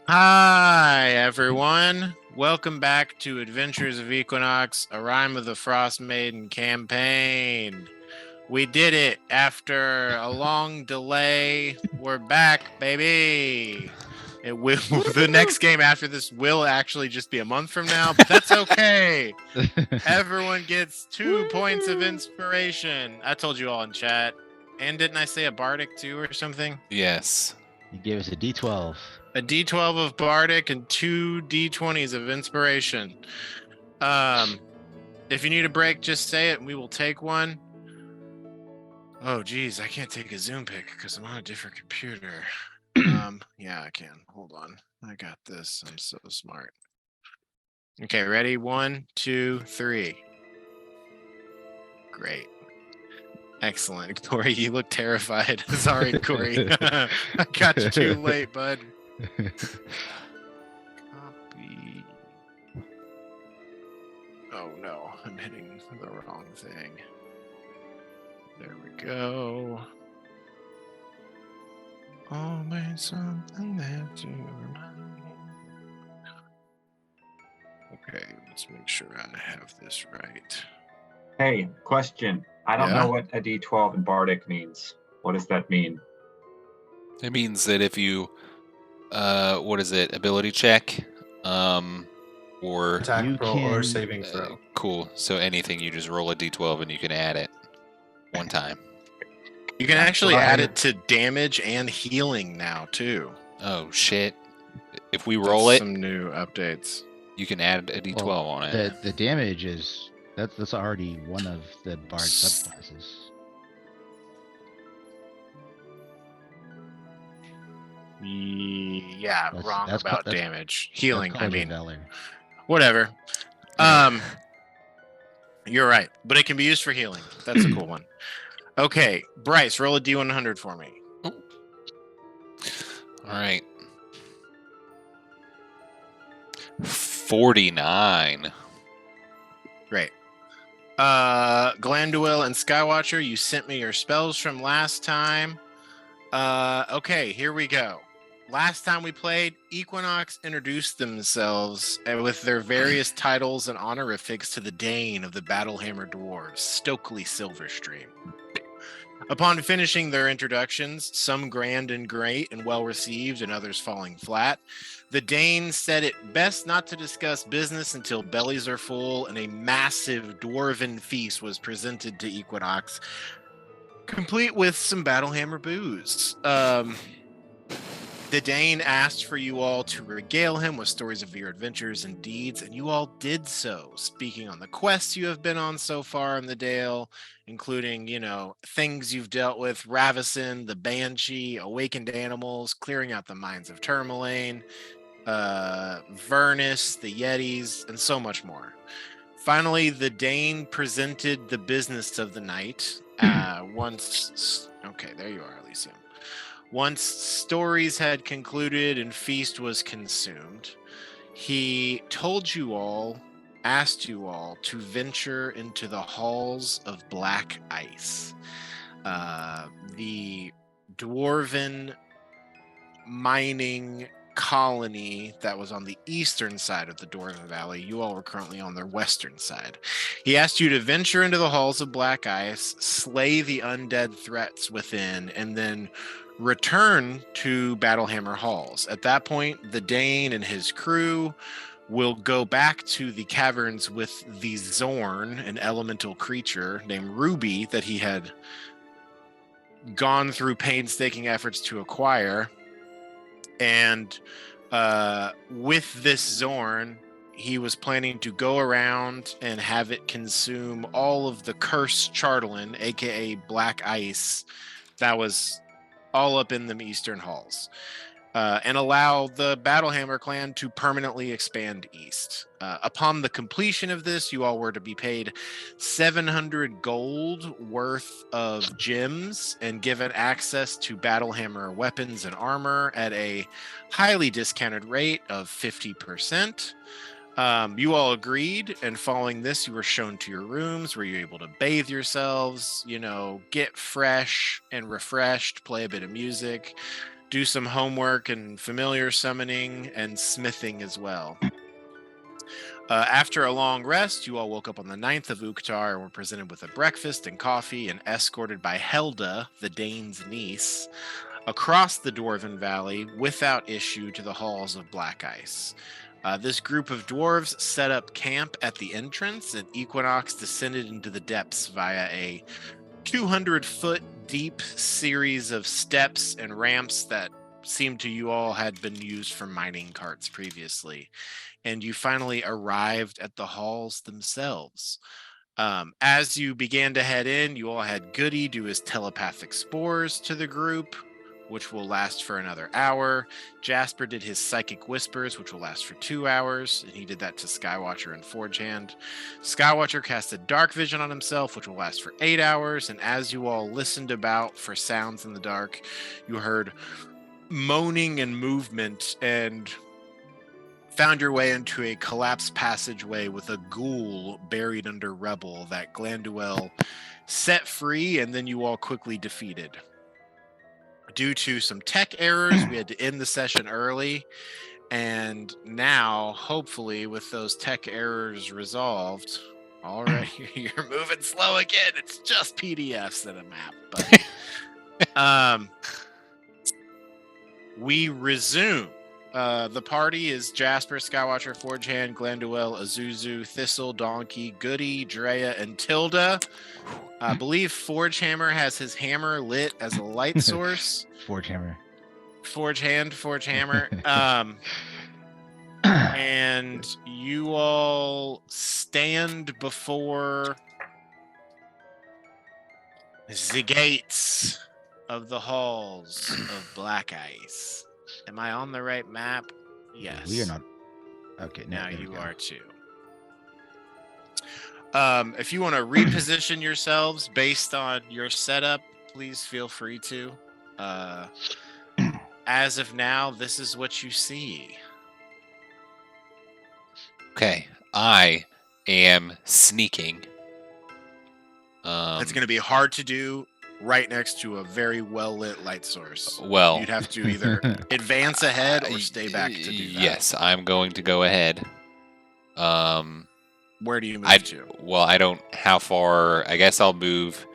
Hi, everyone. Welcome back to Adventures of Equinox, a Rime of the Frostmaiden campaign. We did it after a long delay. We're back, baby. It will the next game after this will actually just be a month from now, but that's okay. Everyone gets 2 points of inspiration. I told you all in chat. And didn't I say a bardic too or something? Yes. You gave us a D12. A D12 of bardic and 2 D20s of inspiration. If you need a break, just say it and we will take one. Oh, geez, I can't take a Zoom pic because I'm on a different computer. Yeah, I can. Hold on. I got this. I'm so smart. Okay, ready? 1, 2, 3. Great. Excellent. Corey, you look terrified. Sorry, Corey. I got you too late, bud. Copy. Oh no, I'm hitting the wrong thing. There we go. Always something there to remind me. Okay, let's make sure I have this right. Hey, question. I don't Yeah? know what a D12 in Bardic means. What does that mean? It means that if you, what is it, ability check, or Attack You roll or can- saving throw. cool. So anything, you just roll a d12 and you can add it one time. You can That's actually what I- add it to damage and healing now, too. Oh shit! If we That's roll it, some new updates. you can add a d12 well, on it. the damage is that's already one of the bard subclasses. Yeah, That's- wrong that's about that's- damage. That's Healing, I College of mean. Valor. Whatever. You're right, but it can be used for healing. That's a cool one. Okay, Bryce, roll a D100 for me. All right. 49. Great. Glanduil and Skywatcher, you sent me your spells from last time. Okay, here we go. Last time we played, Equinox introduced themselves with their various titles and honorifics to the Dane of the Battlehammer Dwarves, Stokely Silverstream. Upon finishing their introductions, some grand and great and well received, and others falling flat, the Dane said it best not to discuss business until bellies are full, and a massive dwarven feast was presented to Equinox, complete with some Battlehammer booze. The Dane asked for you all to regale him with stories of your adventures and deeds, and you all did so, speaking on the quests you have been on so far in the Dale, including, things you've dealt with, Ravison, the Banshee, awakened animals, clearing out the mines of Tourmaline, Vernus, the Yetis, and so much more. Finally, the Dane presented the business of the night. Okay, there you are, Elysium. Once stories had concluded and feast was consumed, he asked you all to venture into the halls of black ice. The dwarven mining colony that was on the eastern side of the Dwarven Valley. You all were currently on their western side. He asked you to venture into the halls of black ice, slay the undead threats within, and then return to Battlehammer Halls. At that point, the Dane and his crew will go back to the caverns with the Zorn, an elemental creature named Ruby that he had gone through painstaking efforts to acquire. And with this Zorn, he was planning to go around and have it consume all of the cursed Chartolin, aka Black Ice, that was all up in the Eastern Halls, and allow the Battlehammer clan to permanently expand east. Upon the completion of this, you all were to be paid 700 gold worth of gems and given access to Battlehammer weapons and armor at a highly discounted rate of 50%. You all agreed, and following this, you were shown to your rooms where you're able to bathe yourselves, get fresh and refreshed, play a bit of music, do some homework and familiar summoning and smithing as well. After a long rest, you all woke up on the 9th of Uktar and were presented with a breakfast and coffee and escorted by Helda, the Dane's niece, across the Dwarven Valley without issue to the halls of Black Ice. This group of dwarves set up camp at the entrance, and Equinox descended into the depths via a 200-foot deep series of steps and ramps that seemed to you all had been used for mining carts previously. And you finally arrived at the halls themselves. As you began to head in, you all had Goody do his telepathic spores to the group, which will last for another hour. Jasper did his psychic whispers, which will last for 2 hours, and he did that to Skywatcher and Forgehand. Skywatcher casted dark vision on himself, which will last for 8 hours, and as you all listened about for sounds in the dark, you heard moaning and movement and found your way into a collapsed passageway with a ghoul buried under rubble that Glanduel set free, and then you all quickly defeated. Due to some tech errors, we had to end the session early, and now, hopefully, with those tech errors resolved, all right, you're moving slow again. It's just PDFs and a map, but we resume. The party is Jasper, Skywatcher, Forgehand, Glanduel, Azuzu, Thistle, Donkey, Goody, Drea, and Tilda. I believe Forgehammer has his hammer lit as a light source. Forgehammer. Forgehammer. And you all stand before the gates of the halls of Black Ice. Am I on the right map? Yes. We are not. Okay. Now there we you go. are too. If you want to reposition yourselves based on your setup, please feel free to. As of now, this is what you see. Okay, I am sneaking. It's going to be hard to do right next to a very well-lit light source. Well, You'd have to either advance ahead or stay back to do that. Yes, I'm going to go ahead. Where do you move to? Well, I don't. How far? I guess I'll move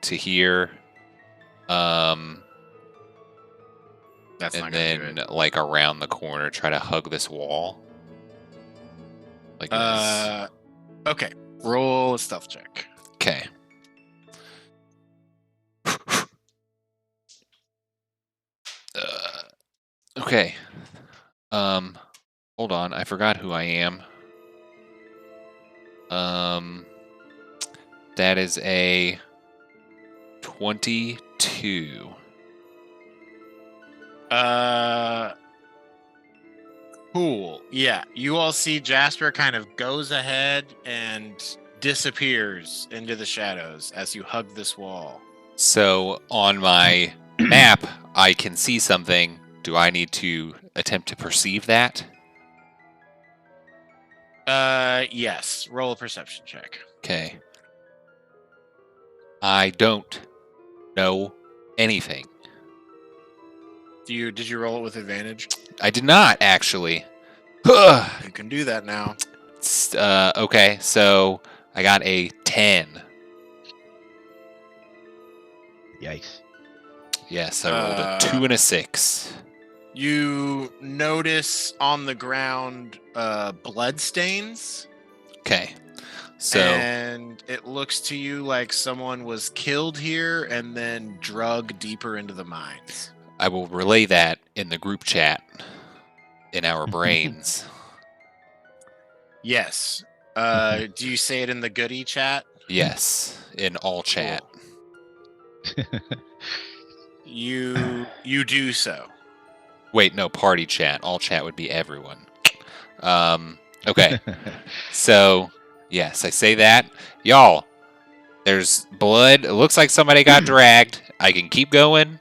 to here. That's And not going to do then, it. like, around the corner, try to hug this wall. Like this. Okay. Roll a stealth check. Okay. Okay. Hold on. I forgot who I am. That is a 22. Cool. Yeah, you all see Jasper kind of goes ahead and disappears into the shadows as you hug this wall. So on my map, I can see something. Do I need to attempt to perceive that? Yes. Roll a perception check. Okay. I don't know anything. Did you roll it with advantage? I did not, actually. You can do that now. Okay, so I got a 10. Yikes. Yes, I rolled a 2 and a 6. You notice on the ground blood stains. Okay, so And it looks to you like someone was killed here and then drug deeper into the mines. I will relay that in the group chat in our brains. Yes. Do you say it in the Goody chat? Yes, in all chat. Cool. You do so. Wait, no, party chat. All chat would be everyone. Okay. So, yes, I say that. Y'all, there's blood. It looks like somebody got dragged. I can keep going.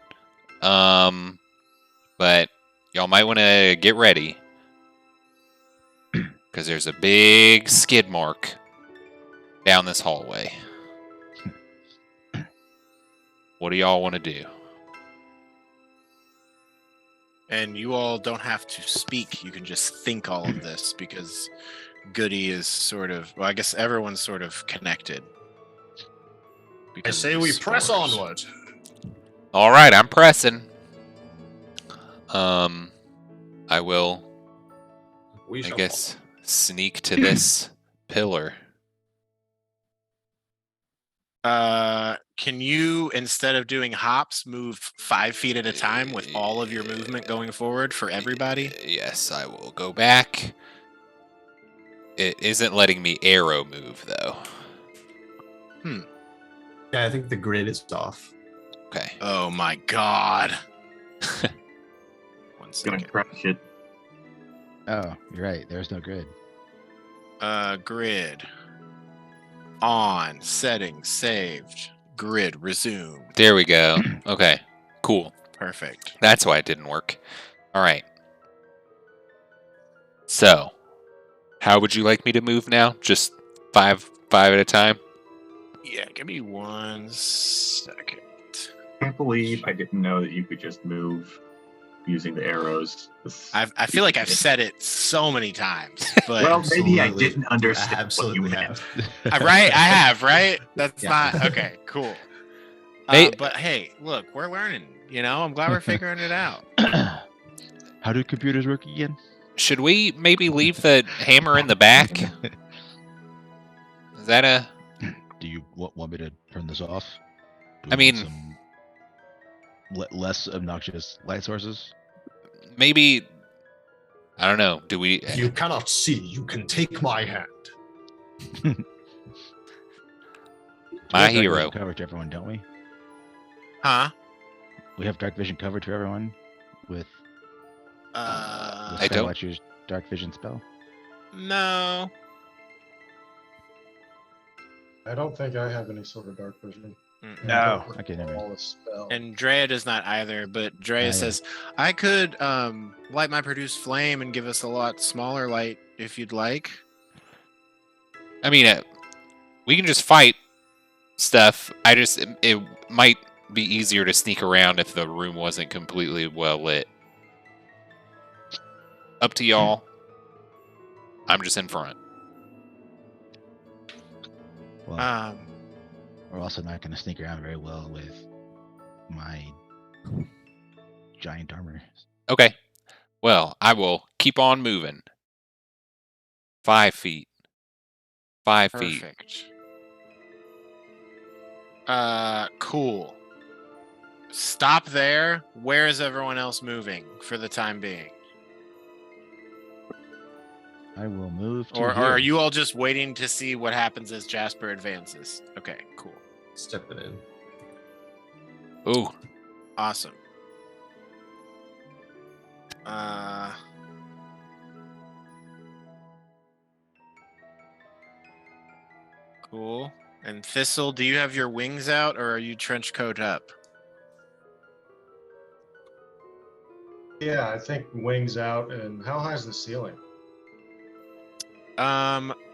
But y'all might want to get ready. Because there's a big skid mark down this hallway. What do y'all want to do? And you all don't have to speak. You can just think all of this because Goody is sort of, well, I guess everyone's sort of connected. I because of say these we press spores. onward. All right, I'm pressing. I will, We I shall guess, sneak to this pillar. Can you, instead of doing hops, move 5 feet at a time with all of your movement going forward for everybody? Yes, I will go back. It isn't letting me arrow move, though. Yeah, I think the grid is off. Okay. Oh my god. One Gonna second. crash it. Oh, you're right. There's no grid. Grid. On. Settings. Saved. Grid. Resumed. There we go. Okay. Cool. Perfect. That's why it didn't work. All right. So, how would you like me to move now? Just five at a time? Yeah, give me 1 second. I can't believe I didn't know that you could just move using the arrows. I feel like I've said it so many times, but Well, maybe I Absolutely. didn't understand Absolutely what you have. meant. right? I have, right? That's Yeah. not okay. Cool. Hey- But hey, look, we're learning. You know, I'm glad we're figuring it out. How do computers work again? Should we maybe leave the hammer in the back? Is that a... Do you want me to turn this off? Do I we want mean- some less obnoxious light sources. Maybe... I don't know. Do we... If you cannot see, you can take my hand. We My have dark hero. vision coverage to everyone, don't we? Huh? We have dark vision coverage for everyone with the I don't- Skywatcher's dark vision spell. No. I don't think I have any sort of dark vision. Mm-mm. No. Okay, never mind. All the spell. And Drea does not either, but Drea yeah. says, I could light my produced flame and give us a lot smaller light if you'd like. I mean, we can just fight stuff. It might be easier to sneak around if the room wasn't completely well lit. Up to y'all. I'm just in front. Well, we're also not going to sneak around very well with my giant armor. Okay. Well, I will keep on moving. 5 feet. 5 feet. Perfect. Cool. Stop there. Where is everyone else moving for the time being? I will move to Or here. are you all just waiting to see what happens as Jasper advances? Okay, cool. Stepping in. Ooh. Awesome. Cool. And Thistle, do you have your wings out or are you trench coat up? Yeah, I think wings out. And how high is the ceiling?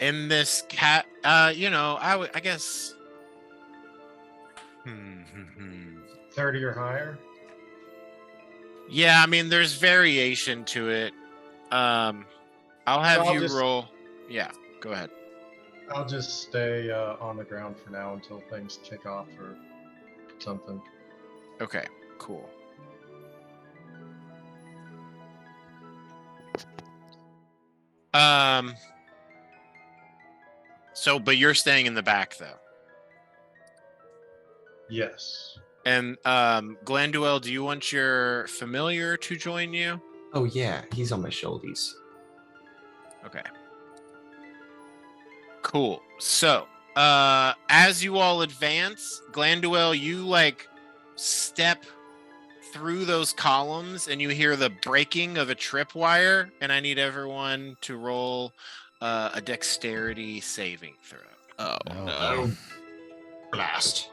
In this cat, I guess. 30 or higher? Yeah, I mean, there's variation to it. I'll have I'll you just- roll. Yeah, go ahead. I'll just stay on the ground for now until things kick off or something. Okay, cool. So, but you're staying in the back though. Yes. And Glanduel, do you want your familiar to join you? Oh yeah, he's on my shoulders. Okay. Cool. So, as you all advance, Glanduel, you step through those columns and you hear the breaking of a tripwire, and I need everyone to roll a dexterity saving throw. Oh, Oh. no. Blast.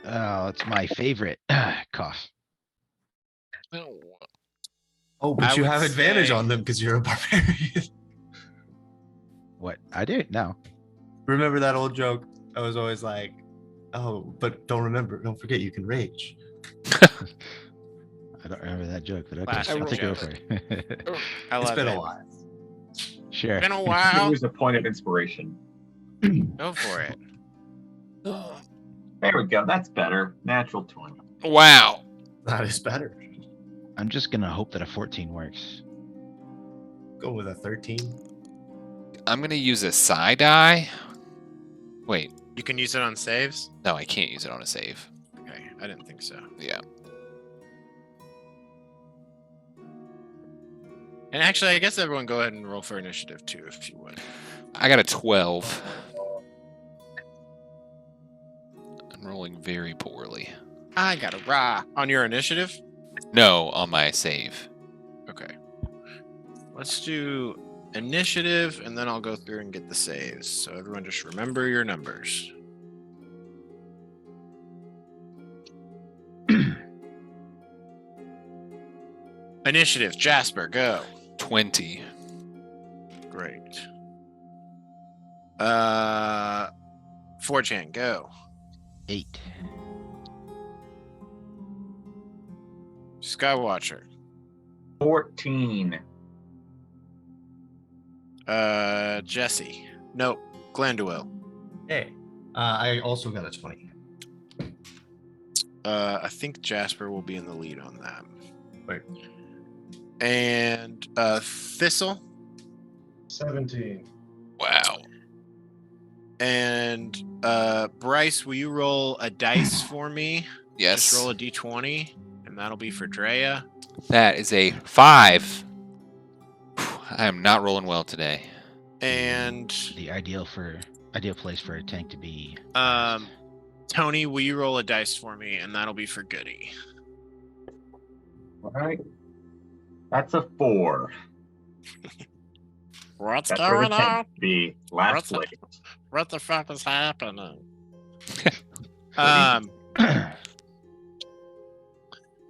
Oh, it's my favorite. Cough. Oh, but I you would have advantage say- on them because you're a barbarian. What? I do? No. Remember that old joke? I was always like, oh, but don't forget you can rage. I don't remember that bad joke, but okay. Classic I'll take your joke. word for it. I It's love been it. a while. Sure. Been a Could while. use a point of inspiration. Go for it. There we go. That's better. Natural 20. Wow. That is better. I'm just gonna hope that a 14 works. Go with a 13. I'm gonna use a psi die. Wait, You can use it on saves? no, I can't use it on a save. Okay, I didn't think so. Yeah. And actually, I guess everyone go ahead and roll for initiative too, if you would. I got a 12. I'm rolling very poorly. I got a rah on your initiative. No, on my save. Okay. Let's do initiative, and then I'll go through and get the saves. So everyone just remember your numbers. Initiative, Jasper, go. 20. Great. 4chan, go. 8. Skywatcher. 14. Jesse. Nope. Glanduil. Hey. I also got a 20. I think Jasper will be in the lead on that. Wait. And Thistle 17. Wow. and Bryce, will you roll a dice for me? Yes. Just roll a d20, and that'll be for Drea. That is a 5. I am not rolling well today. And The ideal place for a tank to be. Tony, will you roll a dice for me, and that'll be for Goody. All right. That's a 4. What's That's where the tank should be. Last What's place. What the fuck is happening?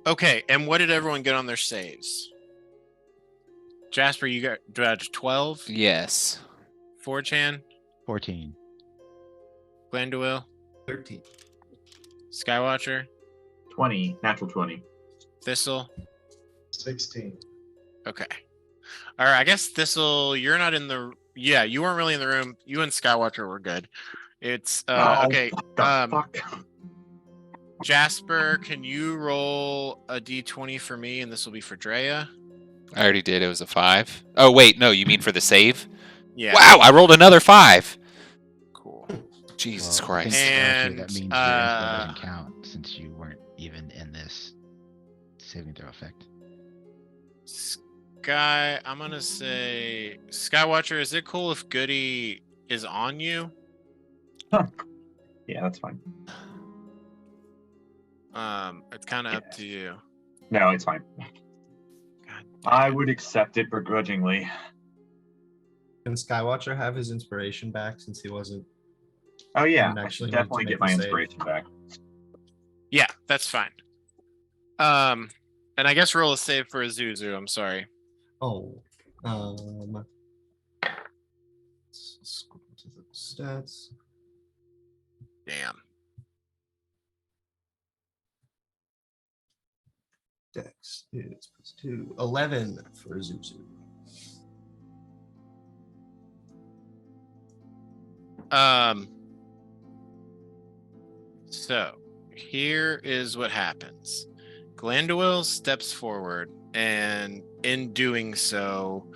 Okay, and what did everyone get on their saves? Jasper, you got 12. Yes. 4chan, 14. Glanduil, 13. Skywatcher, 20. Natural 20. Thistle. 16. Okay. All right. I guess Thistle, you're not in the. Yeah, you weren't really in the room. You and Skywatcher were good. It's Oh, okay. what the fuck? Jasper, can you roll a d20 for me, and this will be for Drea? I already did. It was a 5. Oh, wait. No, you mean for the save? Yeah. Wow, I rolled another 5. Cool. Jesus Well, I think Christ. And, actually that means your info doesn't count since you weren't even in this saving throw effect. I'm gonna say Skywatcher. Is it cool if Goody is on you? Yeah, that's fine. It's kind of up to you. No, it's fine. God I damn it. would accept it begrudgingly. Can Skywatcher have his inspiration back since he wasn't? Oh yeah, And I actually should need to definitely make get a my save. inspiration back. Yeah, that's fine. And I guess roll a save for Azuzu. I'm sorry. Oh. Let's scroll to the stats. Damn. Dex is +2. 11 for Zuzu. So here is what happens. Glanduil steps forward, and in doing so,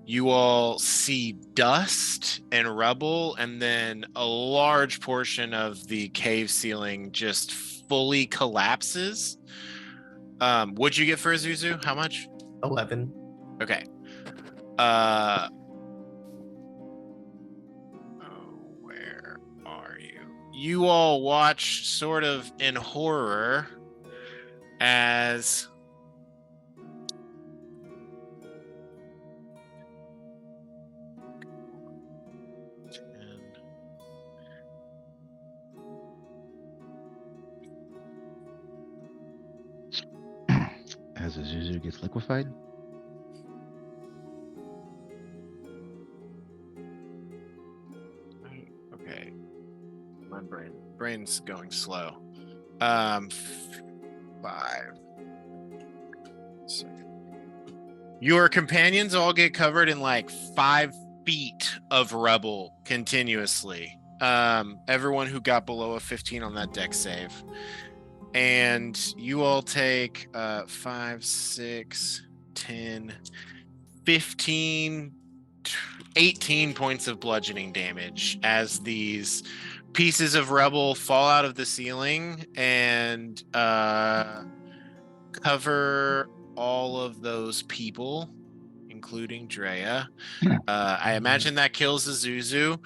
you all see dust and rubble, and then a large portion of the cave ceiling just fully collapses. What'd you get for Azuzu? How much? 11. Okay. Where are you? You all watch sort of in horror as As a Zuzu gets liquefied. okay. My brain's going slow. 5, Your companions all get covered in like 5 feet of rubble continuously. Everyone who got below a 15 on that deck save. And you all take 5, 6, 10, 15, 18 points of bludgeoning damage as these pieces of rubble fall out of the ceiling and cover all of those people, including Drea. I imagine that kills Azuzu.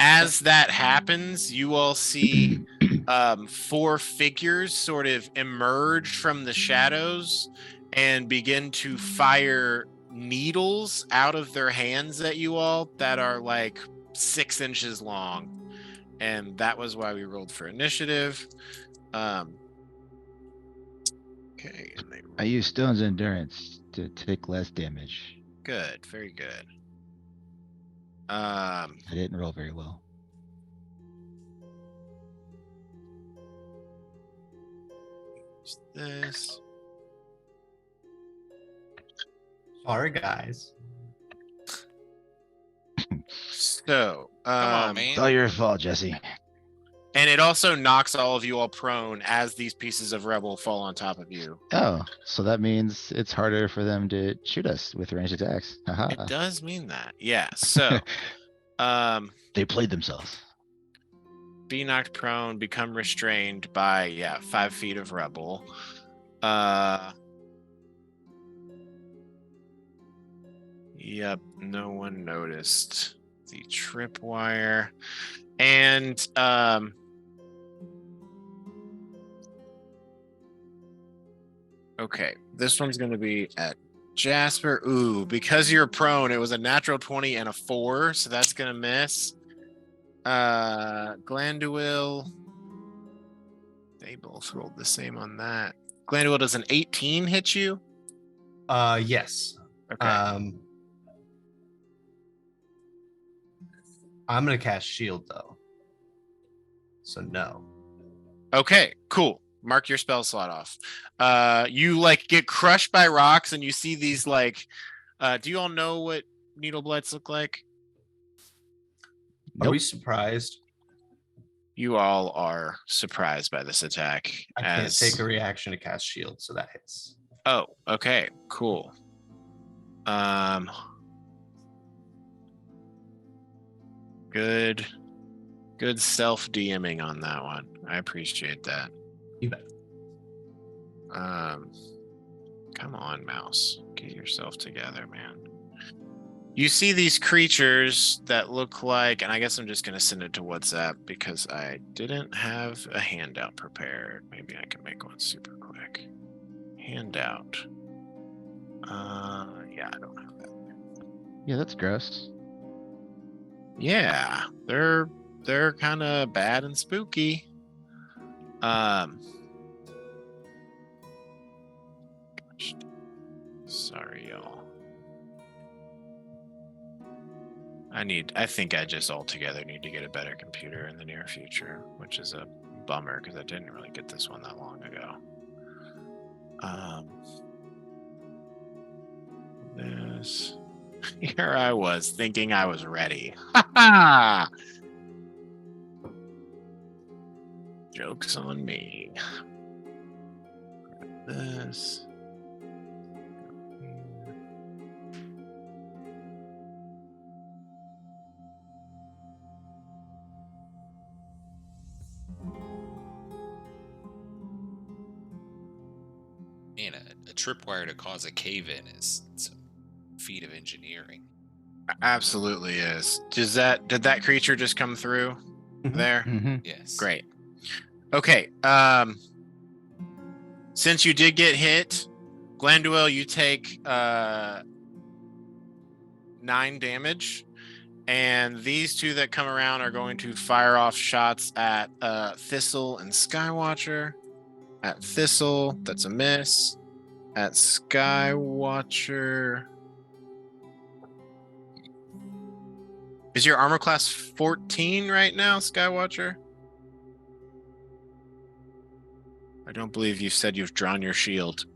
As that happens, you all see 4 figures sort of emerge from the shadows and begin to fire needles out of their hands at you all that are like 6 inches long. And that was why we rolled for initiative. Okay. I used Stone's Endurance to take less damage. Good. Very good. I didn't roll very well. This. Sorry, guys. So, Come on, It's man. all your fault, Jesse. and it also knocks all of you all prone as these pieces of rubble fall on top of you. Oh, so that means it's harder for them to shoot us with ranged attacks. It Haha. does mean that. Yeah. So, They played themselves. be knocked prone, become restrained by 5 feet of rubble. Yep, no one noticed the tripwire. And okay, this one's gonna be at Jasper. Ooh, because you're prone, it was a natural 20 and a 4, so that's gonna miss. Glanduil. They both rolled the same on that. Glanduil, does an 18 hit you? Yes. Okay. I'm gonna cast shield though. So no. Okay, cool. Mark your spell slot off. You like get crushed by rocks and you see these like do you all know what needle blights look like? Are we surprised? You all are surprised by this attack. I can't take a reaction to cast shield, so that hits. Oh, okay, cool. Good self DMing on that one. I appreciate that. You bet. Come on, mouse. Get yourself together, man. You see these creatures that look like, and I guess I'm just going to send it to WhatsApp because I didn't have a handout prepared. Maybe I can make one super quick. Handout. Yeah, I don't have that. Yeah, that's gross. Yeah, they're kind of bad and spooky. Sorry, y'all. I think I just altogether need to get a better computer in the near future, which is a bummer because I didn't really get this one that long ago. This. Here I was thinking I was ready. Ha ha! Joke's on me. This. Man, a tripwire to cause a cave-in is some feat of engineering. Absolutely is. Did that creature just come through there? Mm-hmm. Yes. Great. Okay. Since you did get hit, Glanduil, you take 9 damage, and these two that come around are going to fire off shots at Thistle and Skywatcher. At Thistle, that's a miss. At Skywatcher, is your armor class 14 right now, Skywatcher? I don't believe you said you've drawn your shield.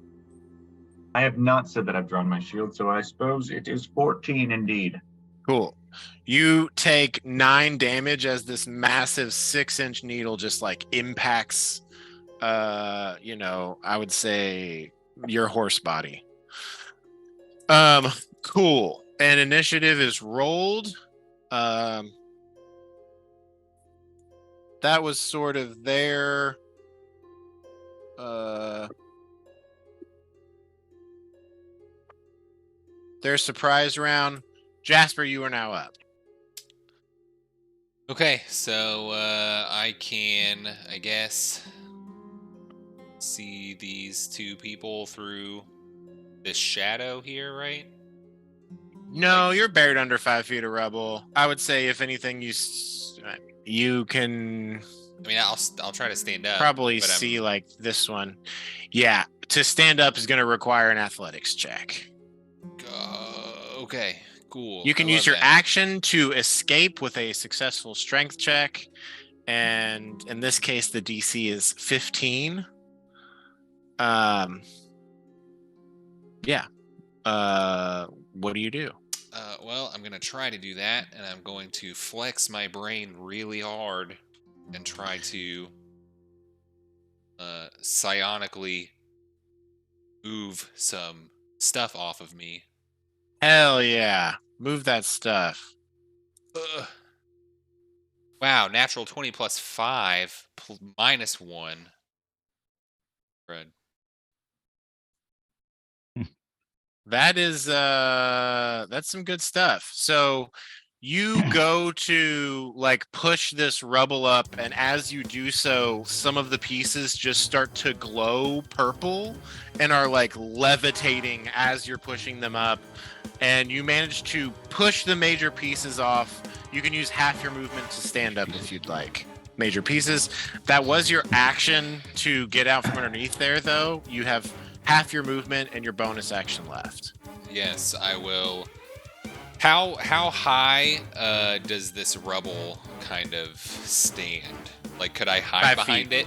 I have not said that I've drawn my shield, so I suppose it is 14 indeed. Cool. You take 9 damage as this massive 6-inch needle just like impacts, I would say your horse body. Cool. And initiative is rolled. That was sort of their surprise round. Jasper, you are now up. Okay, so I can, I guess, see these two people through this shadow here, right? No, Like- you're buried under 5 feet of rubble. I would say, if anything, you can I mean, I'll try to stand up. probably but see like this one. Yeah, to stand up is going to require an athletics check. Okay, cool. You can I use love your that. action to escape with a successful strength check, and in this case, the DC is 15. Yeah. What do you do? Well, I'm going to try to do that, and I'm going to flex my brain really hard and try to psionically move some stuff off of me. Hell yeah. Move that stuff. Ugh. Wow, natural 20 plus 5 minus 1. Fred. That is that's some good stuff. So you go to like push this rubble up, and as you do so, some of the pieces just start to glow purple and are like levitating as you're pushing them up, and you manage to push the major pieces off. You can use half your movement to stand up if you'd like. Major pieces. That was your action to get out from underneath there, though. You have half your movement and your bonus action left. Yes, I will. How high does this rubble kind of stand? Like, could I hide 5 behind feet. it?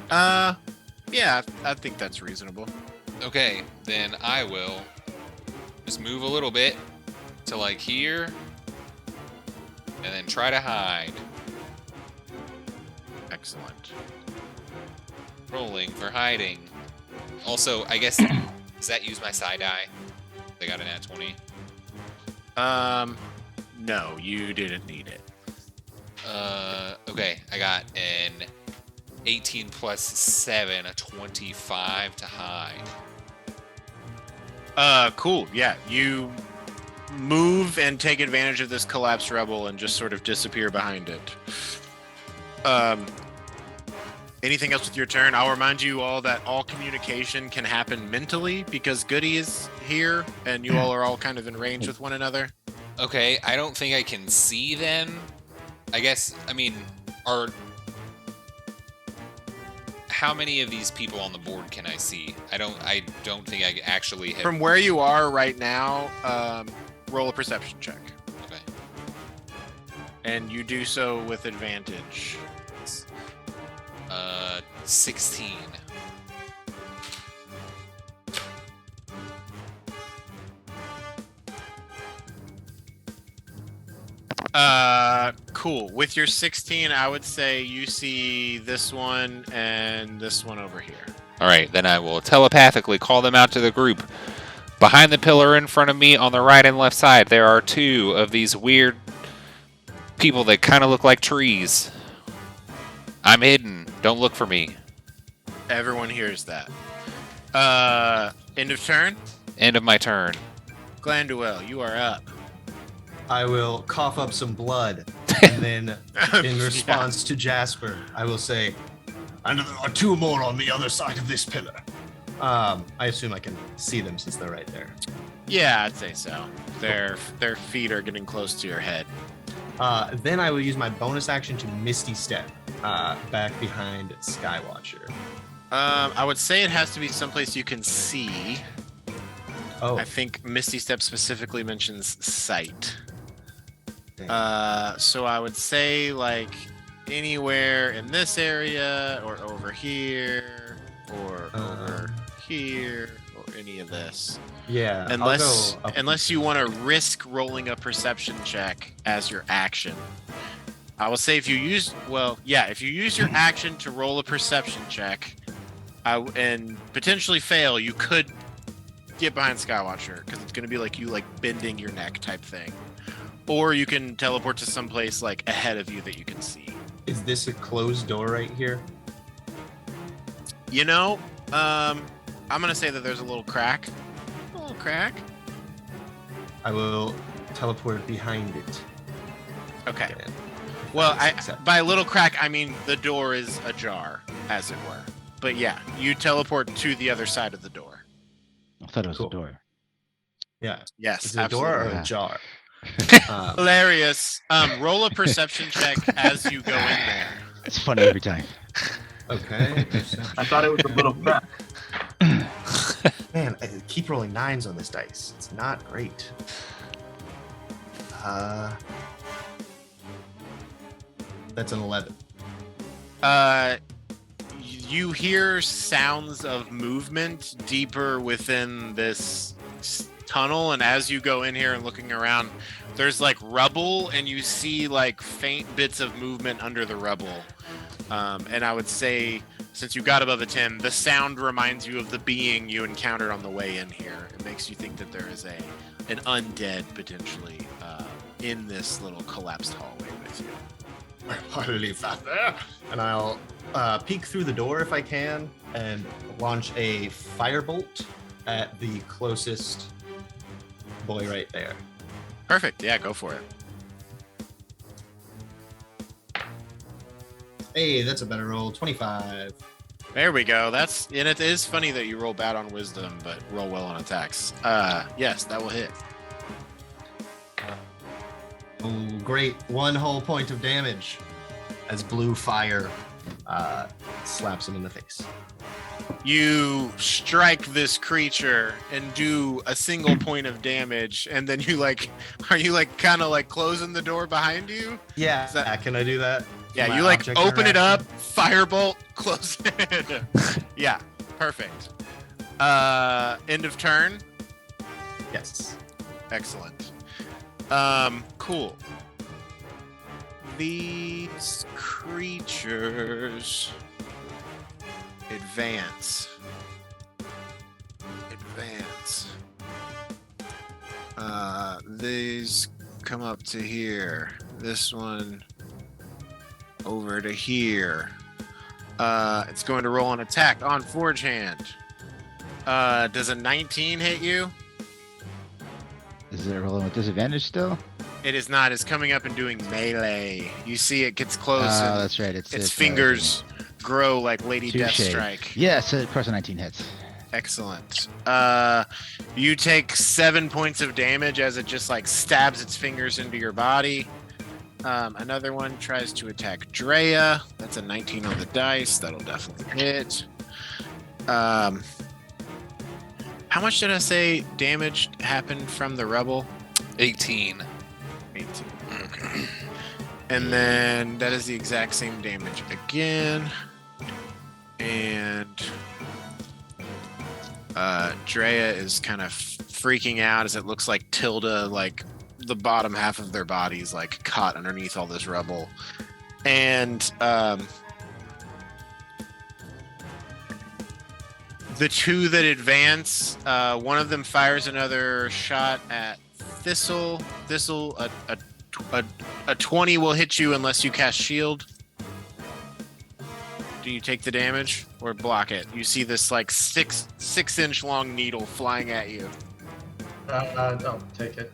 Oh. Yeah, I think that's reasonable. Okay, then I will just move a little bit to like here, and then try to hide. Excellent. Rolling for hiding. Also, I guess, does that use my side eye? They got an at 20. No, you didn't need it. Okay, I got an 18 plus 7, a 25 to hide. Cool. Yeah, you move and take advantage of this collapsed rubble and just sort of disappear behind it. Anything else with your turn? I'll remind you all that all communication can happen mentally because Goody is here and you all are all kind of in range with one another. Okay, I don't think I can see them. I guess, I mean, how many of these people on the board can I see? I don't think I actually have. From where you are right now, roll a perception check. Okay. And you do so with advantage. 16. Cool. With your 16, I would say you see this one and this one over here. All right, then I will telepathically call them out to the group. Behind the pillar in front of me on the right and left side, there are two of these weird people that kind of look like trees. I'm hidden. Don't look for me. Everyone hears that. End of turn. End of my turn. Glanduel, you are up. I will cough up some blood, and then in response to Jasper, I will say, "And there are two more on the other side of this pillar." I assume I can see them since they're right there. Yeah, I'd say so. Their feet are getting close to your head. Then I will use my bonus action to Misty Step back behind Skywatcher. I would say it has to be someplace you can see. Oh, I think Misty Step specifically mentions sight. dang. So I would say like anywhere in this area or over here or over here or any of this. Yeah. Unless I'll go up. unless you want to risk rolling a perception check as your action. I will say if you use your action to roll a perception check, and potentially fail, you could get behind Skywatcher because it's going to be like you like bending your neck type thing, or you can teleport to someplace like ahead of you that you can see. Is this a closed door right here? You know, I'm going to say that there's a little crack. A little crack. I will teleport behind it. Okay. Again. Well, That's by a little crack, I mean the door is ajar, as it were. But yeah, you teleport to the other side of the door. I thought it was Cool. a door. Yeah. Yes, Is it a door or absolutely. a jar? Hilarious. Roll a perception check as you go in there. It's funny every time. Okay. I thought it was a little crack. Man, I keep rolling 9s on this dice. It's not great. That's an 11. You hear sounds of movement deeper within this tunnel, and as you go in here and looking around, there's like rubble, and you see like faint bits of movement under the rubble. And I would say, since you got above a 10, the sound reminds you of the being you encountered on the way in here. It makes you think that there is an undead potentially in this little collapsed hallway with you. I'll leave that there. And I'll peek through the door if I can and launch a firebolt at the closest boy right there. Perfect. Yeah, go for it. Hey, that's a better roll. 25. There we go. And it is funny that you roll bad on wisdom, but roll well on attacks. Yes, that will hit. Oh, great. 1 whole point of damage as blue fire slaps him in the face. You strike this creature and do a single point of damage, and then are you kind of closing the door behind you? Yeah, can I do that? Yeah, My you object open it up, interaction? firebolt, close it. Yeah, perfect. End of turn. Yes. Excellent. Cool. These creatures advance. These come up to here. This one over to here. It's going to roll an attack on Forge Hand. Does a 19 hit you? Is it rolling with disadvantage still? It is not. It's coming up and doing melee. You see it gets close and That's right. its fingers grow like Lady Touche. Deathstrike. Yes, of course, a 19 hits. Excellent. You take 7 points of damage as it just stabs its fingers into your body. Another one tries to attack Drea. That's a 19 on the dice. That'll definitely hit. How much did I say damage happened from the rubble? 18. 18. Okay. And then that is the exact same damage again. And Drea is kind of freaking out as it looks like Tilda, the bottom half of their bodies caught underneath all this rubble. And the two that advance, one of them fires another shot at Thistle. Thistle, a 20 will hit you unless you cast shield. Do you take the damage or block it? You see this 6-inch long needle flying at you. I'll take it.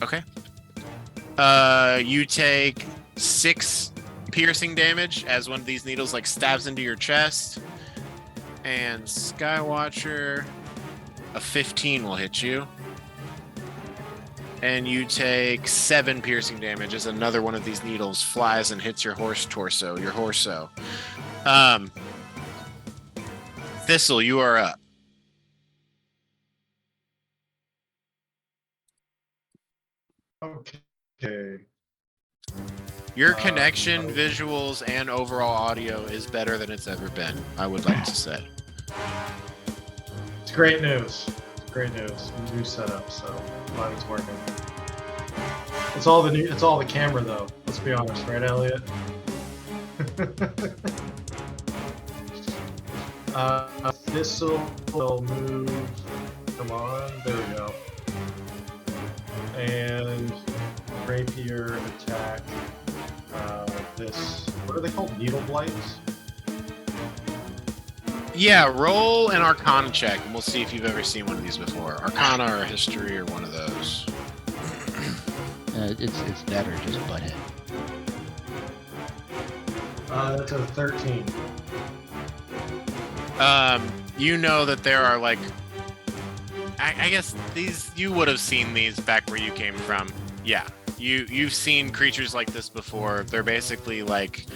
Okay. You take 6 piercing damage as one of these needles stabs into your chest. And Skywatcher, a 15 will hit you. And you take 7 piercing damage as another one of these needles flies and hits your torso. Thistle, you are up. Okay. Your connection, visuals, and overall audio is better than it's ever been, I would like to say. great news. It's great news. New setup, so glad it's working. It's all the camera though. Let's be honest, right, Elliot? Thistle will move. Come on, there we go. And rapier attack. This. What are they called? Needle blights. Yeah, roll an Arcana check, and we'll see if you've ever seen one of these before. Arcana or History or one of those. It's that or just butthead. That's a 13. You know that there are like, I guess these you would have seen these back where you came from. Yeah, you've seen creatures like this before. They're basically like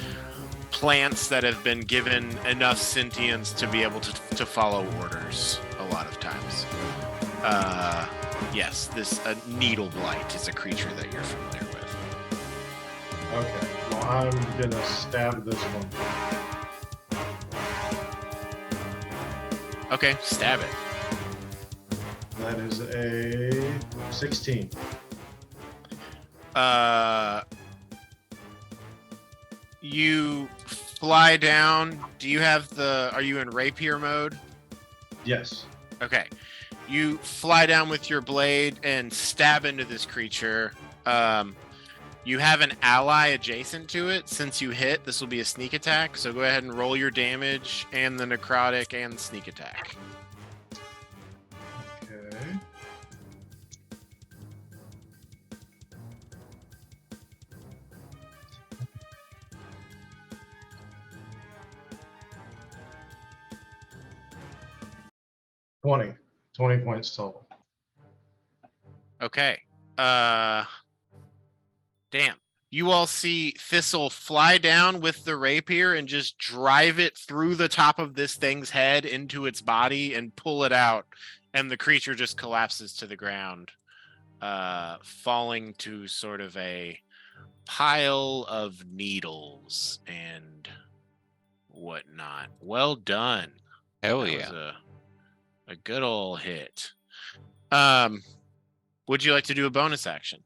plants that have been given enough sentience to be able to follow orders a lot of times. Yes, this needle blight is a creature that you're familiar with. Okay, well, I'm gonna stab this one. Okay, stab it. That is a 16. You fly down. Do you have are you in rapier mode? Yes. Okay. You fly down with your blade and stab into this creature. You have an ally adjacent to it. Since you hit, this will be a sneak attack. So go ahead and roll your damage and the necrotic and the sneak attack. Okay. $20 points total. Okay. Damn. You all see Thistle fly down with the rapier and just drive it through the top of this thing's head into its body and pull it out. And the creature just collapses to the ground, falling to sort of a pile of needles and whatnot. Well done. Hell That yeah. was a good old hit. Would you like to do a bonus action?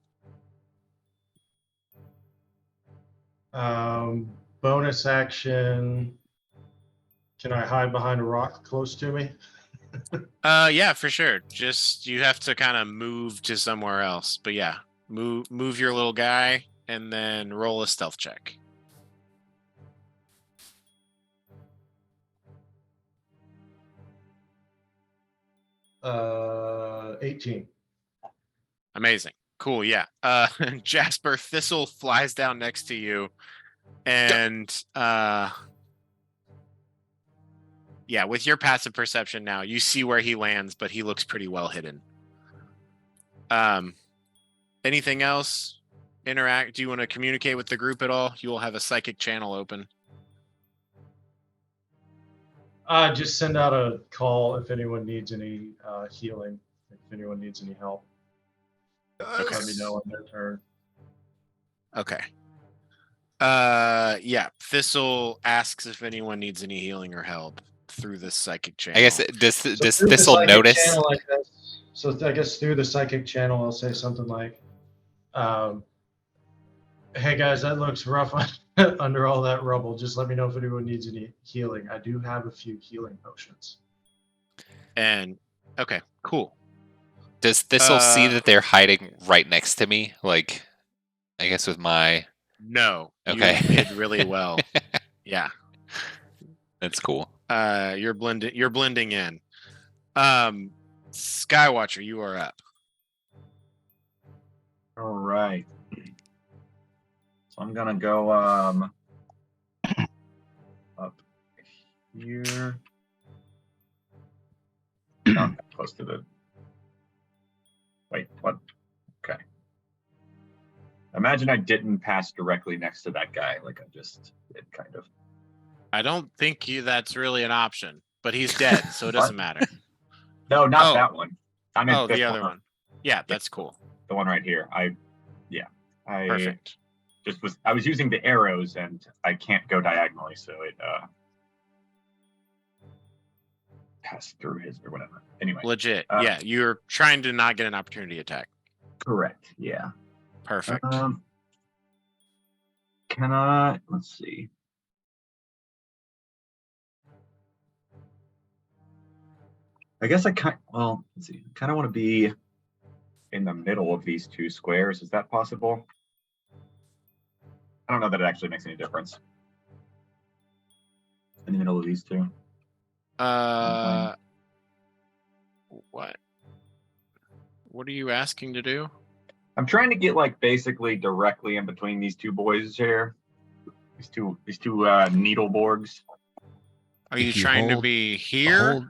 Bonus action. Can I hide behind a rock close to me? Yeah, for sure. Just you have to kind of move to somewhere else. But yeah, move your little guy and then roll a stealth check. Uh, 18. Amazing. Cool, yeah. Jasper, Thistle flies down next to you and yeah, with your passive perception now, you see where he lands, but he looks pretty well hidden. Anything else? Interact? Do you want to communicate with the group at all? You will have a psychic channel open. Just send out a call if anyone needs any healing, if anyone needs any help. Okay. Let me know on their turn. Okay. Yeah. Thistle asks if anyone needs any healing or help through this psychic channel. I guess does through Thistle the psychic notice? channel, so I guess through the psychic channel, I'll say something like, "Hey guys, that looks rough under all that rubble. Just let me know if anyone needs any healing. I do have a few healing potions." And okay, cool. Does Thistle see that they're hiding right next to me? Like, I guess with my No. Okay. You did really well. Yeah. That's cool. You're blending in. Skywatcher, you are up. All right. So I'm gonna go up here. Not that close to the. Wait, what? Okay. Imagine I didn't pass directly next to that guy, like I just did, kind of. I don't think that's really an option, but he's dead, so it doesn't matter. No, not that one. I meant the other one. Yeah, that's cool. The one right here. I Perfect. I was using the arrows and I can't go diagonally, so it pass through his or whatever. Anyway, Legit. Yeah, you're trying to not get an opportunity attack. correct. Yeah. Perfect. Can I? Let's see. I guess I kind. Well, let's see. I kind of want to be in the middle of these two squares. Is that possible? I don't know that it actually makes any difference. In the middle of these two. What? What are you asking to do? I'm trying to get like basically directly in between these two boys here. These two needleborgs. Are If you you trying to hold- be here? Hold,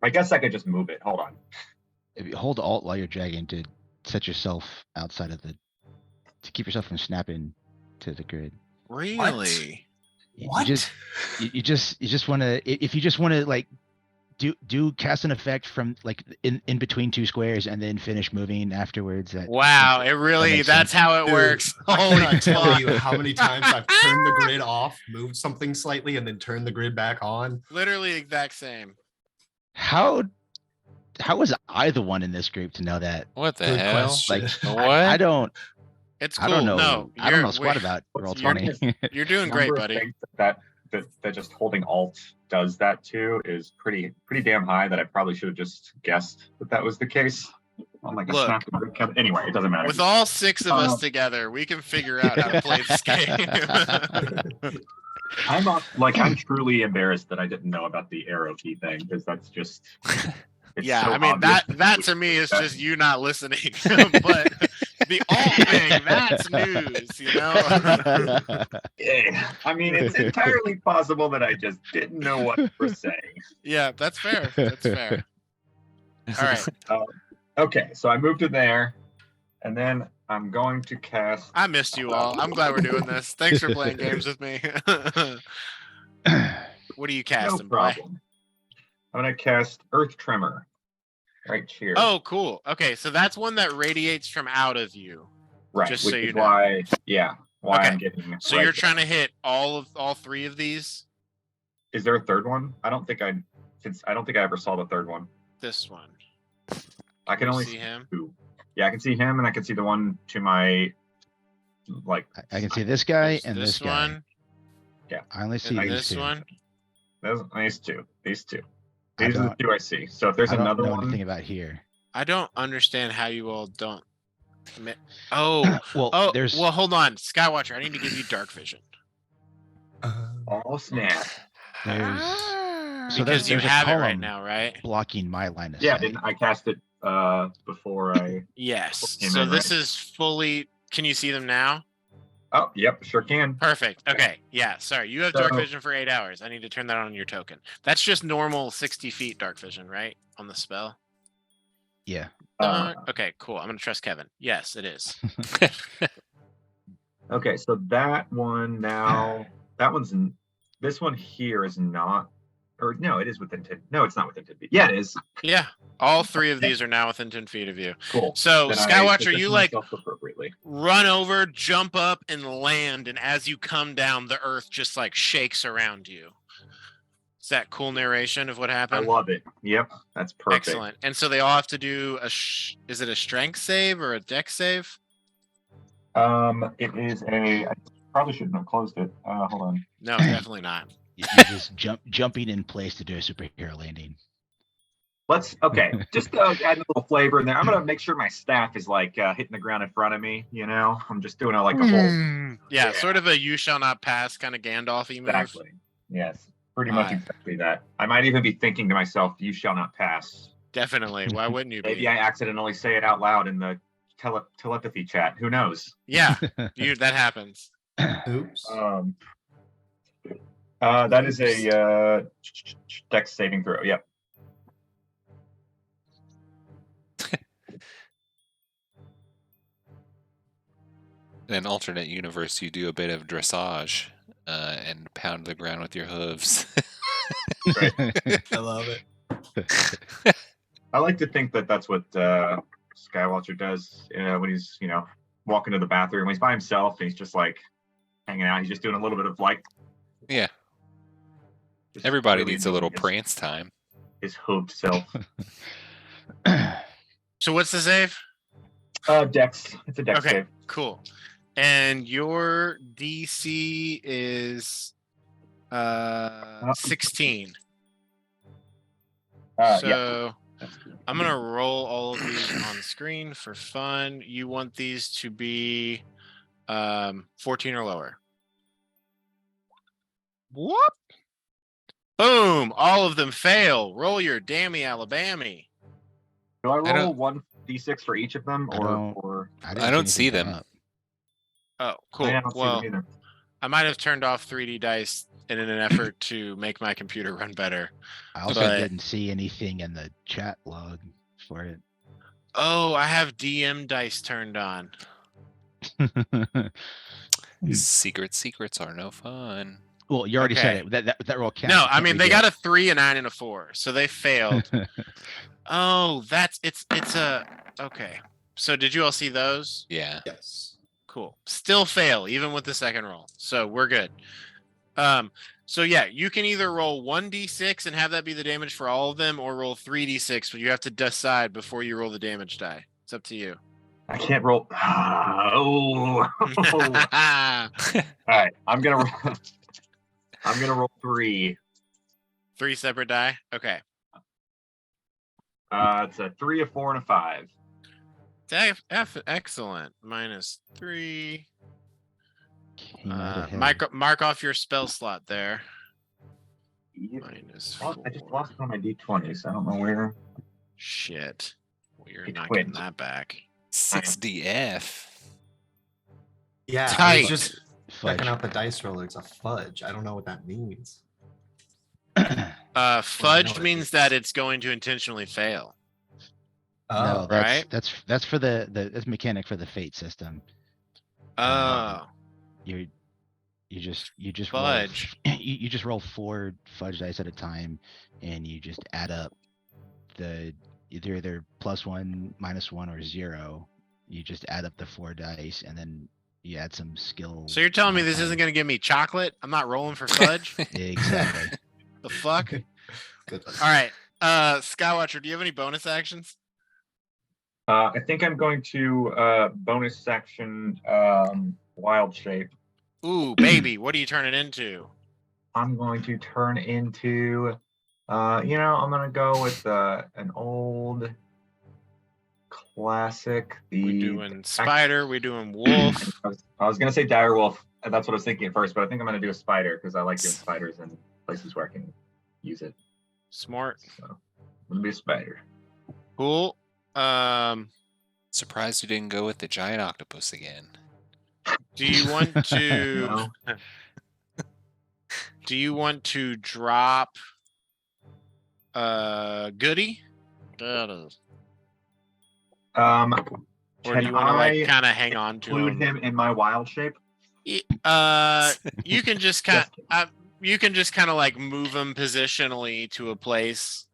I guess I could just move it. Hold on. if you hold Alt while you're dragging to set yourself outside of to keep yourself from snapping to the grid. Really? You What? you just want to, if you just want to like do cast an effect from like in between two squares and then finish moving afterwards. Wow, it really, makes that's sense. how it Dude, works. I Holy cannot tell fuck. you how many times I've turned the grid off, moved something slightly, and then turned the grid back on. Literally exact same. How was I the one in this group to know that? What the Good hell? question. Like What? I don't It's I cool. don't know. No, I don't know you're- squat about roll You're 20. You're doing great, Number of buddy. things that just holding Alt does that to is pretty damn high that I probably should have just guessed that was the case. Oh my Look. god! Anyway, it doesn't matter. With all 6 of us Um, together, we can figure out how to play this game. I'm truly embarrassed that I didn't know about the arrow key thing because that's just. It's Yeah, so I mean obvious. that to me is just you not listening. But the alt thing, that's news, you know? Yeah, I mean, it's entirely possible that I just didn't know what you were saying. Yeah, that's fair. That's fair. All right. Okay, so I moved to there, and then I'm going to cast. I missed you all. I'm glad we're doing this. Thanks for playing games with me. What are you No casting, boy? problem. I'm gonna cast Earth Tremor right here. Oh, cool. Okay, so that's one that radiates from out of you. right. just Which so is you know. why, why Okay, I'm getting. So right you're there. trying to hit all 3 of these? Is there a third one? I don't think I ever saw the third one. This one. I can You only see him? 2. Yeah, I can see him, and I can see the one to my, like. I can see this guy There's and this this guy. one I only see and these this two. one. These two. These I are the don't- 2 I see. So if there's I don't another know one, anything about here. I don't understand how you all don't. Oh, Well, there's well, hold on, Skywatcher. I need to give you dark vision oh snap! there's so because you there's a have it right column now, right? blocking my line of Yeah, sight. didn't I cast it before I? Yes. Came So in, this right? is fully. Can you see them now? Oh, yep, sure can. Perfect. Okay. Yeah. Sorry. You have dark So- vision for 8 hours. I need to turn that on your token. That's just normal 60 feet dark vision, right? On the spell. Yeah. Okay. Cool. I'm gonna trust Kevin. Yes, it is. Okay, so that one now, this one here is not, or no, it is within 10. No, it's not within 10 feet. Yeah, it is. Yeah. All 3 of these are now within 10 feet of you. Cool. So Then I Skywatcher, position you like myself appropriately. run over, jump up, and land, and as you come down, the earth just like shakes around you. Is that cool narration of what I happened? love it. Yep, that's perfect. Excellent. And so they all have to do is it a strength save or a dex save? It is I probably shouldn't have closed it. Hold on. No, definitely not. You're just jumping in place to do a superhero landing. Okay, just add a little flavor in there. I'm gonna make sure my staff is like hitting the ground in front of me. You know, I'm just doing like a whole. Yeah, sort of a you shall not pass kind of Gandalf-y move. Exactly. Yes, pretty much Alright. exactly that. I might even be thinking to myself, "You shall not pass." Definitely. Why wouldn't you be? Maybe I accidentally say it out loud in the telepathy chat. Who knows? Yeah, that happens. Oops. That is a dex saving throw. Yep. In an alternate universe, you do a bit of dressage and pound the ground with your hooves. I love it. I like to think that that's what Skywatcher does when he's walking to the bathroom. When he's by himself and he's just like hanging out. He's just doing a little bit of like. Yeah. Just Everybody really needs a little enjoying prance time. his hooped self. So what's the save? Dex. It's a Dex Okay, save. cool. And your DC is 16. Yeah. So I'm gonna roll all of these on screen for fun. You want these to be 14 or lower. Whoop! Boom! All of them fail. Roll your dammy Alabama. Do I I roll don't- 1d6 for each of them, I or I don't see anything them. come up. Oh, cool. I don't see Well, them either. I might have turned off 3D dice in an effort to make my computer run better. I also But- didn't see anything in the chat log for it. Oh, I have DM dice turned on. Secrets are no fun. Well, you already said Okay. it. That roll counts. No, You I can't mean they redo got a 3, a 9, and a 4, so they failed. it. Oh, it's a okay. So did you all see those? Yeah. Yes. Cool. Still fail even with the second roll. So we're good. So yeah, you can either roll 1d6 and have that be the damage for all of them, or roll 3d6, but you have to decide before you roll the damage die. It's up to you. I can't roll. Oh. All right. I'm gonna roll 3. 3 separate die. Okay. It's a 3, a 4, and a 5. Excellent. -3. Came out ahead. Mark off your spell slot there. Yep. -4. I just lost one of my d20s. I don't know where. Shit. Well, you're It not quit. getting that back. 6DF. Yeah, I Tight. was just Fudge. checking out the dice roller. It's a fudge. I don't know what that means. Fudge it means is. that it's going to intentionally fail. No, Oh, right? that's for that's mechanic for the fate system. Oh, You just Fudge. you just roll 4 fudge dice at a time, and you just add up the either +1, -1, or 0. You just add up the 4 dice, and then you add some skill. so you're telling me this modifier. isn't going to give me chocolate? I'm not rolling for fudge? Exactly. The fuck? good. All right. Skywatcher, do you have any bonus actions? I think I'm going to bonus section wild shape. Ooh, baby, what are you turning into? I'm going to turn into, I'm going to go with an old classic. We doing spider, we doing wolf. I was going to say dire wolf. And that's what I was thinking at first, but I think I'm going to do a spider because I like doing spiders in places where I can use it. Smart. So I'm going to be a spider. Cool. Surprised you didn't go with the giant octopus again. Do you want to No. do you want to drop Goody? Um, Or do Can you want to like I kind of hang on to include him in my wild shape? You can just kind of like move him positionally to a place.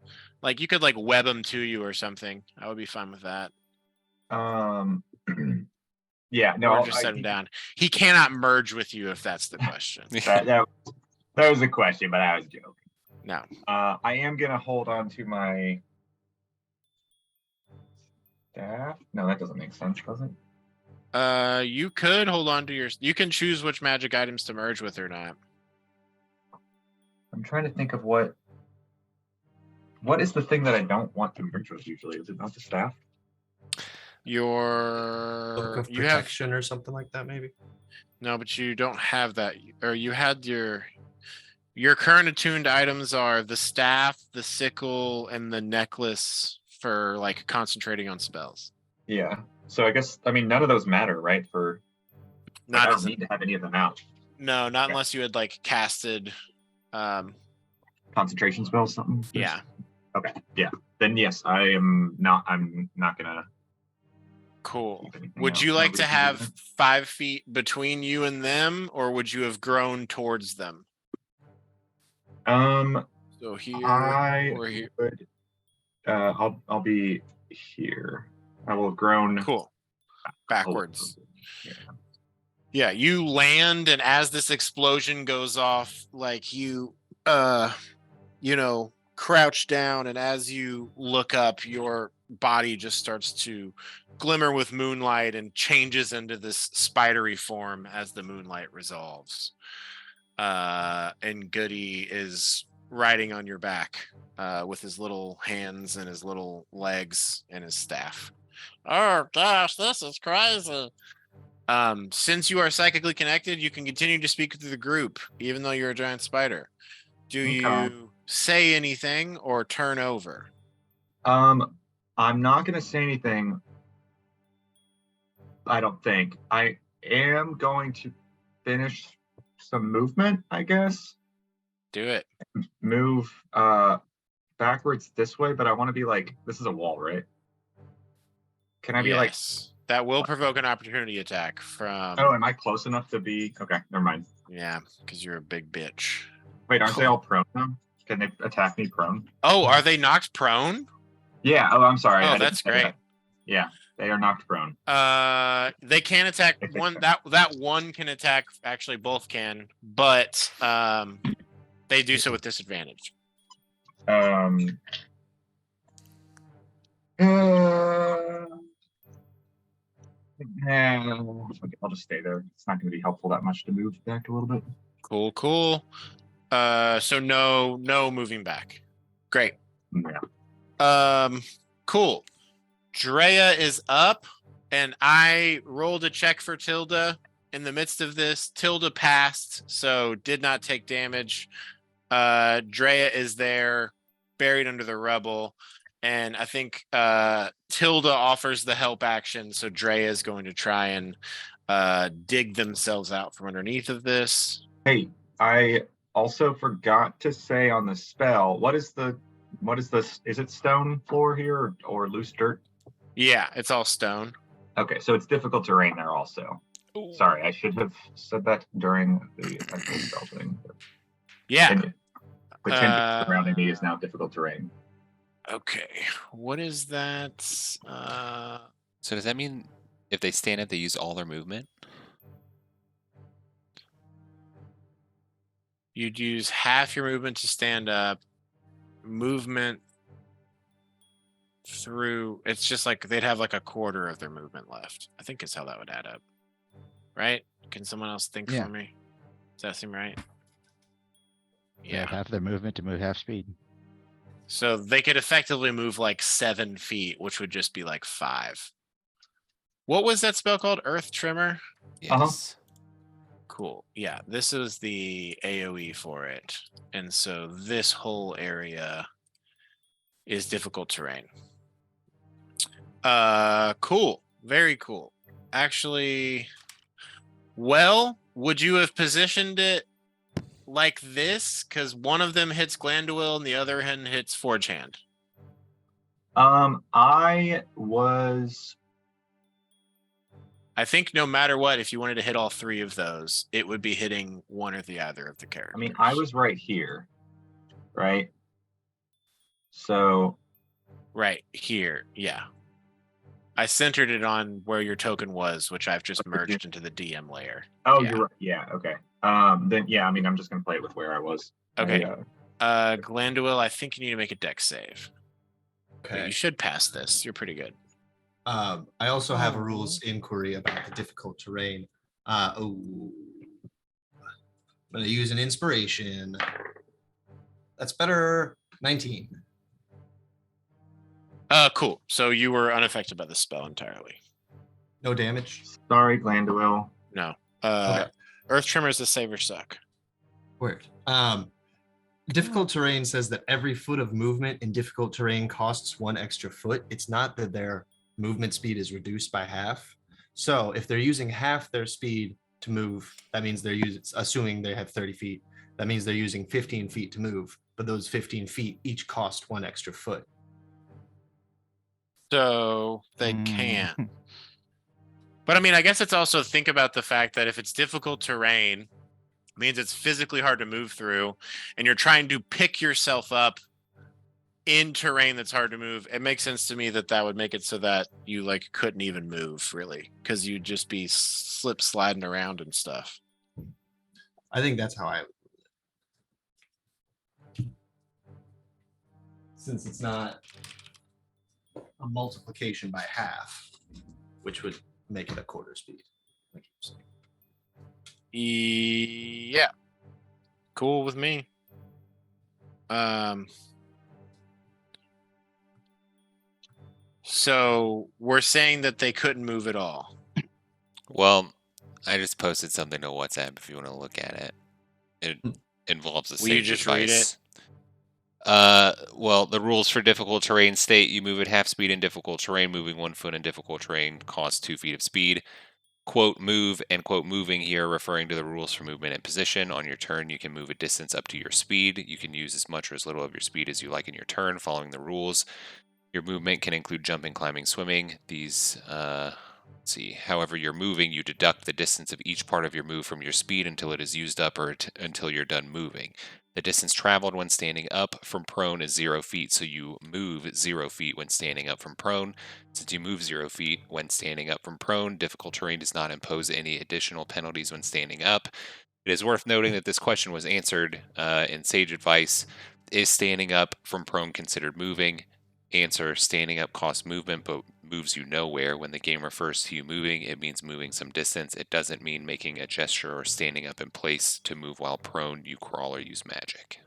Like you could like web him to you or something. I would be fine with that. Yeah, no, Or just set him down. He cannot merge with you if that's the question. that was a question, but I was joking. No. I am gonna hold on to my staff. No, that doesn't make sense, does it? You could hold on to your. You can choose which magic items to merge with or not. I'm trying to think of what is the thing that I don't want to merge with usually. Is it not the staff? Book Your of you have protection or something like that, maybe. no, but you don't have that. Or you had your current attuned items are the staff, the sickle, and the necklace for like concentrating on spells. Yeah. So I guess none of those matter, right? For Not I as don't need to have any of them out. no, not Yeah. unless you had like casted. Concentration spells, something. Yeah. Okay. Yeah. Then yes, I'm not gonna. Cool. keep anything Would out. you like Nobody to can do have that. 5 feet between you and them, or would you have grown towards them? So here I or here. would. I'll be here. I will have grown Cool. Backwards. Yeah. Yeah, you land, and as this explosion goes off, like you crouch down, and as you look up, your body just starts to glimmer with moonlight and changes into this spidery form as the moonlight resolves. And Goody is riding on your back with his little hands and his little legs and his staff. Oh gosh, this is crazy. Since you are psychically connected, you can continue to speak to the group, even though you're a giant spider. Do you say anything or turn over? I'm not gonna say anything. I don't think. I am going to finish some movement, I guess. Do it. Move backwards this way, but I want to be like, this is a wall, right? Can I be like, that will provoke an opportunity attack from. oh, am I close enough to be? Okay, never mind. Yeah, because you're a big bitch. Wait, aren't they all prone now? Can they attack me prone? Oh, are they knocked prone? Yeah. Oh, I'm sorry. Oh, that's great. Yeah, they are knocked prone. They can attack one. That one can attack. Actually, both can, but they do so with disadvantage. Okay, I'll just stay there. It's not going to be helpful that much to move back a little bit. Cool. So no moving back. Great. Yeah. Cool. Drea is up, and I rolled a check for Tilda in the midst of this. Tilda passed, so did not take damage. Drea is there, buried under the rubble, and I think Tilda offers the help action, so Drea is going to try and dig themselves out from underneath of this. Hey, I also forgot to say on the spell, what is this? Is it stone floor here or loose dirt? Yeah, it's all stone. Okay, so it's difficult terrain there also. Ooh. Sorry, I should have said that during the actual spell thing. Yeah. The 10 surrounding me is now difficult terrain. Okay, what is that? So does that mean if they stand up, they use all their movement? You'd use half your movement to stand up. Movement through, it's just like they'd have like a quarter of their movement left. I think is how that would add up. Right? Can someone else think for me? Does that seem right? They have half their movement to move half speed. So they could effectively move like 7 feet, which would just be like 5. What was that spell called? Earth Trimmer? Yes. Cool. Yeah, this is the AoE for it. And so this whole area is difficult terrain. Cool. Very cool. Actually, well, would you have positioned it like this? Because one of them hits Glanduil and the other one hits Forge Hand. I think no matter what, if you wanted to hit all 3 of those, it would be hitting one or the other of the characters. I mean, I was right here, right? So. Right here, yeah. I centered it on where your token was, which I've just merged into the DM layer. Oh, yeah. You're right. Yeah, okay. Then, yeah, I mean, I'm just going to play it with where I was. Okay. Glanduil, I think you need to make a dex save. Okay. But you should pass this. You're pretty good. I also have a rules inquiry about the difficult terrain. I'm going to use an inspiration. That's better. 19. Cool. So you were unaffected by the spell entirely. No damage? Sorry, Glanduil. No. Okay. Earth Tremors, the save or suck. Weird. Difficult terrain says that every foot of movement in difficult terrain costs 1 extra foot. It's not that their movement speed is reduced by half. So if they're using half their speed to move, that means they're assuming they have 30 feet. That means they're using 15 feet to move, but those 15 feet each cost 1 extra foot. So they can. But I mean, I guess it's also think about the fact that if it's difficult terrain, it means it's physically hard to move through, and you're trying to pick yourself up in terrain that's hard to move. It makes sense to me that would make it so that you like couldn't even move really, because you'd just be sliding around and stuff. I think that's how I. since it's not a multiplication by half, which would make it a quarter speed. Like you were saying. Yeah. Cool with me. So we're saying that they couldn't move at all. Well, I just posted something to WhatsApp if you want to look at it. It involves a Will you sage just read advice. Well, the rules for difficult terrain state you move at half speed in difficult terrain. Moving 1 foot in difficult terrain costs 2 feet of speed. Quote move and quote moving here referring to the rules for movement and position. On your turn, you can move a distance up to your speed. You can use as much or as little of your speed as you like in your turn, following the rules. Your movement can include jumping, climbing, swimming. These, let's see. However you're moving, you deduct the distance of each part of your move from your speed until it is used up or until you're done moving. The distance traveled when standing up from prone is 0 feet, so you move 0 feet when standing up from prone. Since you move 0 feet when standing up from prone, difficult terrain does not impose any additional penalties when standing up. It is worth noting that this question was answered in Sage Advice. Is standing up from prone considered moving? Answer: standing up costs movement but moves you nowhere. When the game refers to you moving, it means moving some distance. It doesn't mean making a gesture or standing up in place. To move while prone, you crawl or use magic.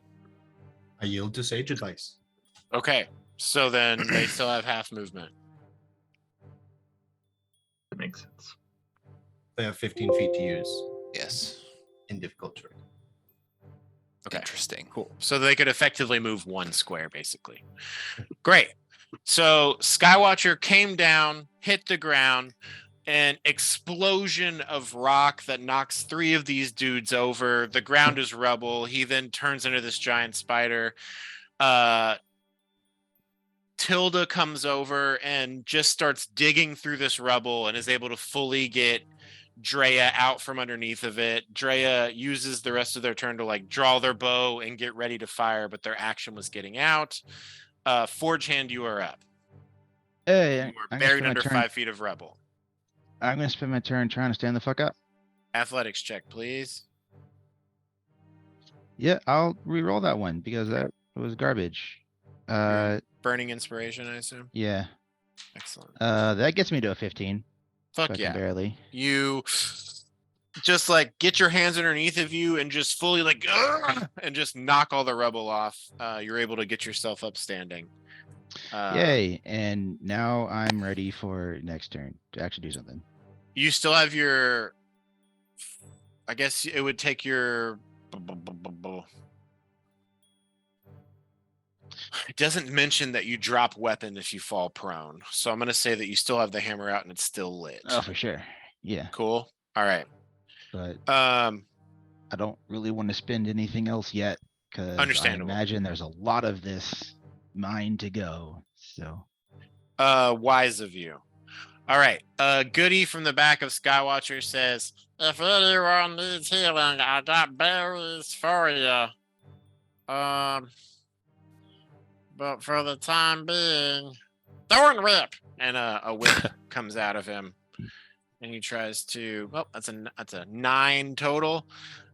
I yield to sage advice. Okay. So then they still have half movement. That makes sense. They have 15 feet to use Yes. in difficult terrain. Okay. Interesting. Cool. So they could effectively move 1 square, basically. Great. So Skywatcher came down, hit the ground, an explosion of rock that knocks 3 of these dudes over. The ground is rubble. He then turns into this giant spider. Tilda comes over and just starts digging through this rubble and is able to fully get Drea out from underneath of it. Drea uses the rest of their turn to like draw their bow and get ready to fire, but their action was getting out. Forge Hand, you are up. Hey, You I'm are gonna buried spend my under turn. 5 feet of rubble. I'm gonna spend my turn trying to stand the fuck up. Athletics check, please. Yeah, I'll re-roll that one because that was garbage. Burning inspiration, I assume. Yeah. Excellent. That gets me to a 15. Fuck Fucking yeah. barely. You just like get your hands underneath of you and just fully like and just knock all the rubble off. You're able to get yourself up standing. Yay! And now I'm ready for next turn to actually do something. You still have your. I guess it would take your. It doesn't mention that you drop weapon if you fall prone, so I'm gonna say that you still have the hammer out and it's still lit. Oh, for sure. Yeah, Cool. All right. but I I don't really want to spend anything else yet because I Understandable. imagine there's a lot of this mine to go. So wise of you. All right. Goody from the back of Skywatcher says, if anyone needs healing, I got berries for you. But for the time being, Thorn Whip, and a whip comes out of him, and he tries to. Well, that's a 9 total.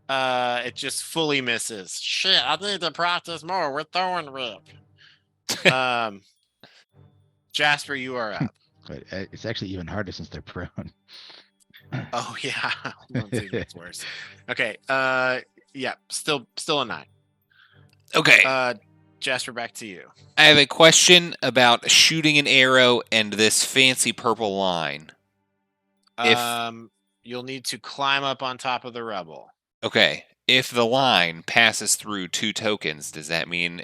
It just fully misses. Shit, I need to practice more with Thorn Whip. Jasper, you are up. but it's actually even harder since they're prone. Oh yeah, let's see if it's worse. Okay. Yeah, still a 9. Okay. Jasper, back to you. I have a question about shooting an arrow and this fancy purple line. You'll need to climb up on top of the rubble. Okay. If the line passes through 2 tokens, does that mean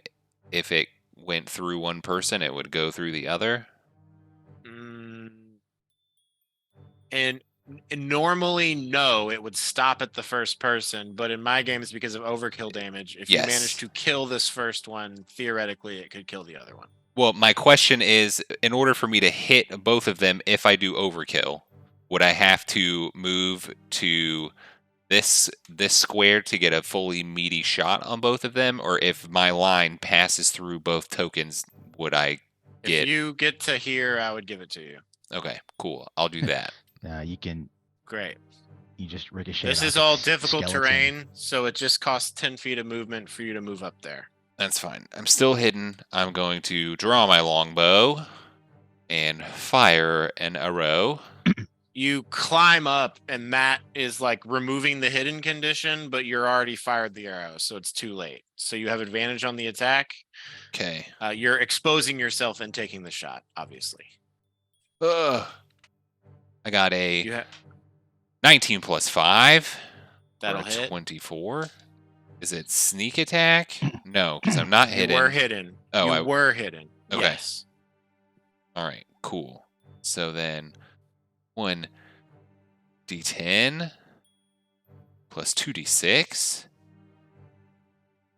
if it went through one person, it would go through the other? And normally, no, it would stop at the first person. But in my games, because of overkill damage, if you manage to kill this first one, theoretically, it could kill the other one. Well, my question is, in order for me to hit both of them, if I do overkill, would I have to move to this square to get a fully meaty shot on both of them? Or if my line passes through both tokens, would I get... If you get to here, I would give it to you. Okay, cool. I'll do that. You can. Great. You just ricochet. This is all difficult terrain, so it just costs 10 feet of movement for you to move up there. That's fine. I'm still hidden. I'm going to draw my longbow and fire an arrow. You climb up, and that is like removing the hidden condition, but you're already fired the arrow, so it's too late. So you have advantage on the attack. Okay. You're exposing yourself and taking the shot, obviously. Ugh. I got a You 19 plus 5. That'll for a hit. 24. Is it sneak attack? No, because I'm not hidden. You were hidden. Oh, you were hidden. Okay. Yes. All right, cool. So then 1d10 plus 2d6.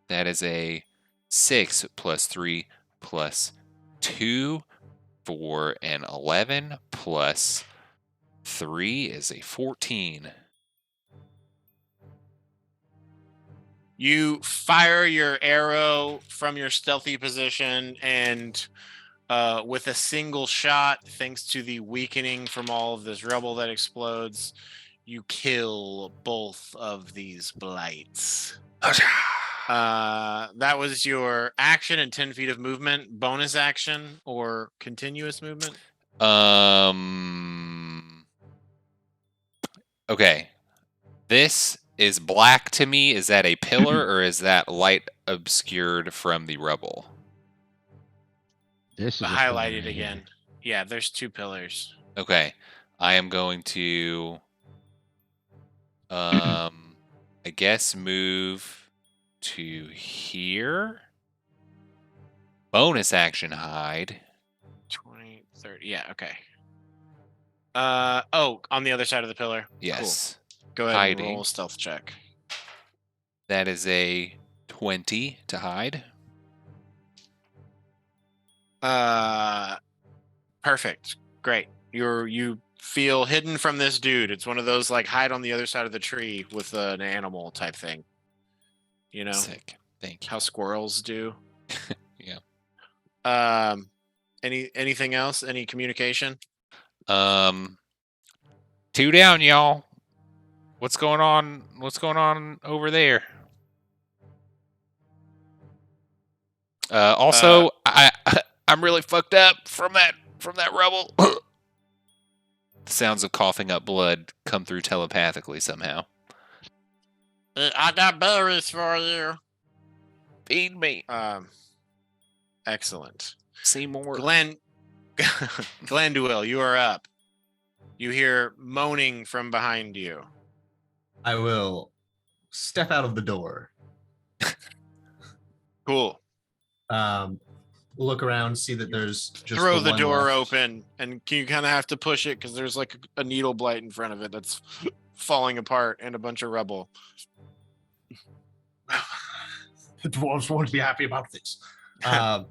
That is a 6 plus 3 plus 2 for an 11 plus 3 is a 14. You fire your arrow from your stealthy position, and with a single shot, thanks to the weakening from all of this rubble that explodes, you kill both of these blights. That was your action and 10 feet of movement, bonus action, or continuous movement? Okay. This is black to me. Is that a pillar or is that light obscured from the rubble? This is a pillar Highlighted right again. here. Yeah, there's 2 pillars. Okay. I am going to I guess move to here. Bonus action hide. 20, 30. Yeah, okay. On the other side of the pillar. Yes. Cool. Go ahead and Hiding. roll a stealth check. That is a 20 to hide. Perfect. Great. You feel hidden from this dude. It's one of those like hide on the other side of the tree with an animal type thing. You know Sick. Thank you. how squirrels do. Yeah. Anything else? Any communication? 2 down, y'all. What's going on? What's going on over there? Also, I'm really fucked up from that rubble. The sounds of coughing up blood come through telepathically somehow. I got berries for you. Feed me. Excellent. See more. Glenduil, you are up. You hear moaning from behind you. I will step out of the door. Cool. Look around, see that there's just Throw the one door left. open, and you kind of have to push it because there's like a needle blight in front of it that's falling apart and a bunch of rubble. The dwarves won't be happy about this. And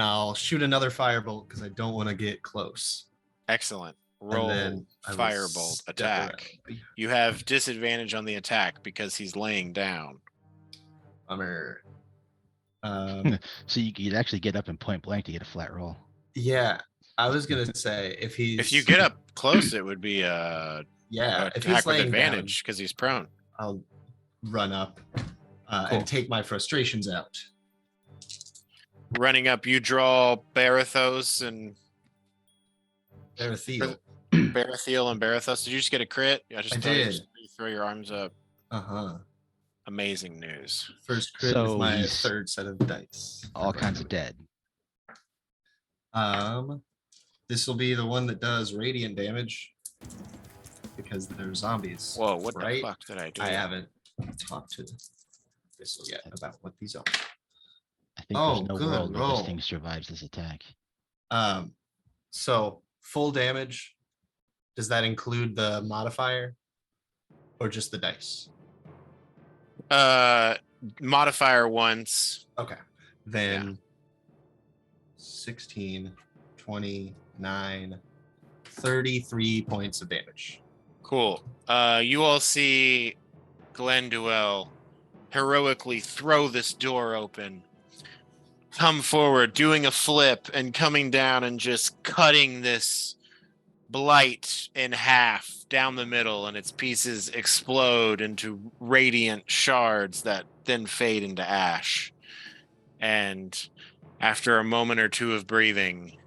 I'll shoot another firebolt because I don't want to get close. Excellent. And Roll then I will firebolt step attack. around. You have disadvantage on the attack because he's laying down. Bummer. So you'd actually get up and point blank to get a flat roll. Yeah, I was gonna say if you get up close, it would be a if he's attack with laying advantage because he's prone. down, I'll run up Cool. and take my frustrations out. Running up, you draw Barathos and Barathiel. Barathiel and Barathos. Did you just get a crit? I just I thought you did. just throw your arms up. Uh-huh. Amazing news. First crit So with my he's third set of dice. All kinds of dead. This will be the one that does radiant damage because they're zombies. Whoa, what right? the fuck did I do? I haven't talked to this yet about what these are. I think Oh, there's no good world where roll. this thing survives this attack. So full damage, does that include the modifier or just the dice? Modifier once. Okay. Then 16, 29, 33 points of damage. Cool. You all see Glenduel heroically throw this door open, come forward, doing a flip and coming down and just cutting this blight in half down the middle, and its pieces explode into radiant shards that then fade into ash. And after a moment or two of breathing,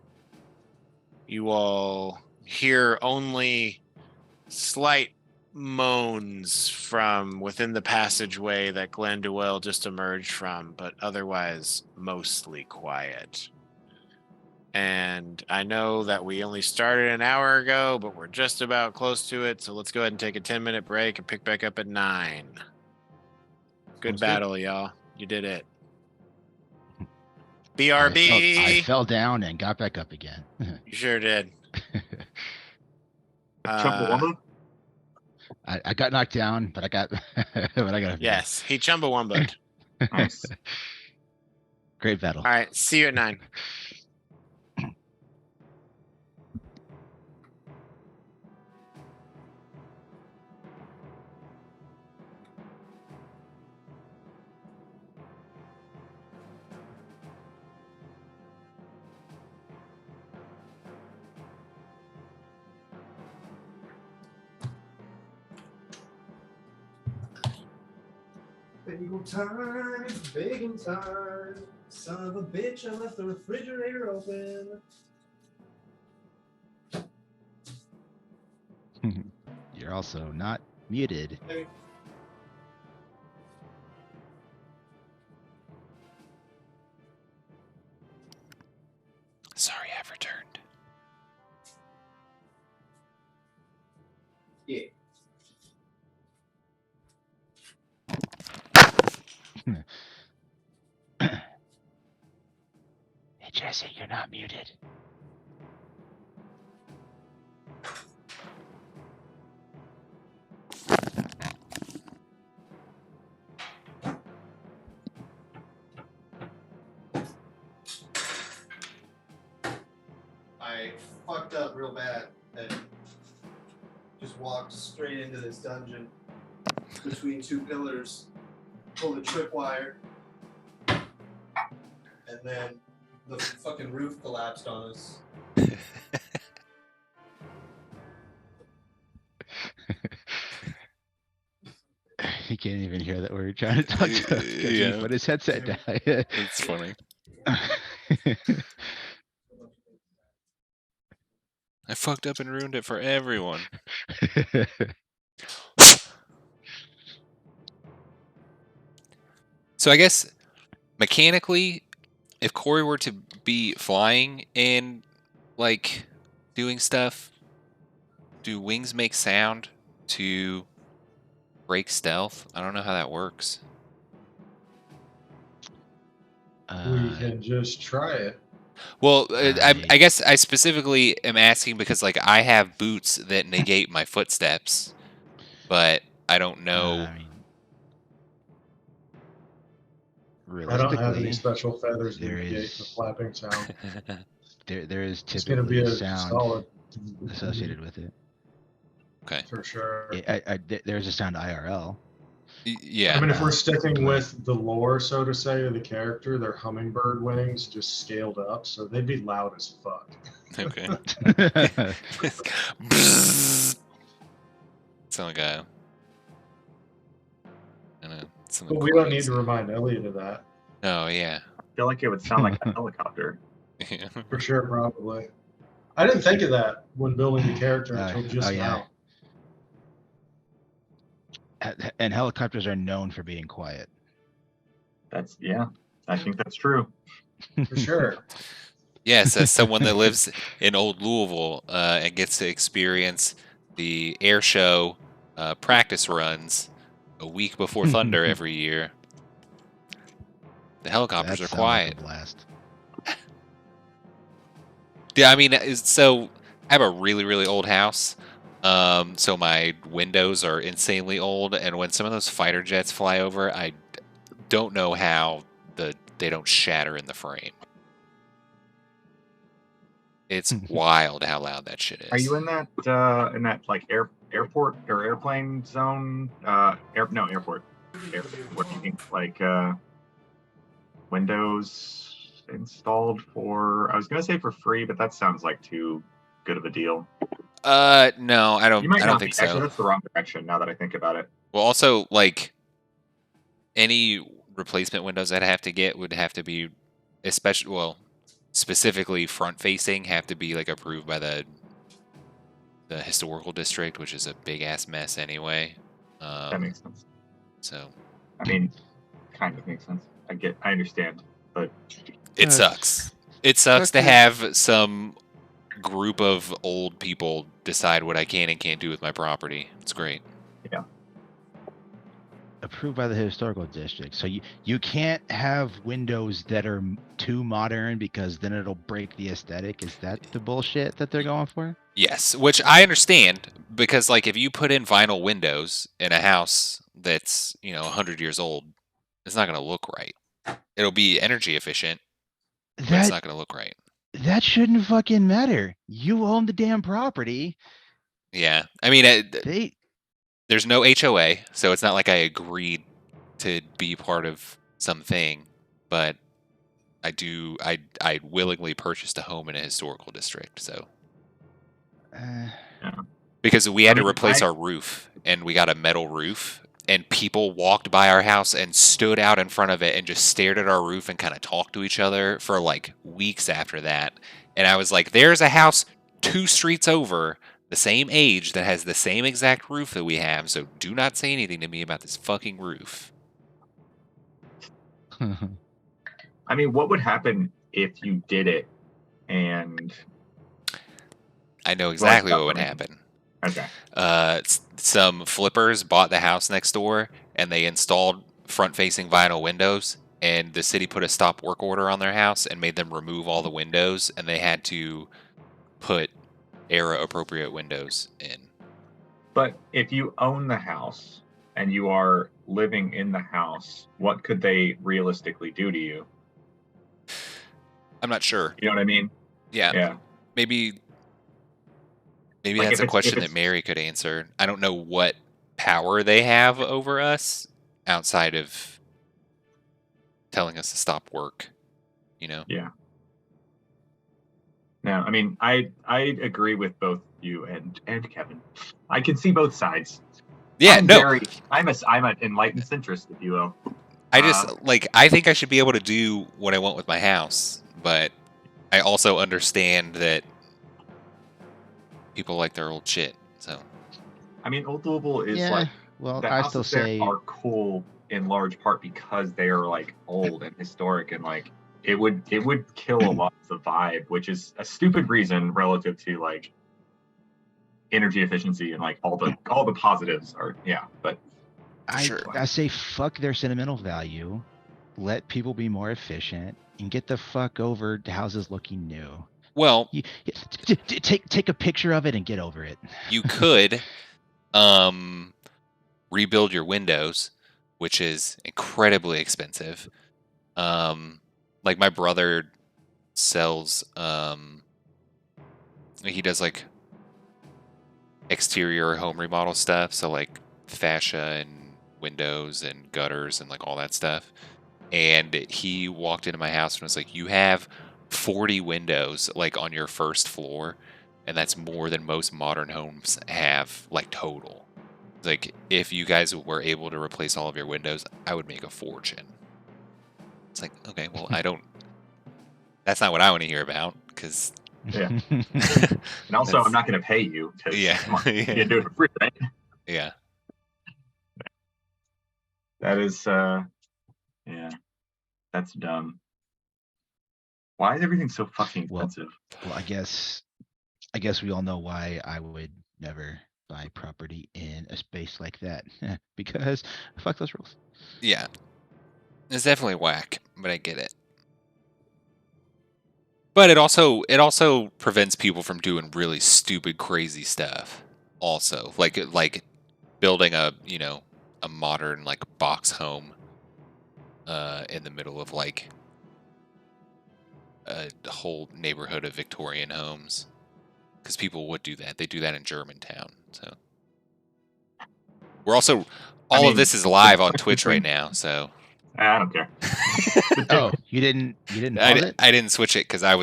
you all hear only slight moans from within the passageway that Glenduel just emerged from, but otherwise mostly quiet. And I know that we only started an hour ago, but we're just about close to it. So let's go ahead and take a 10-minute break and pick back up at 9. Good battle, y'all. You did it. BRB. I fell down and got back up again. You sure did. Chumbawamba? I got knocked down, but I got but I got up. Yes, he Chumbawamba'd. Nice. Great battle. All right, see you at 9. Bagel time, bagel time. Son of a bitch, I left the refrigerator open. You're also not muted. Sorry, I've returned. Yeah. Hey Jesse, you're not muted. I fucked up real bad and just walked straight into this dungeon between two pillars, pulled a tripwire, and then the fucking roof collapsed on us. He can't even hear that we're trying to talk to us. Yeah. He put his headset down. It's funny. I fucked up and ruined it for everyone. So I guess mechanically, if Corey were to be flying and like doing stuff, do wings make sound to break stealth? I don't know how that works. We can just try it. Well, I guess I specifically am asking because like I have boots that negate my footsteps, but I don't know. I mean, I don't have any realistically, special feathers to there negate is- the flapping sound. there is It's gonna be typically a sound solid associated with it. Okay. for sure. There's a sound IRL. Yeah. I mean, if we're sticking with the lore, so to say, of the character, they're hummingbird wings just scaled up, so they'd be loud as fuck. Okay. Sound like a. I don't know. But we don't need to remind Elliot of that. Oh yeah. I feel like it would sound like a helicopter. Yeah. For sure, probably. I didn't think of that when building the character until just now. And helicopters are known for being quiet. Yeah, I think that's true. For sure. Yes, as someone that lives in old Louisville and gets to experience the air show practice runs a week before Thunder every year, the helicopters That are sounds like a quiet. blast. Yeah, I mean, so I have a really, really old house. So my windows are insanely old, and when some of those fighter jets fly over, I don't know how they don't shatter in the frame. It's wild how loud that shit is. Are you in that like airport or airplane zone? Airport. What do you think? Like Windows installed for? I was gonna say for free, but that sounds like too good of a deal. No, I don't. You might I not don't be. think so. Actually, that's the wrong direction. Now that I think about it. Well, also like any replacement windows I'd have to get would have to be, specifically front facing, have to be like approved by the historical district, which is a big ass mess anyway. That makes sense. So I mean, kind of makes sense. I understand, but it sucks. It sucks to have some group of old people decide what I can and can't do with my property. It's great. yeah. Approved by the historical district. So you can't have windows that are too modern because then it'll break the aesthetic. Is that the bullshit that they're going for? Yes, which I understand because like if you put in vinyl windows in a house that's, 100 years old, it's not going to look right. It'll be energy efficient, but it's not going to look right. That shouldn't fucking matter. You own the damn property. Yeah. I mean, there's no HOA, so it's not like I agreed to be part of something, but I willingly purchased a home in a historical district, so. Because we had to replace our roof, and we got a metal roof, and people walked by our house and stood out in front of it and just stared at our roof and kind of talked to each other for like weeks after that. And I was like, there's a house 2 streets over, the same age, that has the same exact roof that we have, so do not say anything to me about this fucking roof. I mean, what would happen if you did it and... I know exactly what would happen. Okay. Some flippers bought the house next door, and they installed front-facing vinyl windows, and the city put a stop work order on their house and made them remove all the windows, and they had to put era-appropriate windows in. But if you own the house and you are living in the house, what could they realistically do to you? I'm not sure. You know what I mean? Yeah. Maybe Like, that's a question that Mary could answer. I don't know what power they have over us outside of telling us to stop work, Yeah. No, I mean, I agree with both you and Kevin. I can see both sides. Yeah, I'm an enlightened centrist, if you will. I think I should be able to do what I want with my house, but I also understand that people like their old shit. So, I mean, Old Louisville is well, the I houses still say there are cool in large part because they are like old and historic, and like it would kill a lot of the vibe, which is a stupid reason relative to like energy efficiency and like all the positives are but I say fuck their sentimental value. Let people be more efficient and get the fuck over to houses looking new. Well, take a picture of it and get over it. You could rebuild your windows, which is incredibly expensive. Like my brother sells he does like exterior home remodel stuff, so like fascia and windows and gutters and like all that stuff. And he walked into my house and was like, you have 40 windows like on your first floor, and that's more than most modern homes have, like total. Like if you guys were able to replace all of your windows, I would make a fortune. It's like, okay, well, that's not what I want to hear about, because and also I'm not going to pay you to you do it for free, right? Yeah, that is that's dumb. Why is everything so fucking expensive? Well, I guess we all know why I would never buy property in a space like that. Because fuck those rules. Yeah. It's definitely whack, but I get it. But it also prevents people from doing really stupid, crazy stuff. Also, like building a modern like box home in the middle of like a whole neighborhood of Victorian homes, because people would do that. They do that in Germantown. So we're also all of this is live on Twitch right now. So I don't care. Oh, you didn't pause it? I didn't switch it because I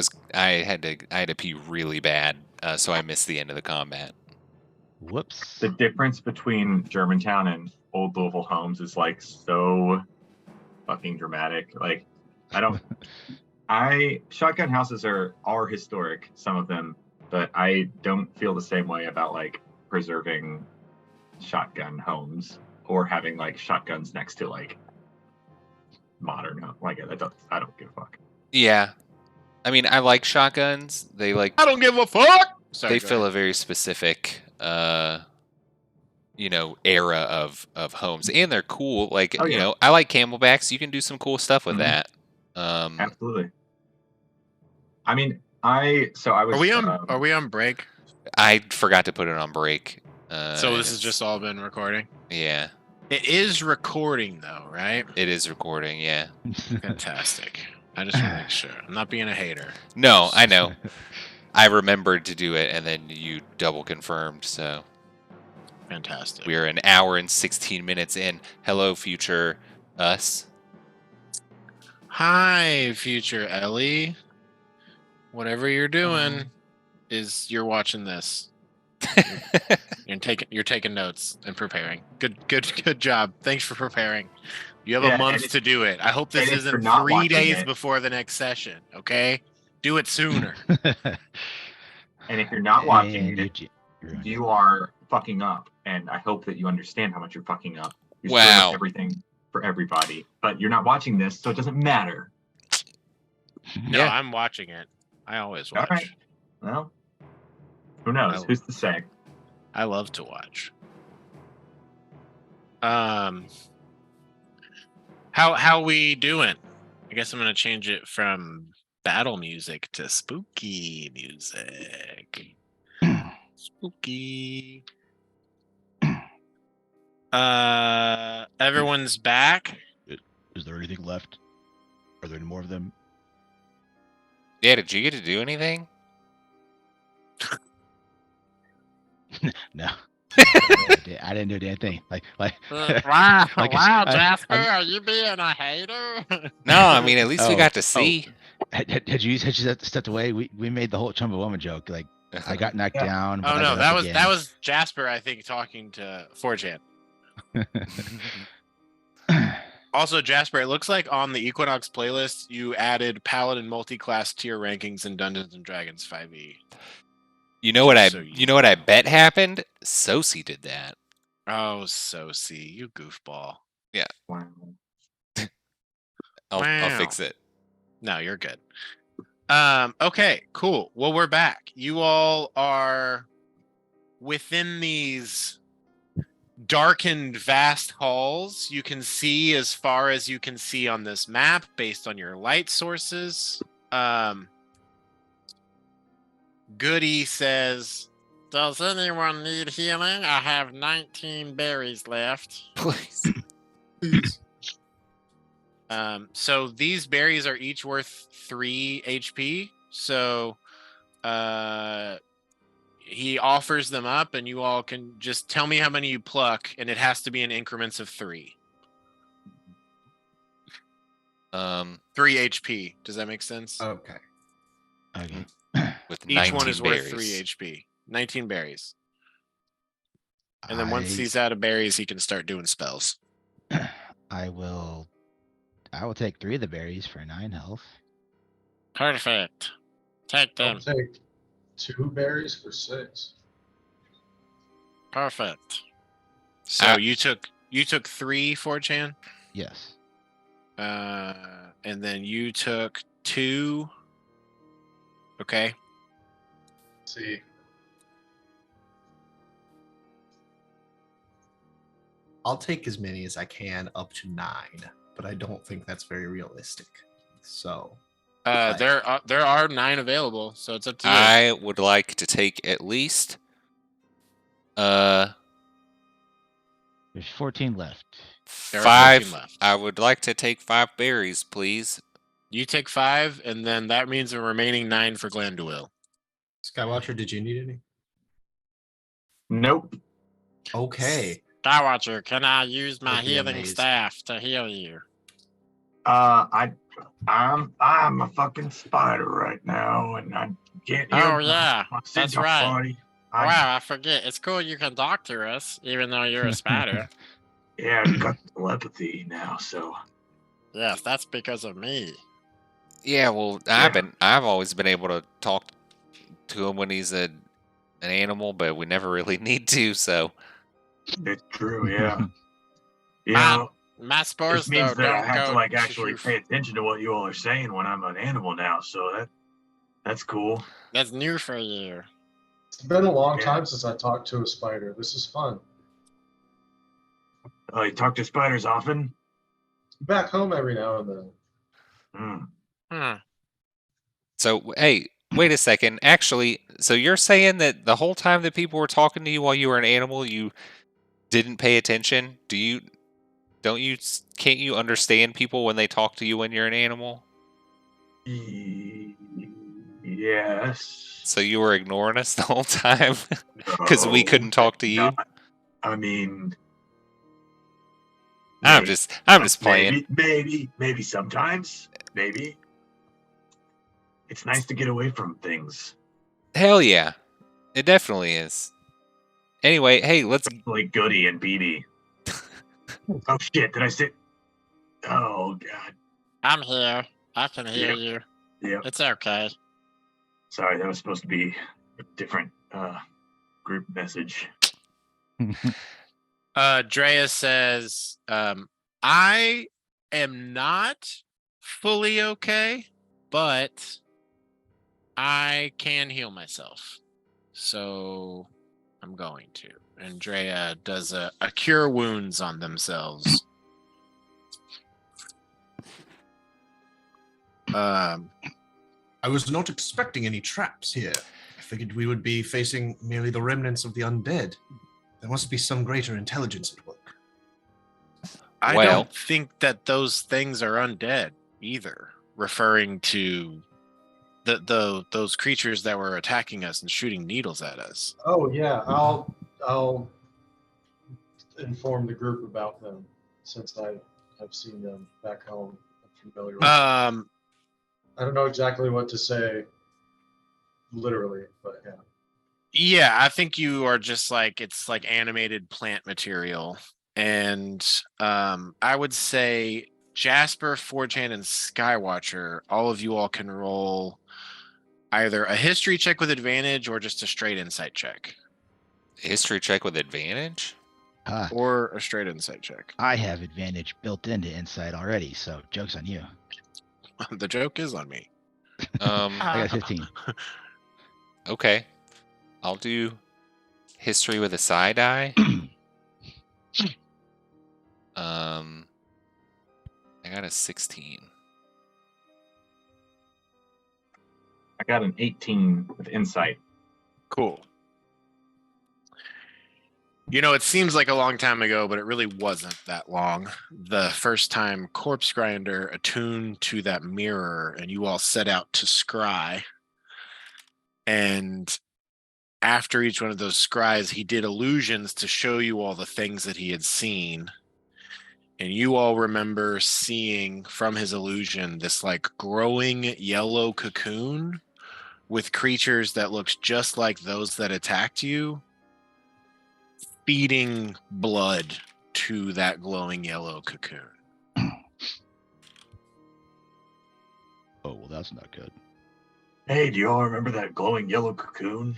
had to pee really bad, so I missed the end of the combat. Whoops. The difference between Germantown and Old Louisville homes is like so fucking dramatic. Like, shotgun houses are historic, some of them, but I don't feel the same way about like preserving shotgun homes or having like shotguns next to like modern home. Like I don't give a fuck. Yeah. I mean, I like shotguns. They like I don't give a fuck. Sorry, they go fill ahead. a very specific era of homes, and they're cool. Like, Oh, yeah. I like camelbacks. You can do some cool stuff with Mhm. that. Absolutely. I mean, I was. Are we on break? I forgot to put it on break. So this has just all been recording. Yeah, It is recording though, right? it is recording. Yeah. Fantastic. I just want to make sure. I'm not being a hater. No, I know. I remembered to do it, and then you double confirmed. So Fantastic. we're an hour and 16 minutes in. Hello, future us. Hi, future Ellie. Whatever you're doing is you're watching this. You're taking notes and preparing. Good job. Thanks for preparing. You have Yeah, a month to do it. I hope this and if you're isn't not 3 watching days it- before the next session. Okay, do it sooner. And if you're not watching And it, you're on. you are fucking up. And I hope that you understand how much you're fucking up. You're screwing Wow. up everything for everybody. But you're not watching this, so it doesn't matter. No, Yeah. I'm watching it. I always All watch. right. Well, who knows? Oh. Who's to say? I love to watch. How we doing? I guess I'm gonna change it from battle music to spooky music. Spooky. Everyone's back. Is there anything left? Are there any more of them? Yeah, did you get to do anything? No. I didn't do a damn thing. Like, Wow, like wow, I- Jasper, I'm- are you being a hater? No, I mean, at least we Oh, got to see. had you stepped away? We made the whole Chumbawamba joke. Like I got knocked Yeah. down. Oh but I no, got up that was Jasper, I think, talking to 4chan. again. Also, Jasper, it looks like on the Equinox playlist you added Paladin multi-class tier rankings in Dungeons and Dragons 5e. You know what I? So You know what I bet happened? Sosi did that. Oh, Sosi, you goofball. Wow. I'll fix it. No, you're good. Okay, cool. Well, we're back. You all are within these darkened, vast halls. You can see as far as you can see on this map based on your light sources. Goody says, "Does anyone need healing? I have 19 berries left." Please. So these berries are each worth 3 HP. So he offers them up, and you all can just tell me how many you pluck, and it has to be in increments of 3. 3 HP. Does that make sense? Okay. Okay. With Each 19 one is worth berries. 3 HP. 19 berries. And then once he's out of berries, he can start doing spells. I will take 3 of the berries for 9 health. Perfect. Take I'll them. take 2 berries for 6. Perfect. So Ah. you took 3, 4chan? Yes. And then you took 2. Okay. See, I'll take as many as I can, up to 9, but I don't think that's very realistic. So There are 9 available, so it's up to you. I would like to take at least. There's 14 left. There are 5. 14 left. I would like to take 5 berries, please. You take 5, and then that means the remaining 9 for Glanduil. Skywatcher, did you need any? Nope. Okay. Skywatcher, can I use my That'd be healing amazing. staff to heal you? I'm a fucking spider right now, and I can't. Oh, heal yeah, my that's centaur right. body. Wow, I forget. It's cool you can doctor us, even though you're a spider. Yeah, I've got telepathy now, so Yes, that's because of me. Yeah, well, I've always been able to talk to him when he's an animal, but we never really need to. So It's true, yeah. My, Yeah, my this spores, means though, that I don't have to go like to actually your... pay attention to what you all are saying when I'm an animal now. So that's cool. That's new for you. It's been a long Yeah. time since I talked to a spider. This is fun. Oh, you talk to spiders often? Back home every now and then. Hmm. Hmm. So, hey, wait a second. Actually, so you're saying that the whole time that people were talking to you while you were an animal, you didn't pay attention? Can't you understand people when they talk to you when you're an animal? Yes. So you were ignoring us the whole time because we No, couldn't talk to you? not. I mean, I'm maybe, just playing. maybe sometimes, maybe. It's nice to get away from things. Hell yeah. It definitely is. Anyway, hey, let's Like Goody and Beatty. Oh shit, did I say? Oh god. I'm here. I can hear Yep. you. Yep. It's okay. Sorry, that was supposed to be a different group message. Drea says, I am not fully okay, but I can heal myself. So I'm going to. And Drea does a cure wounds on themselves. I was not expecting any traps here. I figured we would be facing merely the remnants of the undead. There must be some greater intelligence at work. I Well- don't think that those things are undead either, referring to those creatures that were attacking us and shooting needles at us. Oh yeah, I'll inform the group about them since I have seen them back home. I'm familiar with them. I don't know exactly what to say literally, but yeah. Yeah, I think you are just like, it's like animated plant material. And I would say Jasper, 4chan, and Skywatcher, all of you all can roll either a history check with advantage or just a straight insight check. History check with advantage? Or a straight insight check. I have advantage built into insight already, so joke's on you. The joke is on me. I got 15. Okay. I'll do history with a side eye. I got a 16. I got an 18 with insight. Cool. You know, it seems like a long time ago, but it really wasn't that long. The first time Corpse Grinder attuned to that mirror and you all set out to scry. And after each one of those scries, he did illusions to show you all the things that he had seen. And you all remember seeing from his illusion this like growing yellow cocoon with creatures that looked just like those that attacked you, feeding blood to that glowing yellow cocoon. Oh, well, that's not good. Hey, do you all remember that glowing yellow cocoon?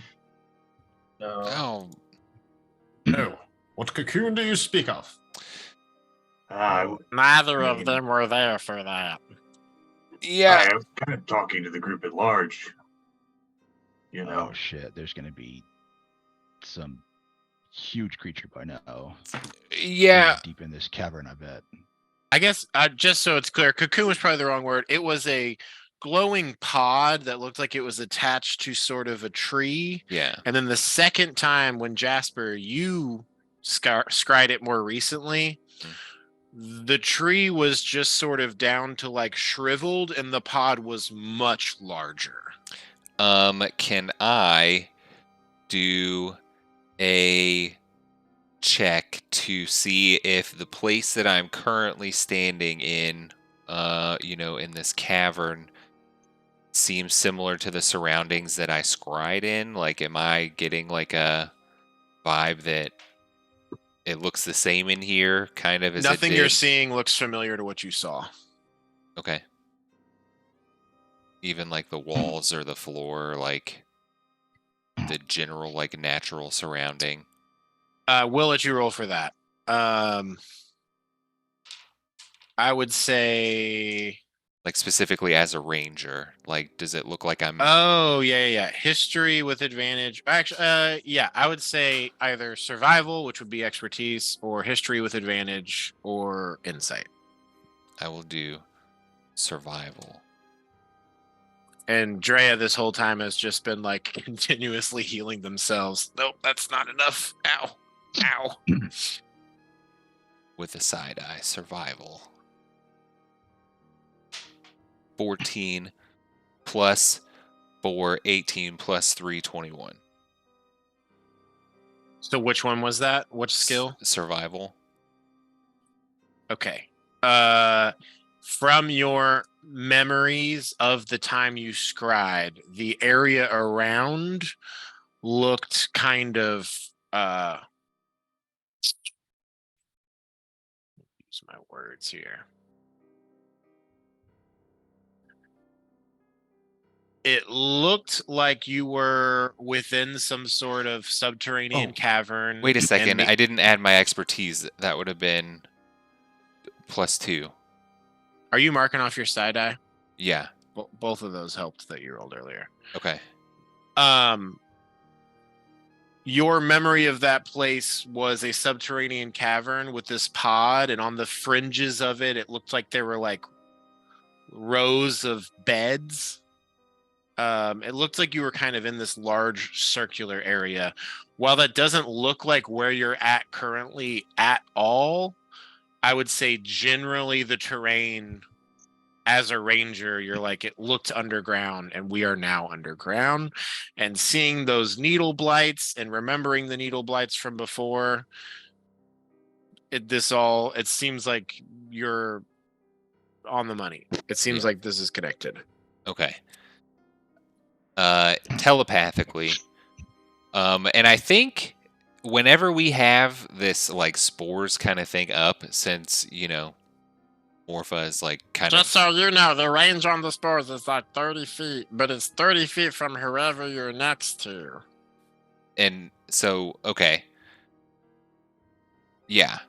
No. Oh, No. What cocoon do you speak of? Neither I of mean- them were there for that. yeah. I was kind of talking to the group at large. You know, Oh shit, there's gonna be some huge creature by now. Yeah. Deep in this cavern, I bet. I guess just so it's clear, cocoon was probably the wrong word. It was a glowing pod that looked like it was attached to sort of a tree. Yeah. And then the second time when Jasper, you scried it more recently, the tree was just sort of down to like shriveled and the pod was much larger. Can I do a check to see if the place that I'm currently standing in, in this cavern seems similar to the surroundings that I scried in? Like, am I getting like a vibe that it looks the same in here, kind of as Nothing it you're did? seeing looks familiar to what you saw. Okay. Even like the walls or the floor, like the general like natural surrounding. We'll let you roll for that. I would say. Like specifically as a ranger, like does it look like I'm? Oh yeah. History with advantage. Actually, yeah, I would say either survival, which would be expertise, or history with advantage, or insight. I will do survival. And Drea this whole time has just been like continuously healing themselves. Nope, that's not enough. Ow. With a side eye, survival. 14 plus 4, 18 plus 3, 21. So which one was that? Which skill? Survival. Okay. From your memories of the time you scried, the area around looked kind of use my words here. It looked like you were within some sort of subterranean cavern. Wait a second. I didn't add my expertise. That would have been +2. Are you marking off your side eye? Yeah. Both of those helped that you rolled earlier. Okay. Your memory of that place was a subterranean cavern with this pod, and on the fringes of it, it looked like there were like rows of beds. It looked like you were kind of in this large circular area. While that doesn't look like where you're at currently at all, I would say generally the terrain as a ranger, you're like, it looked underground and we are now underground. And seeing those needle blights and remembering the needle blights from before, it seems like you're on the money. It seems like this is connected. Okay. Telepathically. And I think whenever we have this like spores kind of thing up, since, Morpha is like kind of. Just so you know, the range on the spores is like 30 feet, but it's 30 feet from whoever you're next to. And so, okay. Yeah.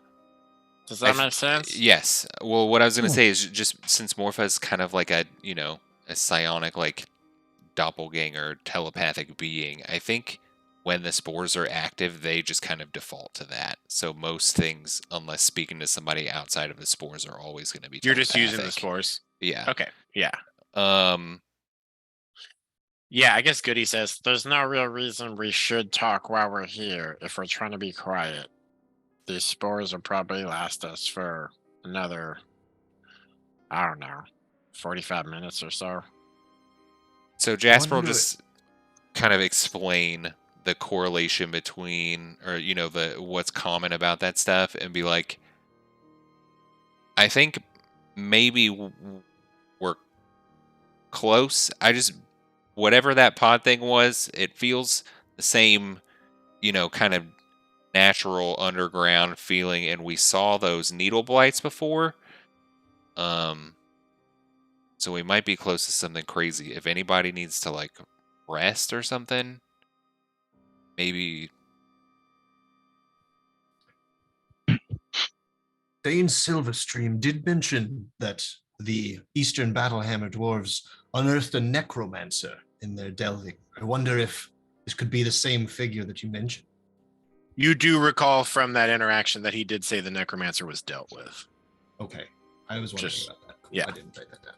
Does that make sense? Yes. Well, what I was going to say is just since Morpha is kind of like a psionic, like doppelganger telepathic being, I think when the spores are active, they just kind of default to that. So most things, unless speaking to somebody outside of the spores, are always going to be You're telepathic. just using the spores. Yeah. Okay. Yeah. Yeah, I guess Goody says there's no real reason we should talk while we're here if we're trying to be quiet. These spores will probably last us for another, I don't know, 45 minutes or so. So Jasper will just kind of explain the correlation between, or the what's common about that stuff, and be like, I think maybe we're close. Whatever that pod thing was, it feels the same, kind of natural underground feeling, and we saw those needle blights before. So we might be close to something crazy. If anybody needs to like rest or something, maybe. Dane Silverstream did mention that the Eastern Battlehammer dwarves unearthed a necromancer in their delving. I wonder if this could be the same figure that you mentioned. You do recall from that interaction that he did say the necromancer was dealt with. Okay. I was wondering about that. Cool. Yeah. I didn't write that down.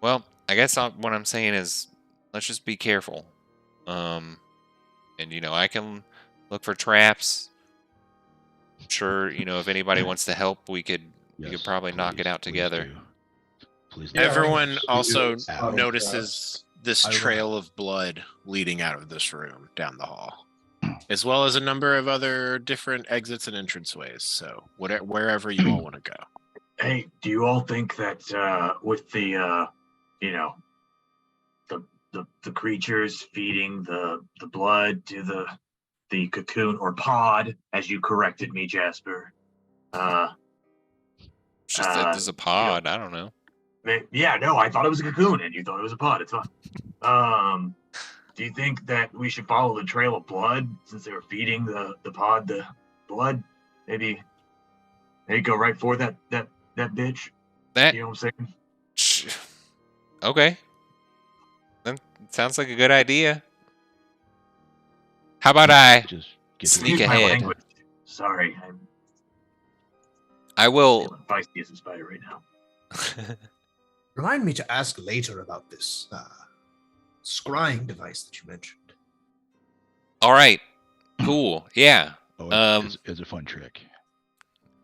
Well, I guess what I'm saying is let's just be careful. And I can look for traps. I'm sure, if anybody wants to help, we could probably knock it out together. Please. Everyone also Yeah. notices this trail of blood leading out of this room down the hall, as well as a number of other different exits and entranceways. So wherever you all want to go. Hey, do you all think that with the the creatures feeding the blood to the cocoon or pod, as you corrected me, Jasper, just that there's a pod. I don't know. Yeah, no, I thought it was a cocoon, and you thought it was a pod. It's fine. Do you think that we should follow the trail of blood since they were feeding the pod the blood? Maybe go right for that bitch. That You know what I'm saying? okay. That sounds like a good idea. How about I Just get to sneak Excuse my ahead? language. Sorry, I'm I will. feeling feisty as a spider right now. Remind me to ask later about this scrying device that you mentioned. All right. Cool. Yeah. Oh, it's a fun trick.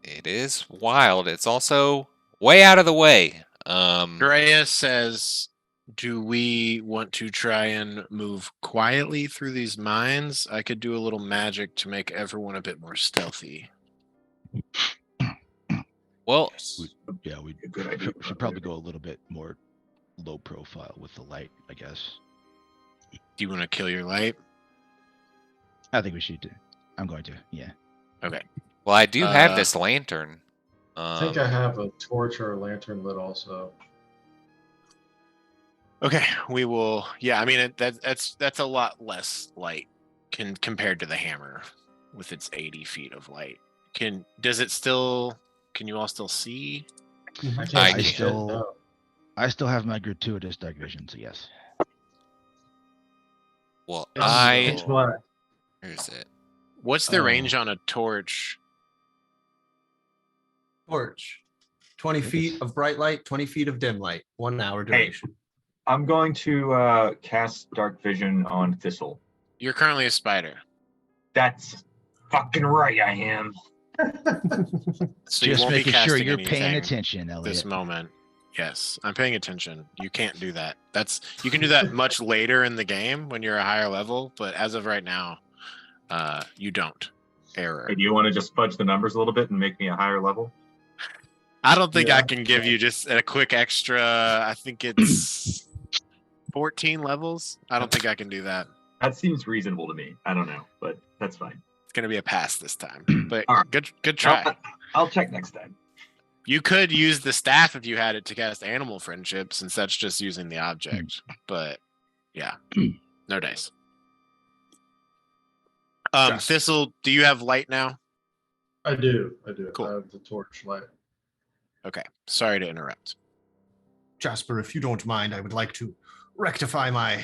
It is wild. It's also way out of the way. Drea says, do we want to try and move quietly through these mines? I could do a little magic to make everyone a bit more stealthy. Well, We A good idea. should probably go a little bit more low profile with the light, I guess. Do you want to kill your light? I think we should do. I'm going to, yeah. Okay. well, I do have this lantern. I think I have a torch or a lantern lit also. Okay, we will. Yeah, I mean that's a lot less light compared to the hammer, with its 80 feet of light. Does it still? Can you all still see? I can't I see can. shit, no. I still have my gratuitous dark vision, so yes. Well, It's pitch black. Where's it? What's the Oh. range on a torch? Torch. 20 feet of bright light, 20 feet of dim light. 1 hour Hey. duration. I'm going to cast Dark Vision on Thistle. You're currently a spider, That's fucking right, I am. so you Just won't be making sure casting you're paying anything attention, Elliot. this moment. Yes, I'm paying attention. You can't do that. You can do that much later in the game when you're a higher level, but as of right now, you don't. Error. Hey, do you want to just fudge the numbers a little bit and make me a higher level? I don't think I Yeah. can give you just a quick extra. I think it's 14 levels. I don't think I can do that. That seems reasonable to me. I don't know, but that's fine. It's gonna be a pass this time. But All right. good try. I'll check next time. You could use the staff if you had it to cast animal friendship, since that's just using the object. But yeah, no dice. Just- Thistle, do you have light now? I do. Cool. I have the torch light. Okay. Sorry to interrupt. Jasper, if you don't mind, I would like to rectify my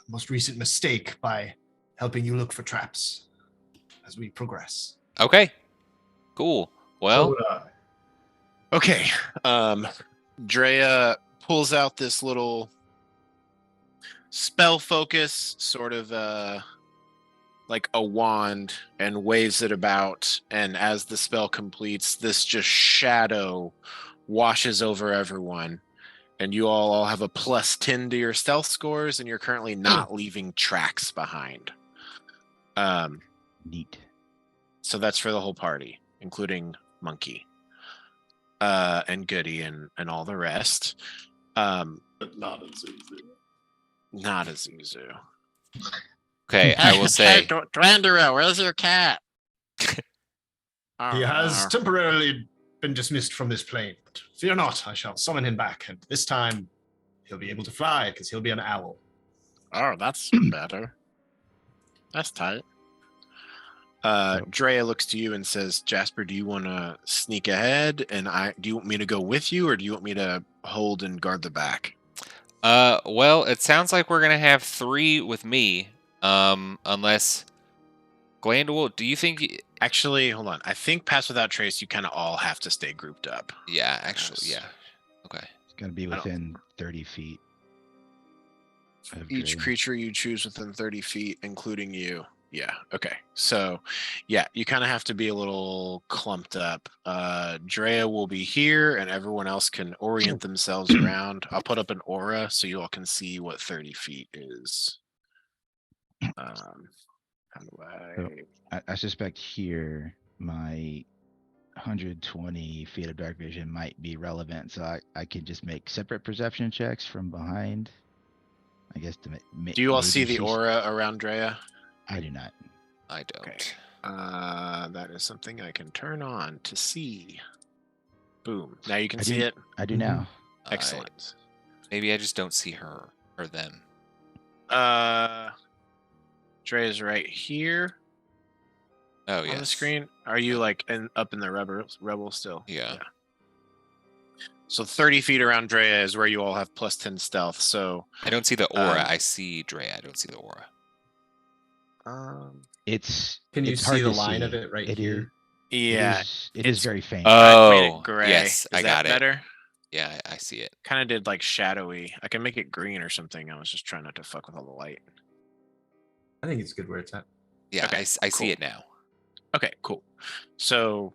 most recent mistake by helping you look for traps as we progress. Okay. Cool. So Well, would I. Okay. Drea pulls out this little spell focus, sort of like a wand, and waves it about. And as the spell completes, this just shadow washes over everyone. And you all have a +10 to your stealth scores, and you're currently not leaving tracks behind. Neat. So that's for the whole party, including Monkey, and Goody, and all the rest. But not a Zuzu. Not a Zuzu. okay. I will say. Hey, Dwandera, where's your cat? He has temporarily been dismissed from this plane, but fear not, I shall summon him back, and this time he'll be able to fly because he'll be an owl. Oh, that's better. That's tight. Drea looks to you and says, Jasper, do you want to sneak ahead? And do you want me to go with you, or do you want me to hold and guard the back? Well, it sounds like we're gonna have 3 with me. Unless Glandul, do you think? Actually, hold on. I think Pass Without Trace, you kind of all have to stay grouped up. Yeah, actually, Yes. yeah. Okay. It's going to be I don't- within 30 feet. of Each Dre. creature you choose within 30 feet, including you. Yeah, okay. So, yeah, you kind of have to be a little clumped up. Drea will be here, and everyone else can orient themselves around. I'll put up an aura so you all can see what 30 feet is. How do I suspect here my 120 feet of dark vision might be relevant, so I could just make separate perception checks from behind. I guess to Do you all see the aura around Drea? I do not. I don't. Okay. That is something I can turn on to see. Boom. Now you can I see do- it. I do now. Excellent. Maybe I just don't see her or them. Dre is right here Oh, on yes. the screen. Are you like up in the rebel still? Yeah. So 30 feet around Drea is where you all have plus 10 stealth. So I don't see the aura. I see Drea. I don't see the aura. It's Can you it's see hard the to line see. of it right It here? yeah, it is it's- very faint. I made Oh, it gray. yes, Is I that got it. better? Yeah, I see it. Kind of did like shadowy. I can make it green or something. I was just trying not to fuck with all the light. I think it's good where it's at. Yeah, Okay, I cool. see it now. Okay, cool. So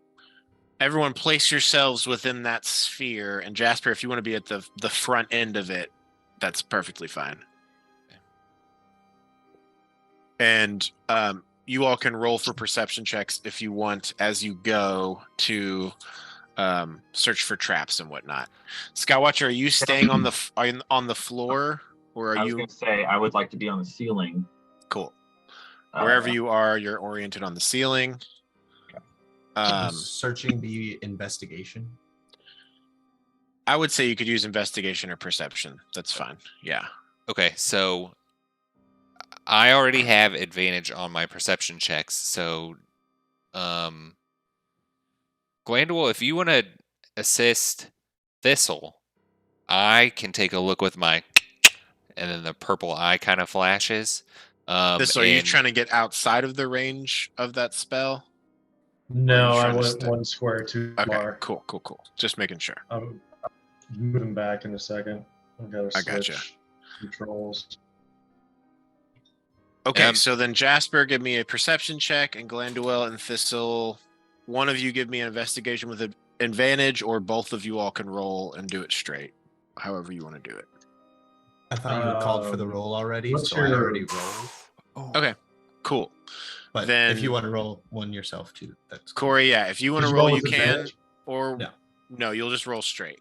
everyone place yourselves within that sphere. And Jasper, if you want to be at the front end of it, that's perfectly fine. Okay. And you all can roll for perception checks if you want as you go to search for traps and whatnot. Skywatcher, are you staying on the floor, or are I was you going to say I would like to be on the ceiling. cool? Wherever you are, you're oriented on the ceiling. Would searching be investigation? I would say you could use investigation or perception. That's fine. Yeah. Okay, so I already have advantage on my perception checks. So, Glandul, if you want to assist Thistle, I can take a look with my, and then the purple eye kind of flashes. This, are you and- trying to get outside of the range of that spell? No, I trying to went stay- one square too Okay, far. cool. Just making sure. I'm moving back in a second. I've got to I gotcha. switch controls. Okay, so then Jasper, give me a perception check, and Glanduel and Thistle, one of you give me an investigation with an advantage, or both of you all can roll and do it straight, however you want to do it. I thought you had called for the roll already, what's so I your- already rolled. Okay, cool. But Then- if you want to roll one yourself too, that's cool. Corey, yeah, if you want to Just roll, roll you with can, advantage? or No. no, you'll just roll straight.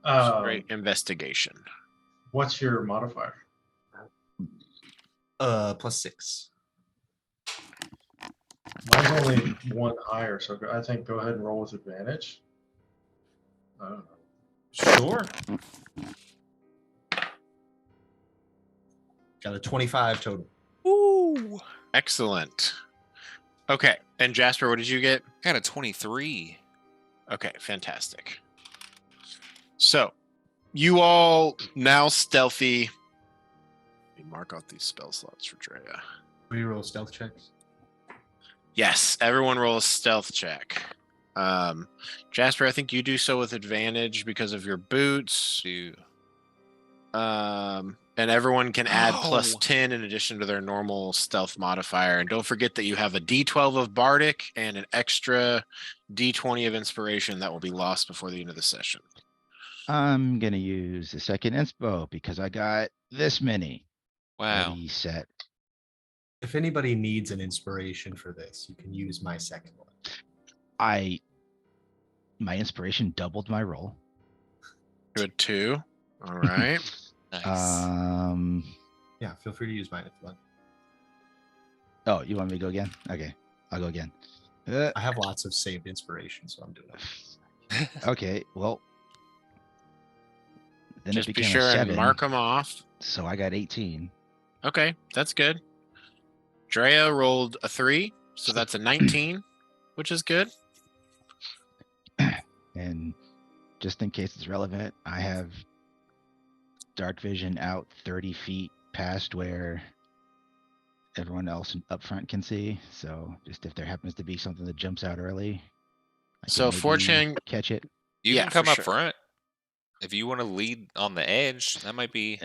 Straight investigation. What's your modifier? +6. Mine's only one higher, so I think go ahead and roll with advantage. I don't know. Sure. Got a 25 total. Ooh, Excellent. Okay, and Jasper, what did you get? I got a 23. Okay, fantastic. So, you all now stealthy. Let me mark out these spell slots for Drea. We roll stealth checks. Yes, everyone roll a stealth check. Jasper, I think you do so with advantage because of your boots. And everyone can add plus Oh. 10 in addition to their normal stealth modifier. And don't forget that you have a D12 of Bardic and an extra D20 of Inspiration that will be lost before the end of the session. I'm gonna use the second inspo because I got this many Wow. already set. If anybody needs an inspiration for this, you can use my second one. My inspiration doubled my roll. Good too. All right. Nice. Yeah, feel free to use mine if you want. Oh, you want me to go again? Okay, I'll go again. I have lots of saved inspiration, so I'm doing it. Okay, well, then Just it be became sure a and 7, mark them off. so I got 18. Okay, that's good. Drea rolled a 3, so that's a 19, which is good. And just in case it's relevant, I have dark vision out 30 feet past where everyone else up front can see. So just if there happens to be something that jumps out early, I can So maybe Fortune- catch it. You Yeah, can come for up sure. front if you want to lead on the edge. That might be.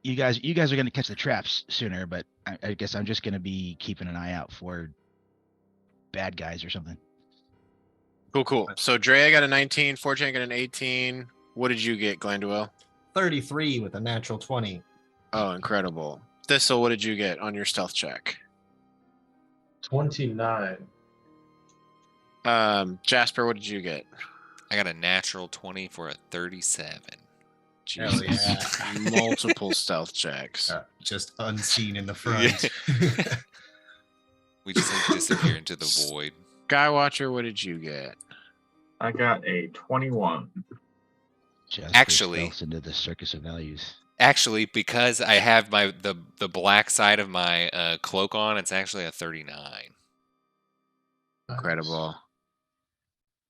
You guys are going to catch the traps sooner, but I guess I'm just going to be keeping an eye out for bad guys or something. Cool. So Drea got a 19, Fortune got an 18. What did you get, Glanduel? 33 with a natural 20. Oh, incredible. Thistle, what did you get on your stealth check? 29. Jasper, what did you get? I got a natural 20 for a 37. Hell yeah. Multiple stealth checks. Just unseen in the front. We just like disappear into the void. Skywatcher, what did you get? I got a 21. Jasper Actually- spells into the circus of values. Actually, because I have the black side of my cloak on, it's actually a 39. Incredible.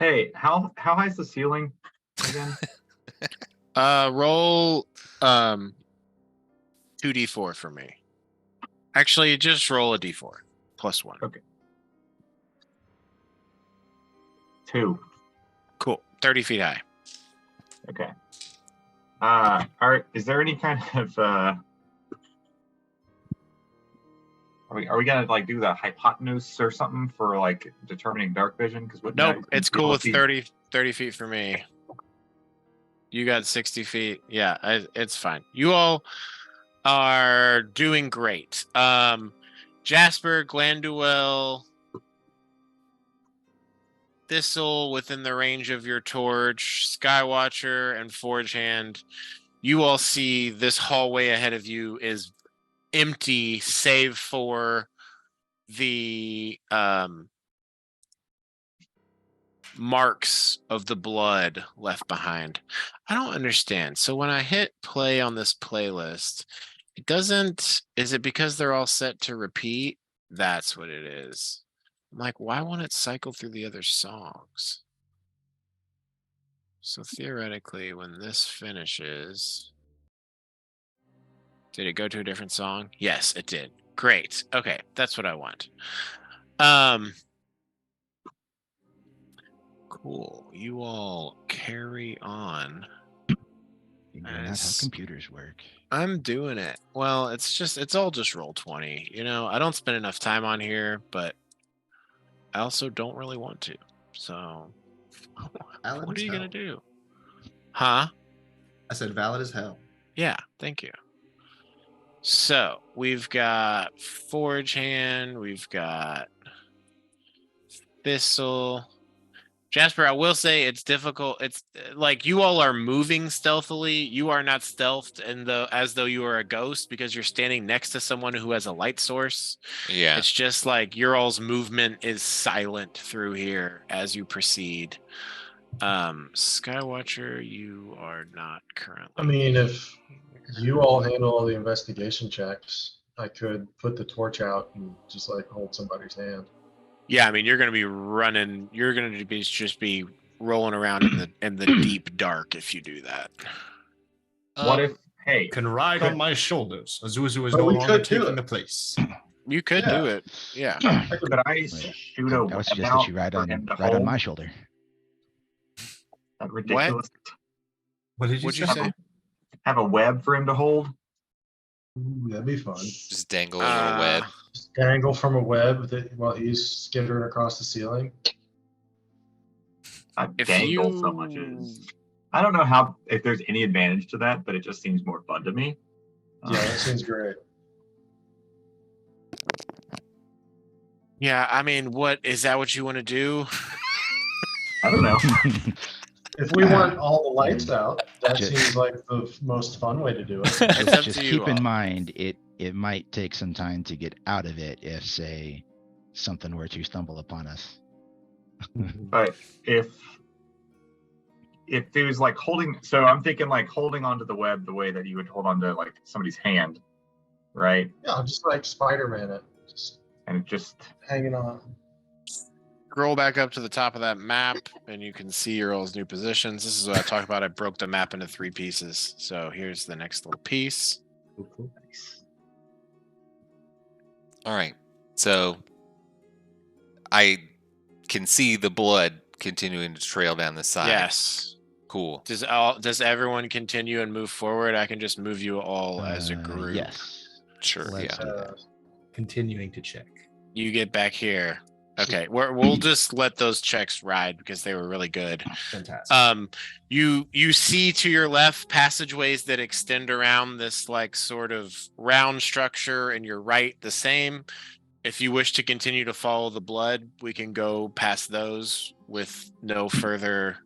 Hey, how high is the ceiling again? Roll 2d4 for me. Actually, just roll a d4 plus 1. Okay. 2. Cool. 30 feet high. Okay. All right. Is there any kind of are we gonna like do the hypotenuse or something for like determining dark vision? Because Nope, it's cool with 30 feet for me. You got 60 feet. Yeah, it's fine. You all are doing great. Jasper, Glanduel, Thistle within the range of your torch, Skywatcher, and Forge Hand. You all see this hallway ahead of you is empty, save for the marks of the blood left behind. I don't understand. So when I hit play on this playlist, it doesn't. Is it because they're all set to repeat? That's what it is. I'm like, why won't it cycle through the other songs? So theoretically, when this finishes, did it go to a different song? Yes, it did. Great. Okay, that's what I want. Cool. You all carry on. You're not how As- computers work. I'm doing it. Well, it's all just roll 20. You know, I don't spend enough time on here, but I also don't really want to. So Valid what as are you hell. gonna do? Huh? I said valid as hell. Yeah, thank you. So we've got Forge Hand, we've got Thistle. Jasper, I will say it's difficult. It's like you all are moving stealthily. You are not stealthed as though you are a ghost because you're standing next to someone who has a light source. Yeah. It's just like your all's movement is silent through here as you proceed. Skywatcher, you are not currently. I mean, if you all handle all the investigation checks, I could put the torch out and just like hold somebody's hand. Yeah, I mean you're gonna be running. You're gonna be just be rolling around in the deep dark if you do that. What if? Hey, Can ride on my shoulders. Azuzu is But no we longer could do taking it. the place. You could Yeah. do it. Yeah. could I shoot a I would web suggest out that you ride for on him to right on hold? my shoulder. That ridiculous. What did you What'd you say? say? Have a web for him to hold. Ooh, that'd be fun. Just dangle a little web. Just dangle from a web while he's skittering across the ceiling. I If dangle you so much is. I don't know how if there's any advantage to that, but it just seems more fun to me. Yeah, that seems great. Yeah, I mean, what is that? What you want to do? I don't know. If we want all the lights out, that Just- seems like the most fun way to do it. It's up Just to you keep in all. mind it might take some time to get out of it if, say, something were to stumble upon us. But if it was like holding, so I'm thinking like holding onto the web the way that you would hold onto like somebody's hand, right? Yeah, just like Spider-Man it, just And it just hanging on. Scroll back up to the top of that map, and you can see your all's new positions. This is what I talked about. I broke the map into 3 pieces. So here's the next little piece. nice. All right. So I can see the blood continuing to trail down the side. Yes. Cool. Does everyone continue and move forward? I can just move you all as a group. Yes. Sure. Let's Yeah. do that. Continuing to check. You get back here. Okay, we'll just let those checks ride because they were really good. Fantastic. You see to your left passageways that extend around this like sort of round structure, and your right the same. If you wish to continue to follow the blood, we can go past those with no further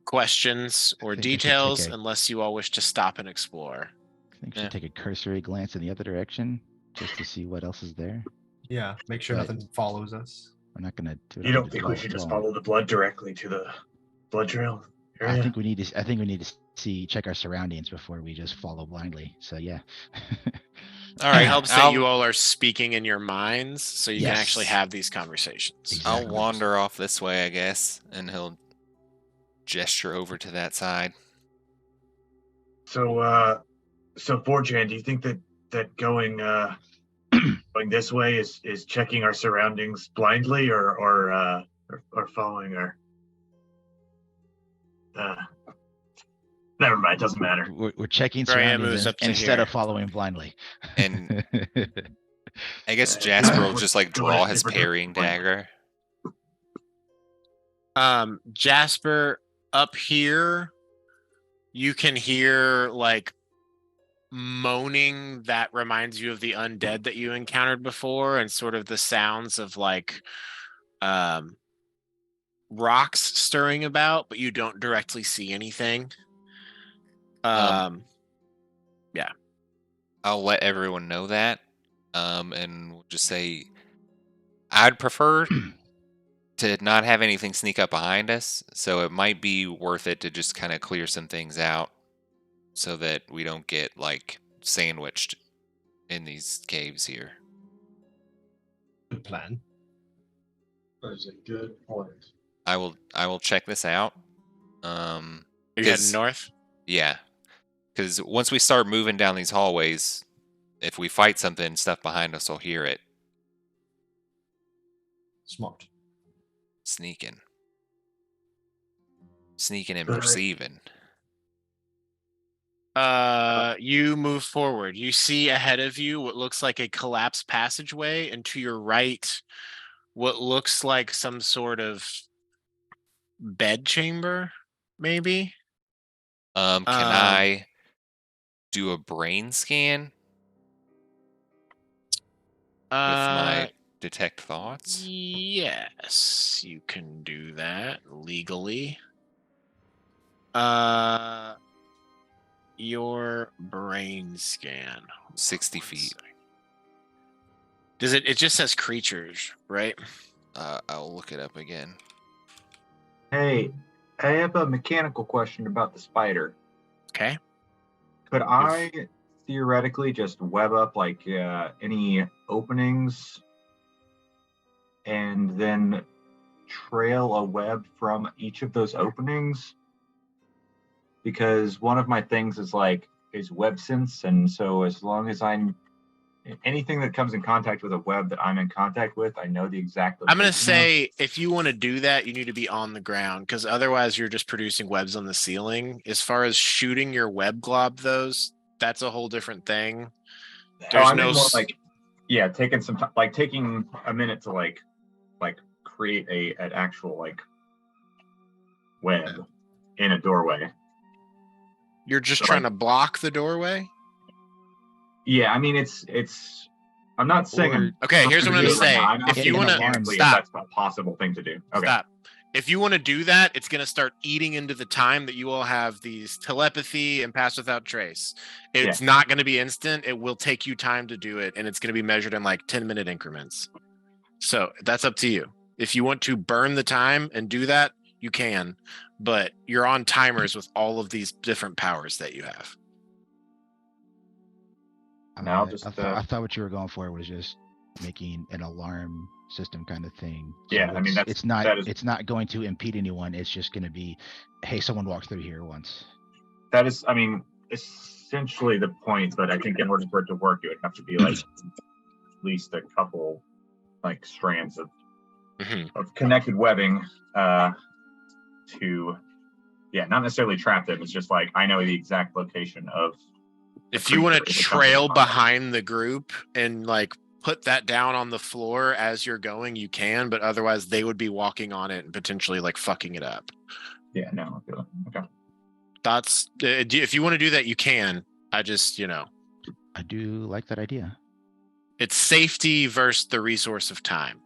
questions or I think I should take details, a- unless you all wish to stop and explore. I think we Yeah. should take a cursory glance in the other direction just to see what else is there. Yeah, make sure Right. nothing follows us. We're not gonna do it. You don't think we should just follow the blood directly to the blood trail area? I think we need to check our surroundings before we just follow blindly. So yeah. All It right, helps that you all are speaking in your minds, so you can actually Yes. have these conversations. Exactly. I'll wander off this way, I guess, and he'll gesture over to that side. So 4chan, do you think that going going this way is checking our surroundings blindly or following our never mind, doesn't matter. We're checking Graham moves surroundings up to instead here. of following blindly. And I guess Jasper will just like Go draw ahead, his different- parrying dagger. Jasper, up here, you can hear like moaning that reminds you of the undead that you encountered before, and sort of the sounds of like rocks stirring about, but you don't directly see anything. Yeah. I'll let everyone know that, and we'll just say I'd prefer to not have anything sneak up behind us, so it might be worth it to just kind of clear some things out so that we don't get like sandwiched in these caves here. Good plan. That is a good point. I will check this out. Are you 'Cause- heading north? Yeah, because once we start moving down these hallways, if we fight something, stuff behind us will hear it. Smart. Sneaking and Alright. perceiving. You move forward. You see ahead of you what looks like a collapsed passageway, and to your right, what looks like some sort of bed chamber, maybe. Can I do a brain scan with my detect thoughts? Yes, you can do that legally. Your brain scan. 60 feet. Does it just says creatures, right? I'll look it up again. Hey, I have a mechanical question about the spider. Okay. Could I theoretically just web up like any openings and then trail a web from each of those openings? Because one of my things is web sense, and so as long as I'm anything that comes in contact with a web that I'm in contact with, I know the exact location. I'm going to say if you want to do that, you need to be on the ground, because otherwise you're just producing webs on the ceiling. As far as shooting your web glob, that's a whole different thing. There's no taking some time, taking a minute to create an actual web in a doorway. You're just trying to block the doorway? Yeah, I mean it's I'm not saying okay, here's what I'm gonna say. If you want to stop, that's a possible thing to do. Okay. Stop. If you want to do that, it's going to start eating into the time that you all have these telepathy and pass without trace. It's not going to be instant. It will take you time to do it, and it's going to be measured in 10-minute increments. So that's up to you. If you want to burn the time and do that, you can, but you're on timers with all of these different powers that you have. Now I thought what you were going for was just making an alarm system kind of thing. Yeah, I mean it's not going to impede anyone. It's just going to be, hey, someone walked through here once. That is, I mean, essentially the point. But I think in order for it to work, it would have to be at least a couple strands of connected webbing to not necessarily trap them. It's just I know the exact location of. If you want to trail behind the group and put that down on the floor as you're going, you can, but otherwise they would be walking on it and potentially fucking it up. Yeah, no, I feel it. Okay. That's if you want to do that, you can. I just, I do like that idea. It's safety versus the resource of time.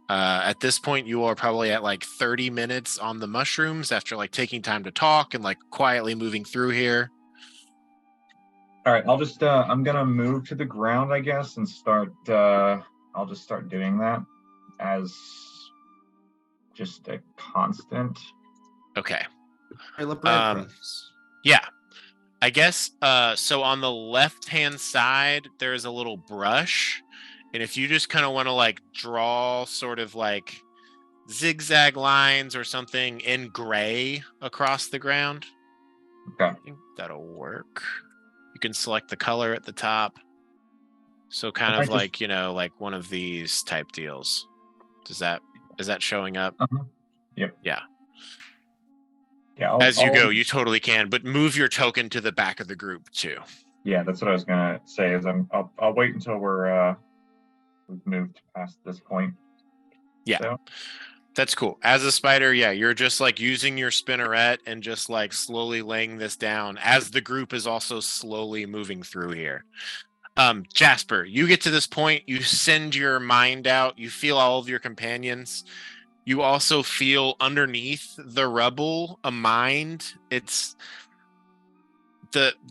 At this point, you are probably at 30 minutes on the mushrooms after taking time to talk and quietly moving through here. All right, I'll just I'm gonna move to the ground, I guess, and start. I'll just start doing that as just a constant. Okay. Breadcrumbs. Yeah. I guess so on the left-hand side there's a little brush, and if you just kind of want to like draw sort of like zigzag lines or something in gray across the ground, Okay. I think that'll work. You can select the color at the top. So kind If I of just- like, like one of these type deals. Is that showing up? Uh-huh. Yep. Yeah. Yeah. As you go, you totally can, but move your token to the back of the group too. Yeah, that's what I was gonna say. Is I'll wait until we've moved past this point. Yeah. So. That's cool. As a spider, yeah, you're just like using your spinneret and just like slowly laying this down as the group is also slowly moving through here. Jasper, you get to this point, you send your mind out, you feel all of your companions. You also feel underneath the rubble a mind.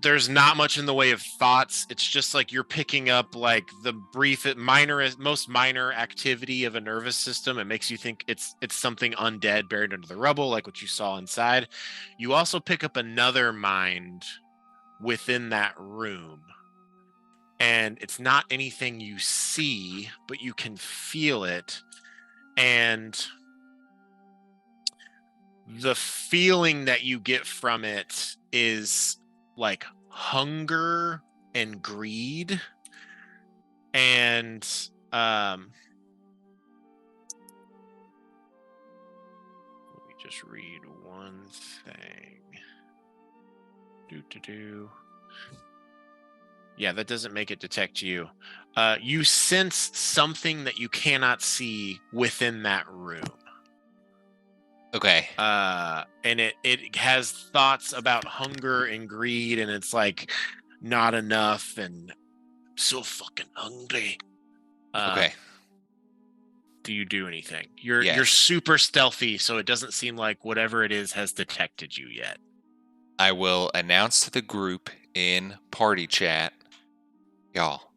There's not much in the way of thoughts. It's just like you're picking up like the most minor activity of a nervous system. It makes you think it's something undead buried under the rubble, like what you saw inside. You also pick up another mind within that room. And it's not anything you see, but you can feel it. And the feeling that you get from it is like hunger and greed. And let me just read one thing. Yeah, that doesn't make it detect you. You sense something that you cannot see within that room. Okay. And it has thoughts about hunger and greed, and it's like not enough and so fucking hungry. Okay. Do you do anything? You're Yes. super stealthy, so it doesn't seem like whatever it is has detected you yet. I will announce to the group in party chat, y'all,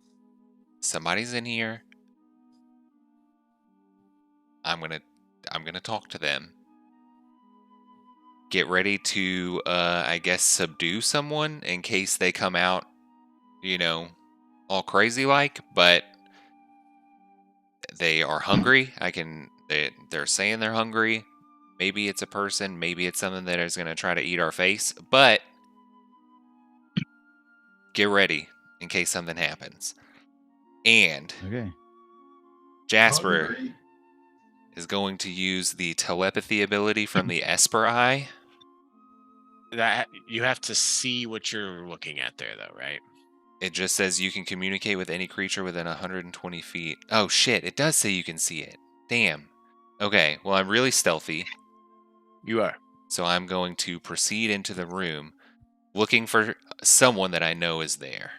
somebody's in here. I'm gonna talk to them. Get ready to I guess subdue someone in case they come out, all crazy like, but they are hungry. They're saying they're hungry. Maybe it's a person, maybe it's something that is gonna try to eat our face, but get ready in case something happens. And Okay. Jasper is going to use the telepathy ability from the Esper Eye. That you have to see what you're looking at there, though, right? It just says you can communicate with any creature within 120 feet. Oh shit, it does say you can see it. Damn. Okay, well, I'm really stealthy. You are. So I'm going to proceed into the room looking for someone that I know is there.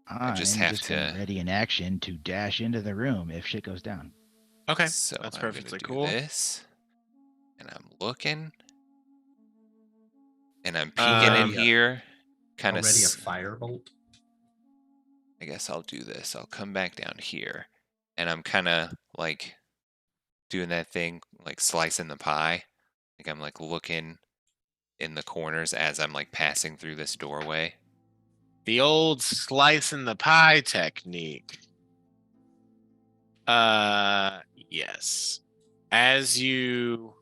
I just have to ready in action to dash into the room if shit goes down. Okay, So that's I'm perfectly gonna do cool. this, and I'm looking, and I'm peeking in here, kind of. Already a firebolt. I guess I'll do this. I'll come back down here, and I'm kind of like doing that thing, like slicing the pie. Like I'm like looking in the corners as I'm like passing through this doorway. The old slice in the pie technique. Yes. As you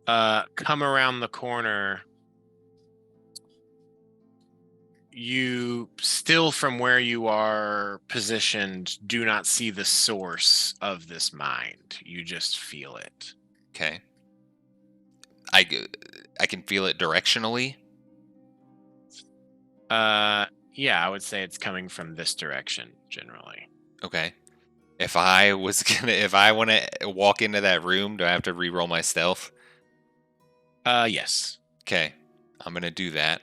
come around the corner, you still from where you are positioned do not see the source of this mind. You just feel it. Okay. I can feel it directionally. Yeah, I would say it's coming from this direction generally. Okay. If I want to walk into that room, do I have to re-roll my stealth? Yes. Okay. I'm gonna do that.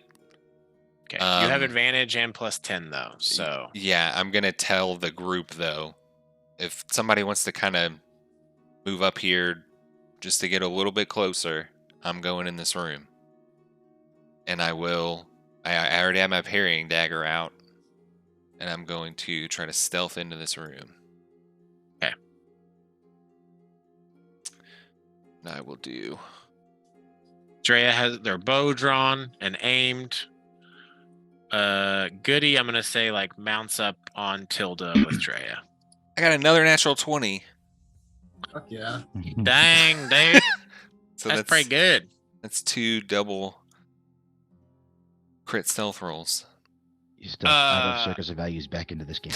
Okay. You have advantage and +10 though, so. Yeah, I'm gonna tell the group though, if somebody wants to kind of move up here just to get a little bit closer, I'm going in this room. And I will. I already have my parrying dagger out, and I'm going to try to stealth into this room. Okay. I will do. Drea has their bow drawn and aimed. Goody, I'm gonna say like mounts up on Tilda with Drea. I got another natural 20. Fuck yeah. Dang, dude. So That's pretty good. That's 2 double crit stealth rolls. You stuck out of Circus of Values back into this game.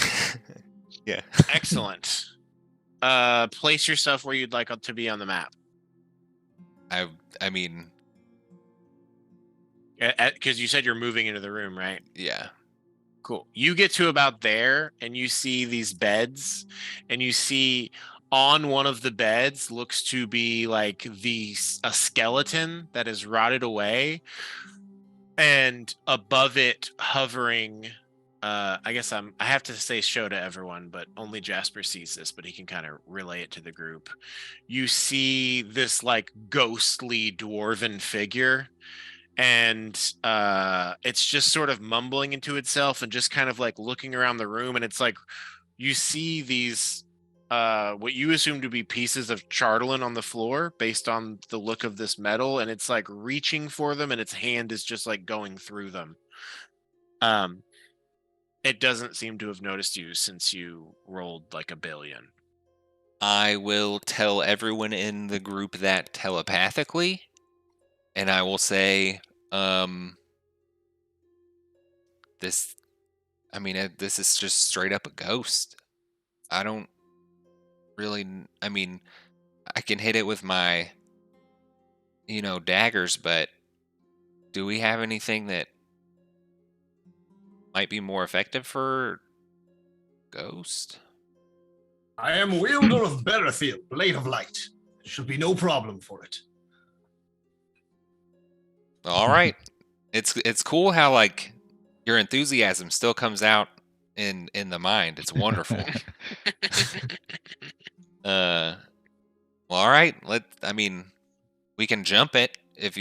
Yeah. Excellent. Place yourself where you'd like to be on the map. I mean, Because you said you're moving into the room, right? yeah. Cool. You get to about there and you see these beds, and you see on one of the beds looks to be like a skeleton that is rotted away, and above it hovering I guess I have to say show to everyone, but only Jasper sees this, but he can kind of relay it to the group. You see this like ghostly dwarven figure, and it's just sort of mumbling into itself and just kind of like looking around the room, and it's like you see these what you assume to be pieces of chartolin on the floor based on the look of this metal, and it's like reaching for them, and its hand is just like going through them. It doesn't seem to have noticed you since you rolled like a billion. I will tell everyone in the group that telepathically, and I will say, this is just straight up a ghost. I don't really, I mean, I can hit it with my, daggers, but do we have anything that might be more effective for ghost? I am wielder of Berethiel, Blade of Light. There should be no problem for it. All right. It's cool how like your enthusiasm still comes out in the mind. It's wonderful. Well, all right. We can jump it if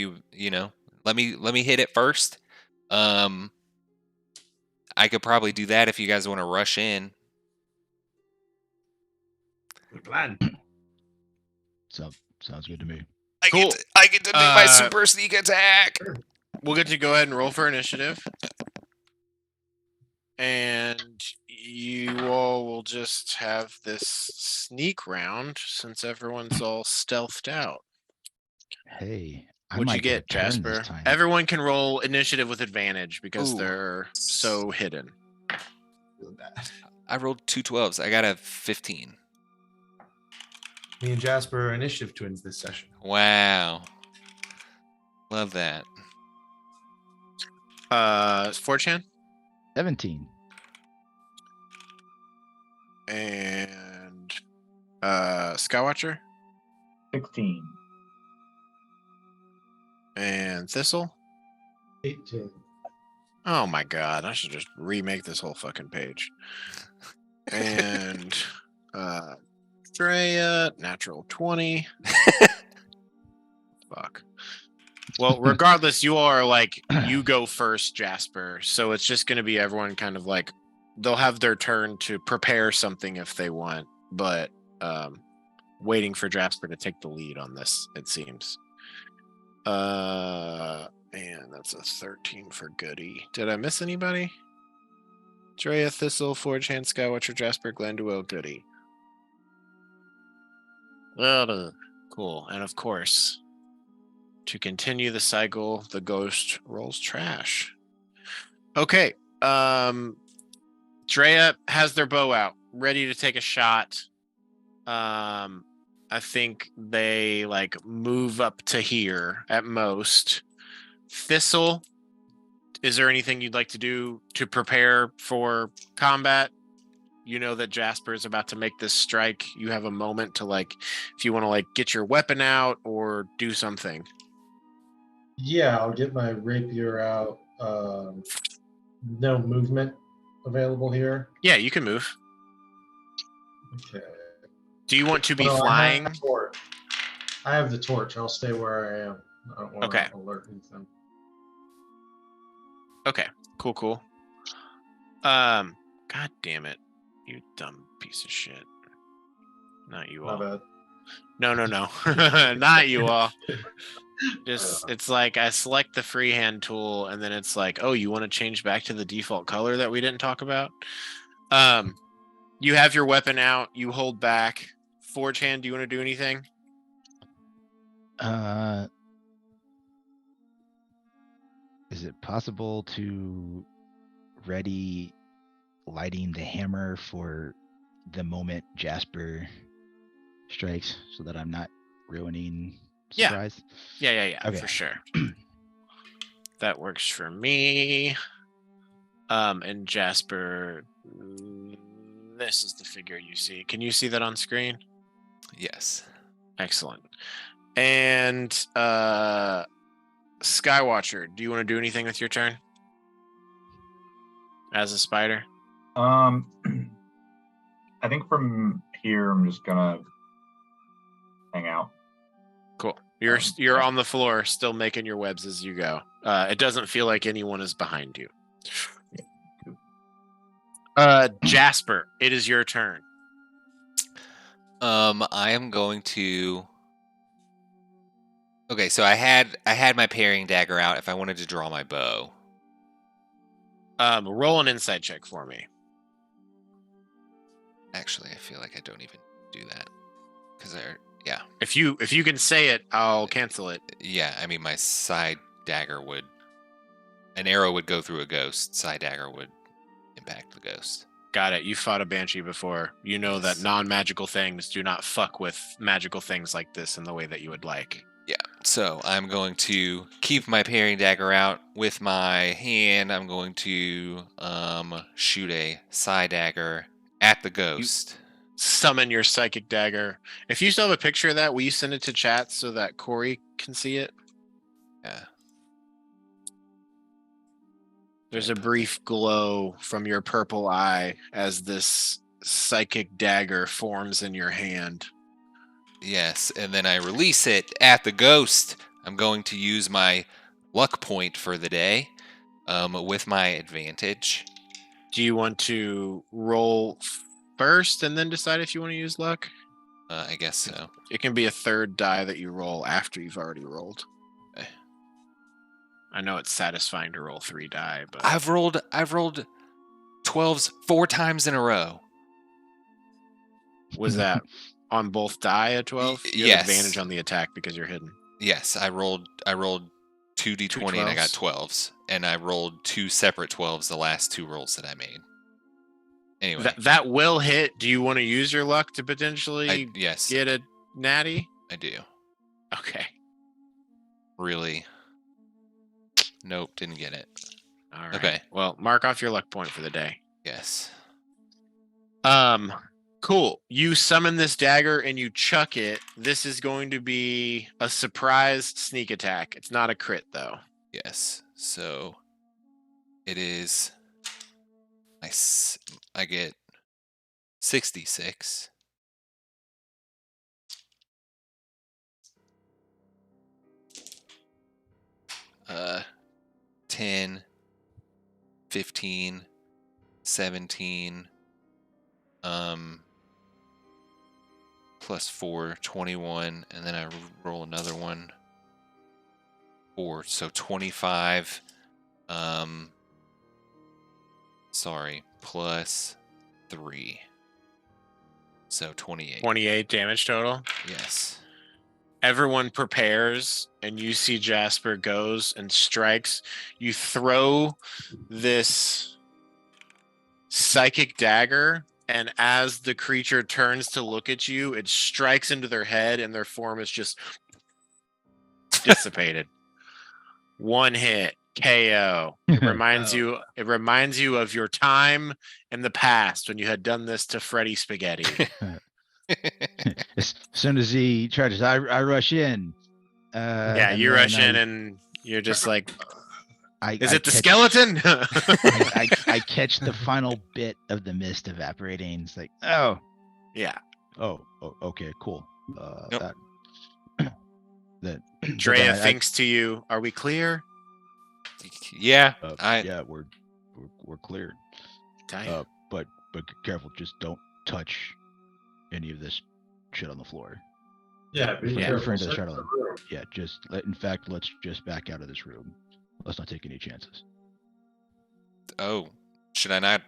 let me hit it first. I could probably do that if you guys want to rush in. Good plan. Sounds good to me. Cool. I get to do my super sneak attack. We'll get to go ahead and roll for initiative. And you all will just have this sneak round since everyone's all stealthed out. Hey, What'd you get, Jasper? Everyone can roll initiative with advantage because they're so hidden. Feeling bad. I rolled 2 12s. I got a 15. Me and Jasper are initiative twins this session. Wow. Love that. 4chan? 17. And Skywatcher? 16. And Thistle? 18. Oh my god, I should just remake this whole fucking page. And Drea, natural 20. Fuck. Well, regardless, you are like, you go first, Jasper. So it's just going to be everyone kind of like, they'll have their turn to prepare something if they want, but waiting for Jasper to take the lead on this, it seems. And that's a 13 for Goody. Did I miss anybody? Drea, Thistle, 4chan, Skywatcher, Jasper, Glenduel, Goody. Well, cool. And of course, to continue the cycle, the ghost rolls trash. Okay. Drea has their bow out, ready to take a shot. I think they like move up to here at most. Thistle, is there anything you'd like to do to prepare for combat? You know that Jasper is about to make this strike. You have a moment to like, if you want to like get your weapon out or do something. Yeah, I'll get my rapier out. No movement available here. Yeah, you can move. Okay. Do you want to be Well, flying? I have the torch. I'll stay where I am. I don't want to alert anything. Okay, cool. God damn it. You dumb piece of shit. Not you all. My bad. No, not you all. Just it's like I select the freehand tool, and then it's like, oh, you want to change back to the default color that we didn't talk about? You have your weapon out. You hold back. Forge hand. Do you want to do anything? Is it possible to ready lighting the hammer for the moment Jasper strikes, so that I'm not ruining surprise? Yeah, Okay. for sure. That works for me. And Jasper, this is the figure you see. Can you see that on screen? Yes. Excellent. And Skywatcher, do you want to do anything with your turn? As a spider? I think from here I'm just gonna hang out. Cool. You're on the floor, still making your webs as you go. It doesn't feel like anyone is behind you. Jasper, it is your turn. I am going to. Okay, so I had my parrying dagger out if I wanted to draw my bow. Roll an insight check for me. Actually, I feel like I don't even do that because yeah. If you can say it, I'll cancel it. Yeah, I mean my side dagger would. An arrow would go through a ghost. Side dagger would impact the ghost. Got it. You fought a banshee before. You know Yes. that non-magical things do not fuck with magical things like this in the way that you would like. Yeah, so I'm going to keep my parrying dagger out with my hand. I'm going to shoot a side dagger at the ghost. Summon your psychic dagger. If you still have a picture of that, will you send it to chat so that Corey can see it? Yeah. There's a brief glow from your purple eye as this psychic dagger forms in your hand. Yes, and then I release it at the ghost. I'm going to use my luck point for the day with my advantage. Do you want to roll first and then decide if you want to use luck? I guess so. It can be a third die that you roll after you've already rolled. Okay. I know it's satisfying to roll 3 die, but I've rolled 12s 4 times in a row. was that on both die a 12? You Yes. have advantage on the attack because you're hidden. Yes, I rolled 2d20 and I got 12s, and I rolled 2 separate 12s the last 2 rolls that I made. Anyway, That will hit. Do you want to use your luck to potentially yes, get a natty? I do. Okay. Really? Nope, didn't get it. All right. Okay. Well, mark off your luck point for the day. Yes. Cool. You summon this dagger and you chuck it. This is going to be a surprise sneak attack. It's not a crit though. Yes. So it is. I get 66. Uh, 10, 15, 17, plus 4, 21, and then I roll another one. 4, so 25. Sorry, plus 3. So 28. 28 damage total. Yes. Everyone prepares and you see Jasper goes and strikes. You throw this psychic dagger, and as the creature turns to look at you, it strikes into their head and their form is just dissipated. One hit. KO. It reminds you of your time in the past when you had done this to Freddy Spaghetti. As soon as he charges, I rush in. Yeah, you rush in and you're just like, is it the catch- skeleton? I catch the final bit of the mist evaporating. It's like, oh, Yeah. oh, okay, cool. Nope. Drea thinks to you, are we clear? Yeah. Yeah, we're clear. But be careful, just don't touch any of this shit on the floor. Yeah, be Referring careful. to the Set shuttle. the room. Yeah, in fact, let's just back out of this room. Let's not take any chances. Oh, should I not?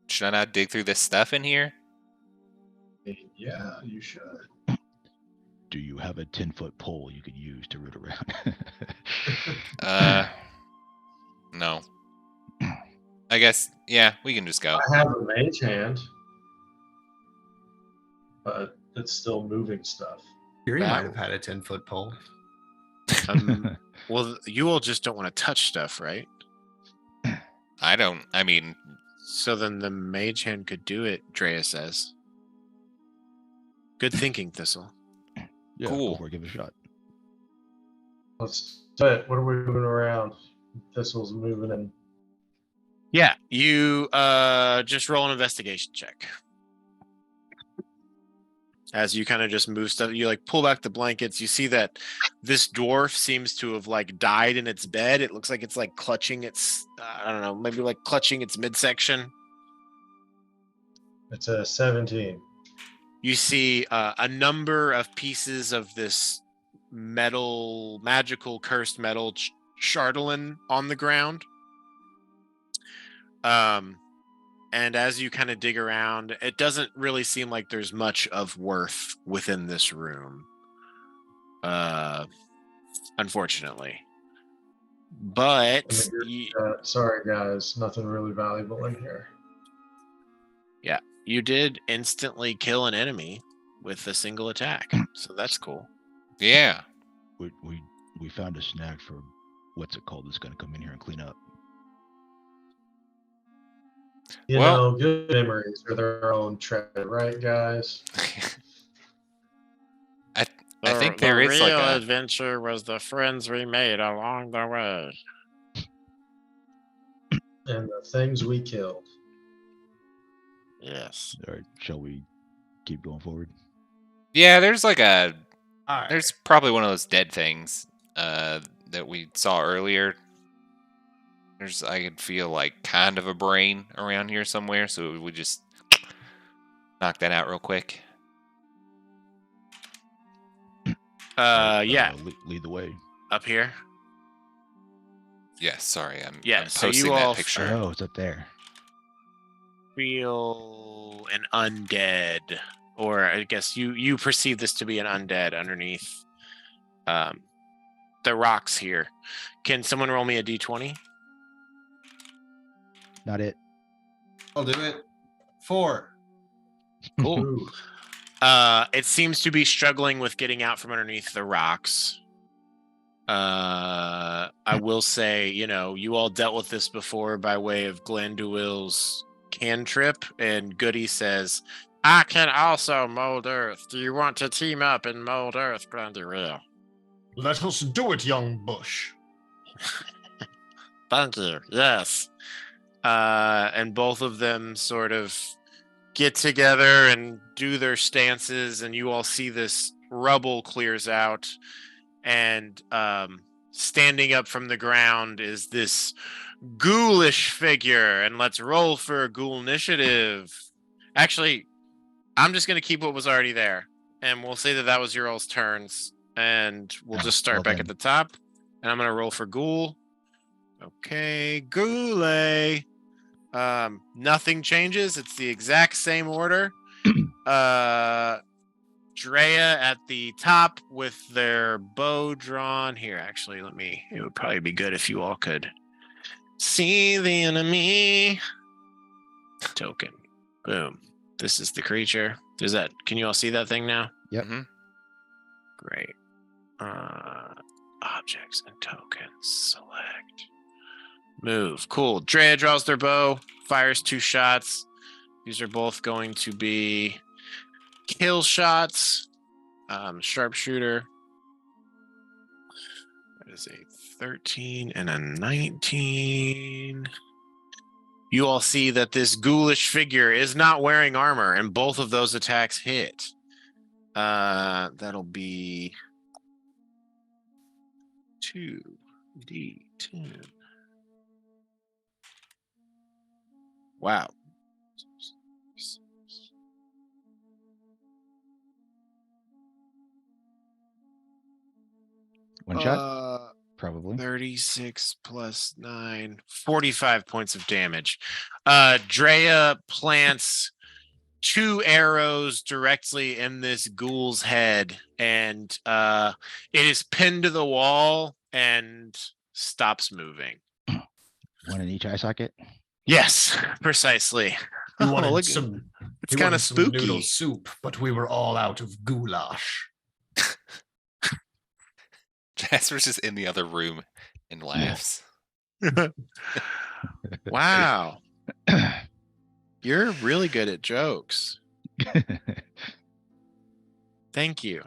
Should I not dig through this stuff in here? Yeah, you should. Do you have a 10-foot pole you could use to root around? No. I guess, yeah, we can just go. I have a mage hand, but it's still moving stuff. Fury That- might have had a 10-foot pole. Well, you all just don't want to touch stuff, right? I mean, So then the mage hand could do it, Drea says. Good thinking, Thistle. Yeah, Cool. go for it, give it a shot. Let's do it. What are we moving around? Thistle's moving in. Yeah, you just roll an investigation check. As you kind of just move stuff, you like pull back the blankets. You see that this dwarf seems to have like died in its bed. It looks like it's like clutching its, I don't know, maybe like clutching its midsection. It's a 17. You see a number of pieces of this magical cursed metal chatelaine on the ground. And as you kind of dig around, it doesn't really seem like there's much of worth within this room. Unfortunately. But Sorry, guys. Nothing really valuable in here. yeah, you did instantly kill an enemy with a single attack. So that's cool. yeah. We found a snag for what's it called that's going to come in here and clean up. You Well- know, good memories are their own treasure, right, guys? I think there is the like real a. adventure was the friends we made along the way. And the things we killed. Yes. All right, shall we keep going forward? Yeah, there's like a. All right. There's probably one of those dead things that we saw earlier. I could feel like kind of a brain around here somewhere, so we just knock that out real quick. Yeah, Lead the way. up here. Yeah, sorry, I'm So you posting all- that picture. Oh, it's up there. Feel an undead, or I guess you perceive this to be an undead underneath the rocks here. Can someone roll me a d20? Not it. I'll do it. 4. Cool. Ooh. It seems to be struggling with getting out from underneath the rocks. I will say, you all dealt with this before by way of Glanduil's cantrip, and Goody says, I can also mold earth. Do you want to team up and mold earth, Glanduil? Let us do it, young bush. Thank you. Yes. and both of them sort of get together and do their stances, and you all see this rubble clears out, and standing up from the ground is this ghoulish figure. And let's roll for a ghoul initiative. Actually, I'm just going to keep what was already there, and we'll say that was your all's turns, and we'll just start well back then. at the top, and I'm going to roll for ghoul. Okay, Ghoule. Nothing changes. It's the exact same order. Drea at the top with their bow drawn. Here, actually, it would probably be good if you all could see the enemy. Token. Boom. This is the creature. Can you all see that thing now? Yep. Mhm. Great. Objects and tokens. Select. Move. Cool. Drea draws their bow, fires 2 shots. These are both going to be kill shots. Sharpshooter. That is a 13 and a 19. You all see that this ghoulish figure is not wearing armor, and both of those attacks hit. That'll be 2d10. Wow. One shot, probably. 36 plus 9, 45 points of damage. Drea plants 2 arrows directly in this ghoul's head, and it is pinned to the wall and stops moving. One in each eye socket. Yes, precisely. You Oh, wanted look, some. it's You kind wanted of some spooky. noodle soup, but we were all out of goulash. Jasper's just in the other room and laughs. Wow. You're really good at jokes. Thank you.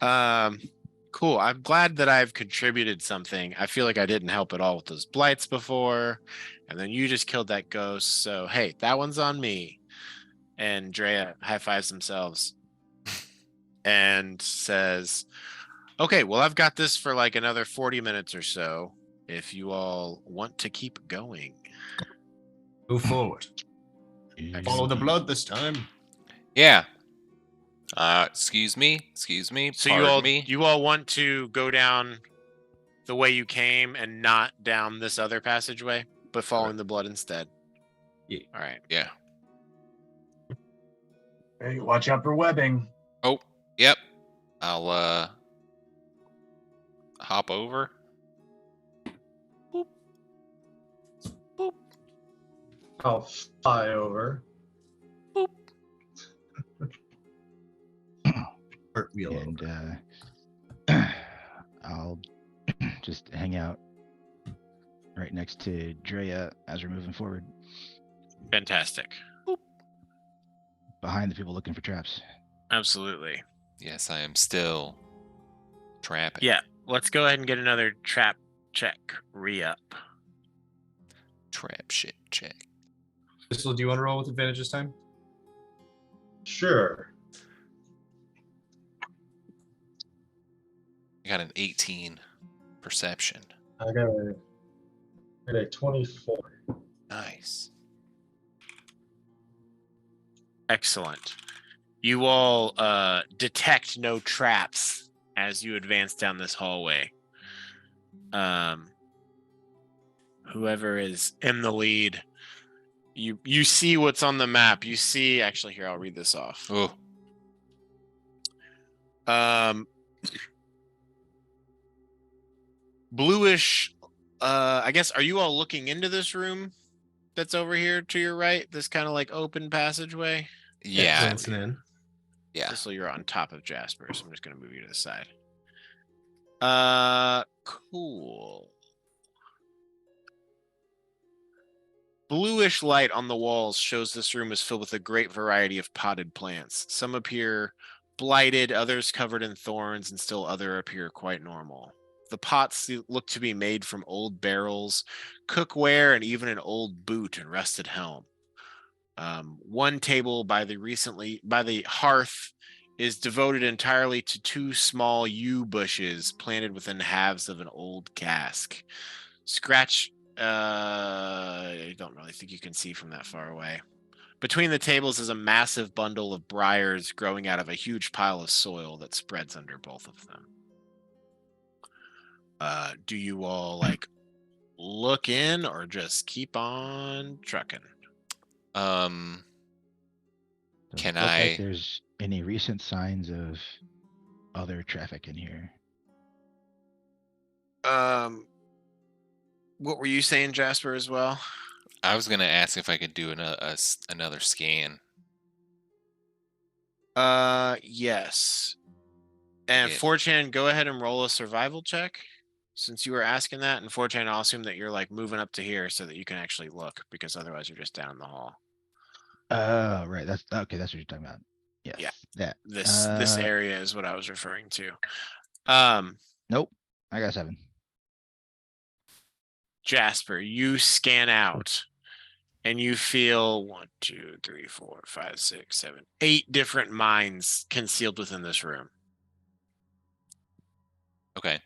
Cool. I'm glad that I've contributed something. I feel like I didn't help at all with those blights before, and then you just killed that ghost. So hey, that one's on me. And Drea high fives themselves and says, "Okay, well, I've got this for like another 40 minutes or so. If you all want to keep going, Move forward. Follow the blood this time. Yeah. Excuse me. so Pardon me. you all want to go down the way you came and not down this other passageway, but following the blood instead. Yeah. All right. Yeah. Hey, watch out for webbing. Oh, yep. I'll hop over. Boop. Boop. I'll fly over. Boop. Cartwheel over. And I'll just hang out right next to Drea as we're moving forward, Fantastic. behind the people looking for traps. Absolutely. Yes, I am still trapping. Yeah. Let's go ahead and get another trap check re-up. Trap shit check. Crystal, do you want to roll with advantage this time? Sure. I got an 18 perception. I got a 24. Nice. Excellent. You all detect no traps as you advance down this hallway. Whoever is in the lead, you see what's on the map. You see, actually, here, I'll read this off. Oh, Bluish, I guess, are you all looking into this room that's over here to your right? This kind of like open passageway? yeah. Glancing in. Yeah. So you're on top of Jasper, so I'm just going to move you to the side. Cool. Bluish light on the walls shows this room is filled with a great variety of potted plants. Some appear blighted, others covered in thorns, and still other appear quite normal. The pots look to be made from old barrels, cookware, and even an old boot and rusted helm. One table by the hearth is devoted entirely to 2 small yew bushes planted within halves of an old cask. I don't really think you can see from that far away. Between the tables is a massive bundle of briars growing out of a huge pile of soil that spreads under both of them. Do you all like look in or just keep on trucking? Doesn't Can look like I- there's any recent signs of other traffic in here. What were you saying, Jasper, as well? I was gonna ask if I could do another scan. Yes. And Yeah. 4chan, go ahead and roll a survival check. Since you were asking that, and 4chan, I'll assume that you're like moving up to here so that you can actually look, because otherwise you're just down in the hall. Right. That's okay. That's what you're talking about. Yes. Yeah. That. This area is what I was referring to. Nope. I got 7. Jasper, you scan out and you feel 1, 2, 3, 4, 5, 6, 7, 8 different mines concealed within this room. Okay.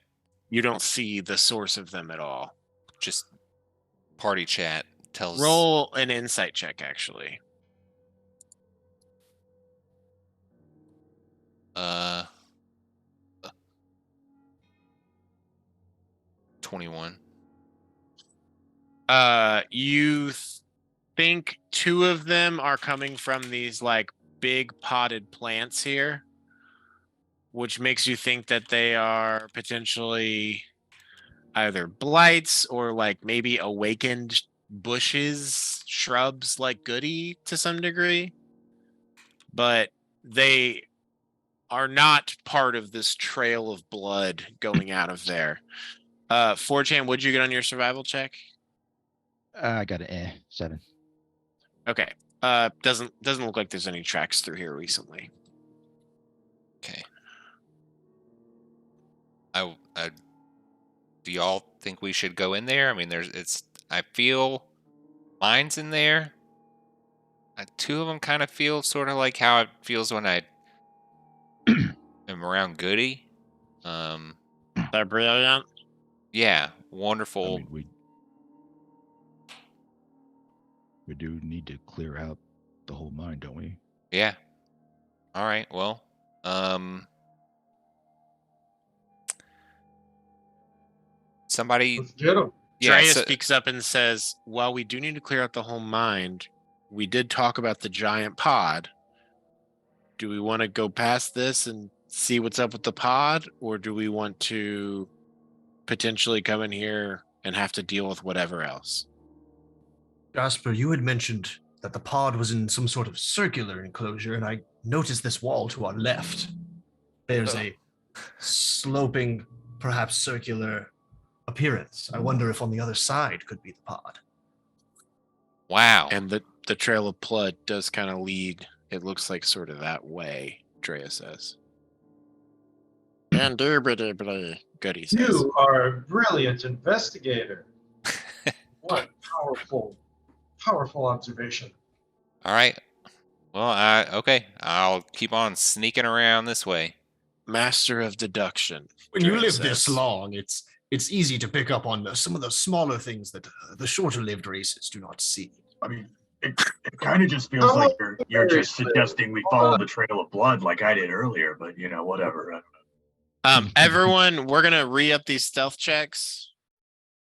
You don't see the source of them at all. Just party chat tells. Roll an insight check, actually. 21. You think two of them are coming from these like big potted plants here, which makes you think that they are potentially either blights or like maybe awakened bushes, shrubs like Goody to some degree. But they are not part of this trail of blood going out of there. 4chan, what'd you get on your survival check? I got an 7. Okay. Doesn't look like there's any tracks through here recently. Okay. Do y'all think we should go in there? I mean, I feel mine's in there. Two of them kind of feel sort of like how it feels when I am around Goody. They're brilliant. Yeah, I wonderful. mean, we do need to clear out the whole mine, don't we? Yeah. All right. Well, somebody. Let's get them. Yeah. Drea So, speaks up and says, while we do need to clear out the whole mine, we did talk about the giant pod. Do we want to go past this and see what's up with the pod, or do we want to potentially come in here and have to deal with whatever else? Jasper, you had mentioned that the pod was in some sort of circular enclosure, and I noticed this wall to our left. There's a sloping, perhaps circular appearance. I wonder if on the other side could be the pod. wow. And the trail of blood does kind of lead, it looks like sort of that way, Drea says. Indubitably. Goody says. You are a brilliant investigator. What powerful observation. All right. Well, okay. I'll keep on sneaking around this way. Master of deduction. When you Drea live says. this long, it's easy to pick up on some of the smaller things that the shorter-lived races do not see. I mean, it kind of just feels like you're just suggesting we follow the trail of blood like I did earlier, but whatever. Everyone, we're gonna re-up these stealth checks.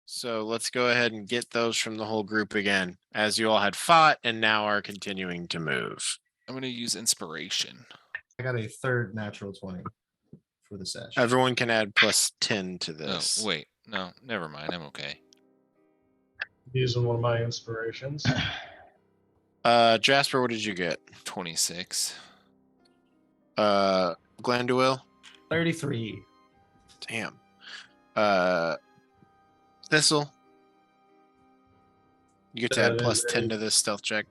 So let's go ahead and get those from the whole group again, as you all had fought and now are continuing to move. I'm going to use inspiration. I got a third natural 20 for the sesh. Everyone can add +10 to this. Oh, wait. No, never mind. I'm okay. Using one of my inspirations. Jasper, what did you get? 26. Glenduil? 33. Damn. Thistle? You get to add +10 to this stealth check.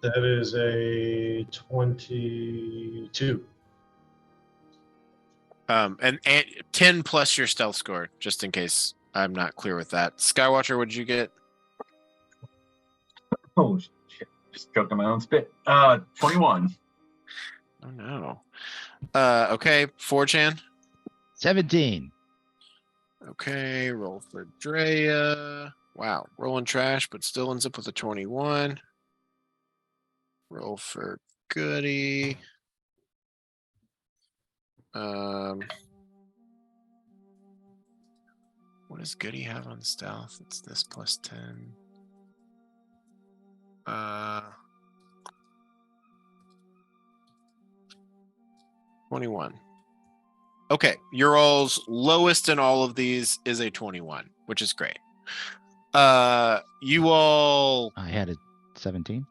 That is a 22. And 10 plus your stealth score, just in case I'm not clear with that. Skywatcher, what did you get? Oh shit! Just choked on my own spit. 21. Oh no. Okay, 4chan. 17. Okay, roll for Drea. Wow, rolling trash, but still ends up with a 21. Roll for Goody. What does Goody have on stealth? It's this +10. 21. Okay, your all's lowest in all of these is a 21, which is great. You all. I had a 17.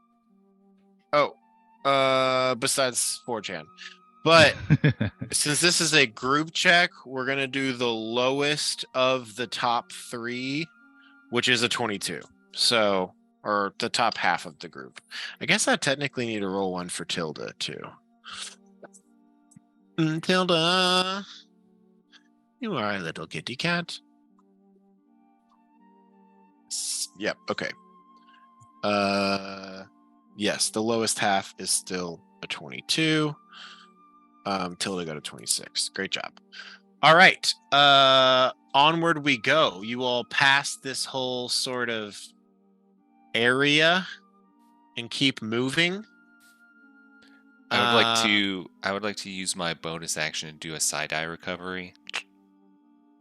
Besides 4chan. But since this is a group check, we're going to do the lowest of the top 3, which is a 22. So, or the top half of the group. I guess I technically need to roll one for Tilda, too. Tilda, you are a little kitty cat. Yep, okay. Yes, the lowest half is still a 22. Tilda got a 26. Great job. All right. Onward we go. You all pass this whole sort of area and keep moving. I would like to use my bonus action and do a side eye recovery.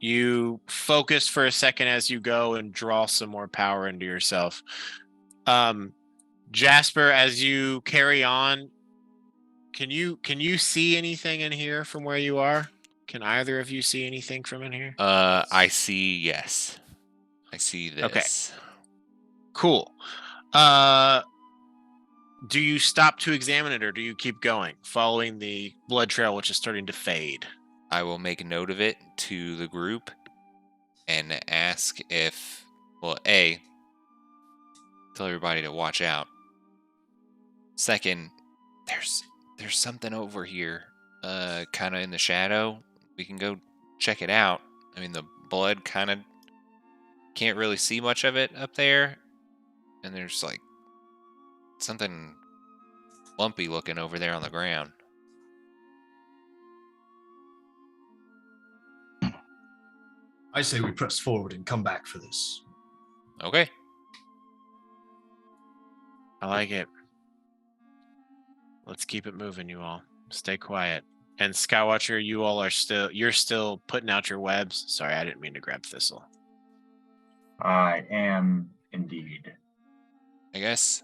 You focus for a second as you go and draw some more power into yourself. Jasper, as you carry on, can you see anything in here from where you are? Can either of you see anything from in here? I see. Yes, I see this. Okay. Cool. Do you stop to examine it, or do you keep going, following the blood trail, which is starting to fade? I will make a note of it to the group and ask if, well, A, tell everybody to watch out. Second, there's something over here, kind of in the shadow. We can go check it out. I mean, the blood kind of can't really see much of it up there, and there's like something lumpy looking over there on the ground. I say we press forward and come back for this. Okay. I like it. Let's keep it moving, you all. Stay quiet. And Skywatcher, you're still putting out your webs. Sorry, I didn't mean to grab Thistle. I am indeed. I guess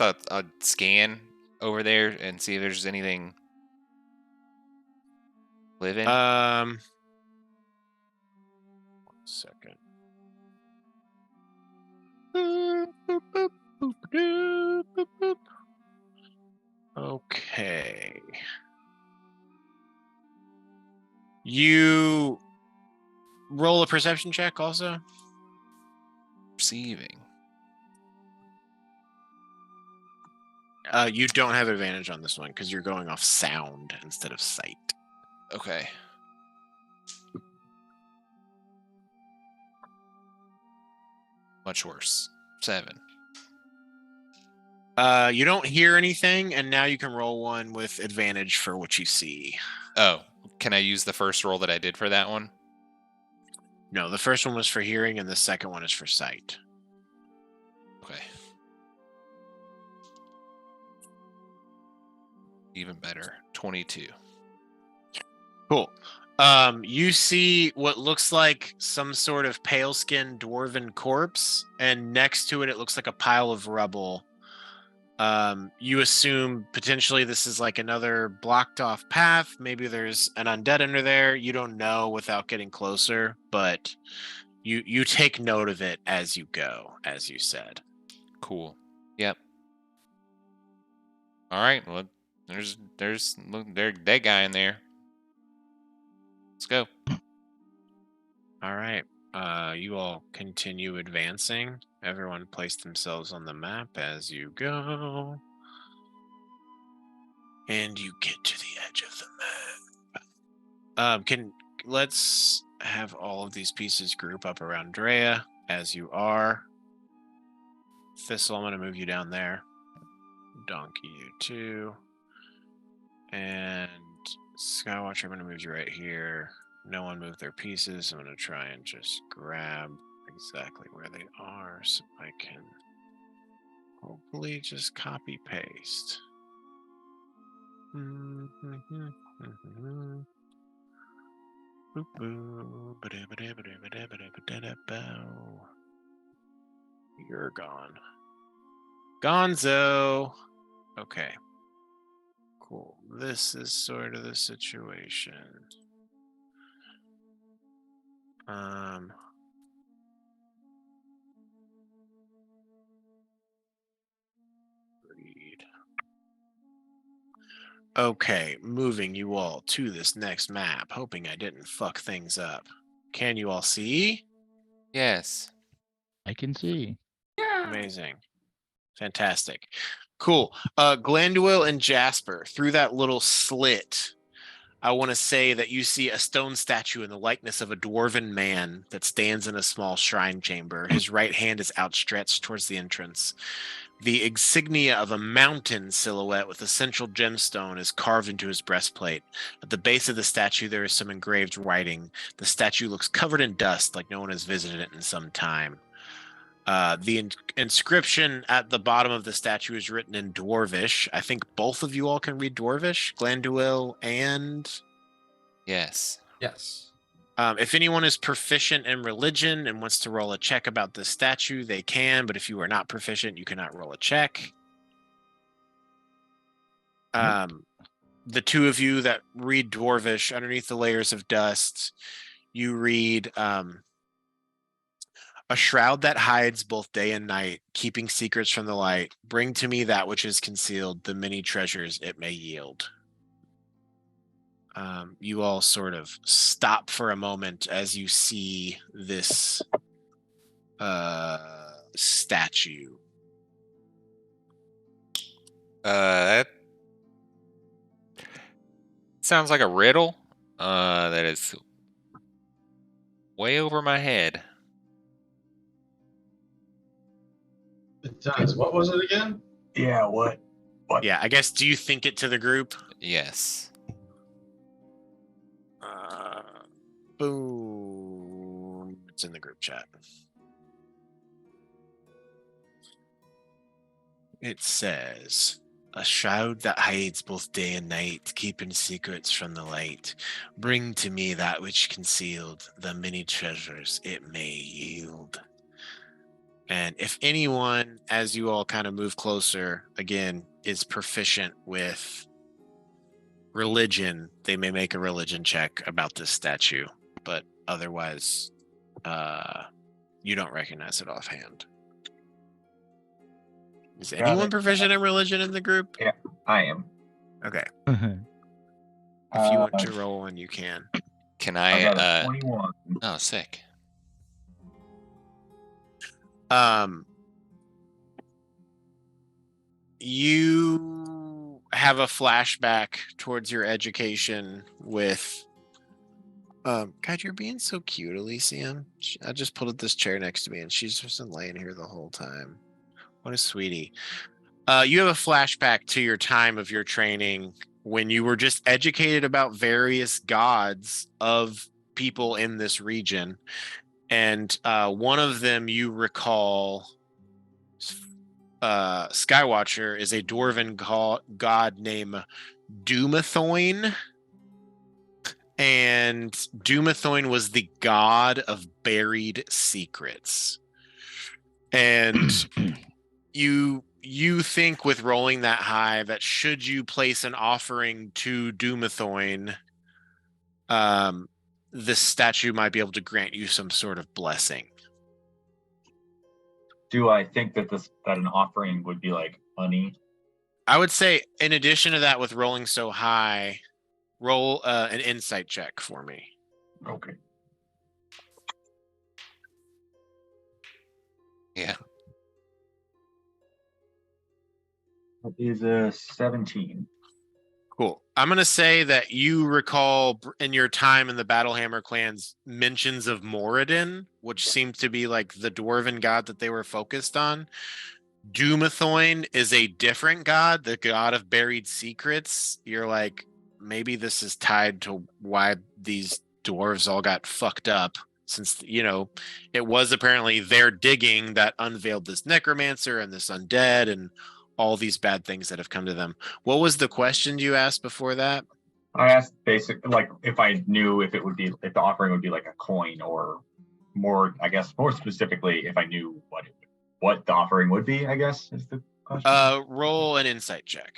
I'll scan over there and see if there's anything living. 1 second. Okay. You roll a perception check also? Perceiving. You don't have advantage on this one because you're going off sound instead of sight. Okay. Much worse. 7. You don't hear anything, and now you can roll one with advantage for what you see. Oh, can I use the first roll that I did for that one? No, the first one was for hearing, and the second one is for sight. Okay. Even better. 22. Cool. You see what looks like some sort of pale-skinned dwarven corpse, and next to it, it looks like a pile of rubble. You assume potentially this is like another blocked off path. Maybe there's an undead under there. You don't know without getting closer, but you take note of it as you go, as you said. Cool. Yep. All right. Well, there's that guy in there. Let's go. All right. You all continue advancing. Everyone place themselves on the map as you go. And you get to the edge of the map. Let's have all of these pieces group up around Drea as you are. Thistle, I'm going to move you down there. Donkey, you too. And Skywatcher, I'm going to move you right here. No one moved their pieces. I'm going to try and just grab exactly where they are so I can hopefully just copy paste. You're gone. Gonzo. Okay. Cool. This is sort of the situation. Read. Okay, moving you all to this next map, hoping I didn't fuck things up. Can you all see? Yes. I can see. Amazing. Fantastic. Cool. Glanduil and Jasper, through that little slit, I want to say that you see a stone statue in the likeness of a dwarven man that stands in a small shrine chamber. His right hand is outstretched towards the entrance. The insignia of a mountain silhouette with a central gemstone is carved into his breastplate. At the base of the statue, there is some engraved writing. The statue looks covered in dust, like no one has visited it in some time. The inscription at the bottom of the statue is written in Dwarvish. I think both of you all can read Dwarvish, Glanduil and... Yes. Yes. If anyone is proficient in religion and wants to roll a check about this statue, they can. But if you are not proficient, you cannot roll a check. The two of you that read Dwarvish, underneath the layers of dust, you read a shroud that hides both day and night, keeping secrets from the light. Bring to me that which is concealed, the many treasures it may yield. You all sort of stop for a moment as you see this statue. That sounds like a riddle. That is way over my head. It does. What was it again? Yeah, what? Yeah, I guess, do you think it to the group? Yes. Boom. It's in the group chat. It says, a shroud that hides both day and night, keeping secrets from the light. Bring to me that which concealed, the many treasures it may yield. And if anyone, as you all kind of move closer, again, is proficient with religion, they may make a religion check about this statue. But otherwise, you don't recognize it offhand. Is anyone proficient in religion in the group? Yeah, I am. Okay. If you want to roll one, you can. Can I got I? a 21. Oh, sick. You have a flashback towards your education with. God, you're being so cute, Elysium. I just pulled up this chair next to me, and she's just been laying here the whole time. What a sweetie. You have a flashback to your time of your training when you were just educated about various gods of people in this region. And one of them you recall, Skywatcher, is a dwarven god named Dumathoin. And Dumathoin was the god of buried secrets. And you think with rolling that high that should you place an offering to Dumathoin, the statue might be able to grant you some sort of blessing. Do I think that an offering would be like money? I would say, in addition to that, with rolling so high, roll an insight check for me. Okay. Yeah. That is a 17. Cool. I'm going to say that you recall in your time in the Battlehammer clans mentions of Moradin, which seems to be like the dwarven god that they were focused on. Dumathoin is a different god, the god of buried secrets. You're like, maybe this is tied to why these dwarves all got fucked up, since, it was apparently their digging that unveiled this necromancer and this undead and all these bad things that have come to them. What was the question you asked before that? I asked basically like if I knew if the offering would be like a coin, or more specifically if I knew what the offering would be, I guess is the question. Roll an insight check.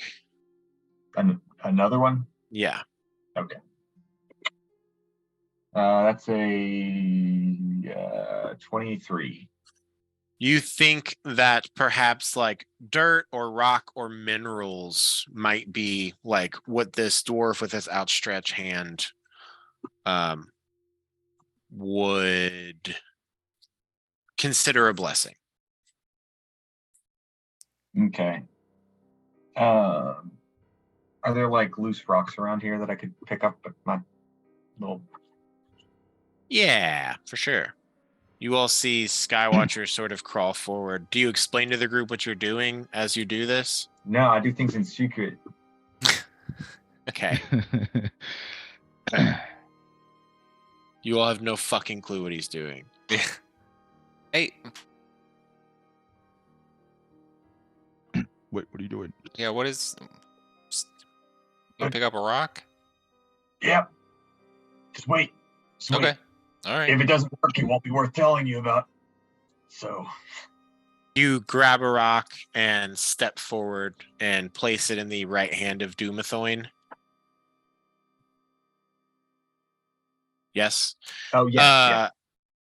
Another one? Yeah. Okay. That's a 23. You think that perhaps like dirt or rock or minerals might be like what this dwarf with his outstretched hand would consider a blessing. Okay. Are there like loose rocks around here that I could pick up with my little... Yeah, for sure. You all see Skywatcher sort of crawl forward. Do you explain to the group what you're doing as you do this? No, I do things in secret. Okay. You all have no fucking clue what he's doing. Hey. What are you doing? Yeah, what is... You pick up a rock? Yep. Just wait. Okay. All right. If it doesn't work, it won't be worth telling you about. So You grab a rock and step forward and place it in the right hand of Doomathoin. Yes. oh yeah.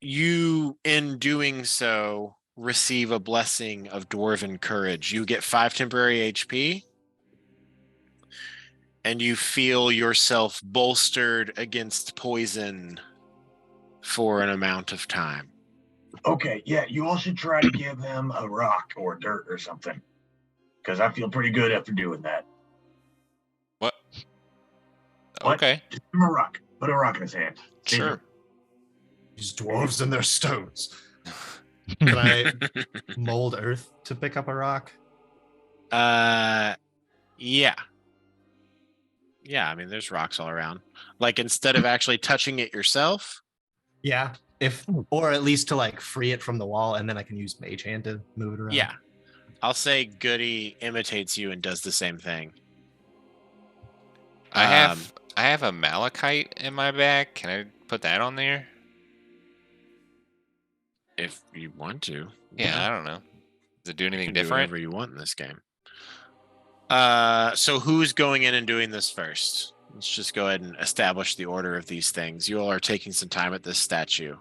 You, in doing so, receive a blessing of dwarven courage. You get 5 temporary HP, and you feel yourself bolstered against poison for an amount of time. Okay, yeah, you all should try to give him a rock or dirt or something. Because I feel pretty good after doing that. What? What? Okay. Just give him a rock. Put a rock in his hand. Sure. These dwarves and their stones. Can I mold earth to pick up a rock? Yeah. Yeah, I mean, there's rocks all around. Like, instead of actually touching it yourself? Yeah. Or at least to like free it from the wall, and then I can use Mage Hand to move it around. Yeah. I'll say Goody imitates you and does the same thing. I have a malachite in my bag. Can I put that on there? If you want to. Yeah, I don't know. Does it do You anything can do different? whatever you want in this game. So who's going in and doing this first? Let's just go ahead and establish the order of these things. You all are taking some time at this statue.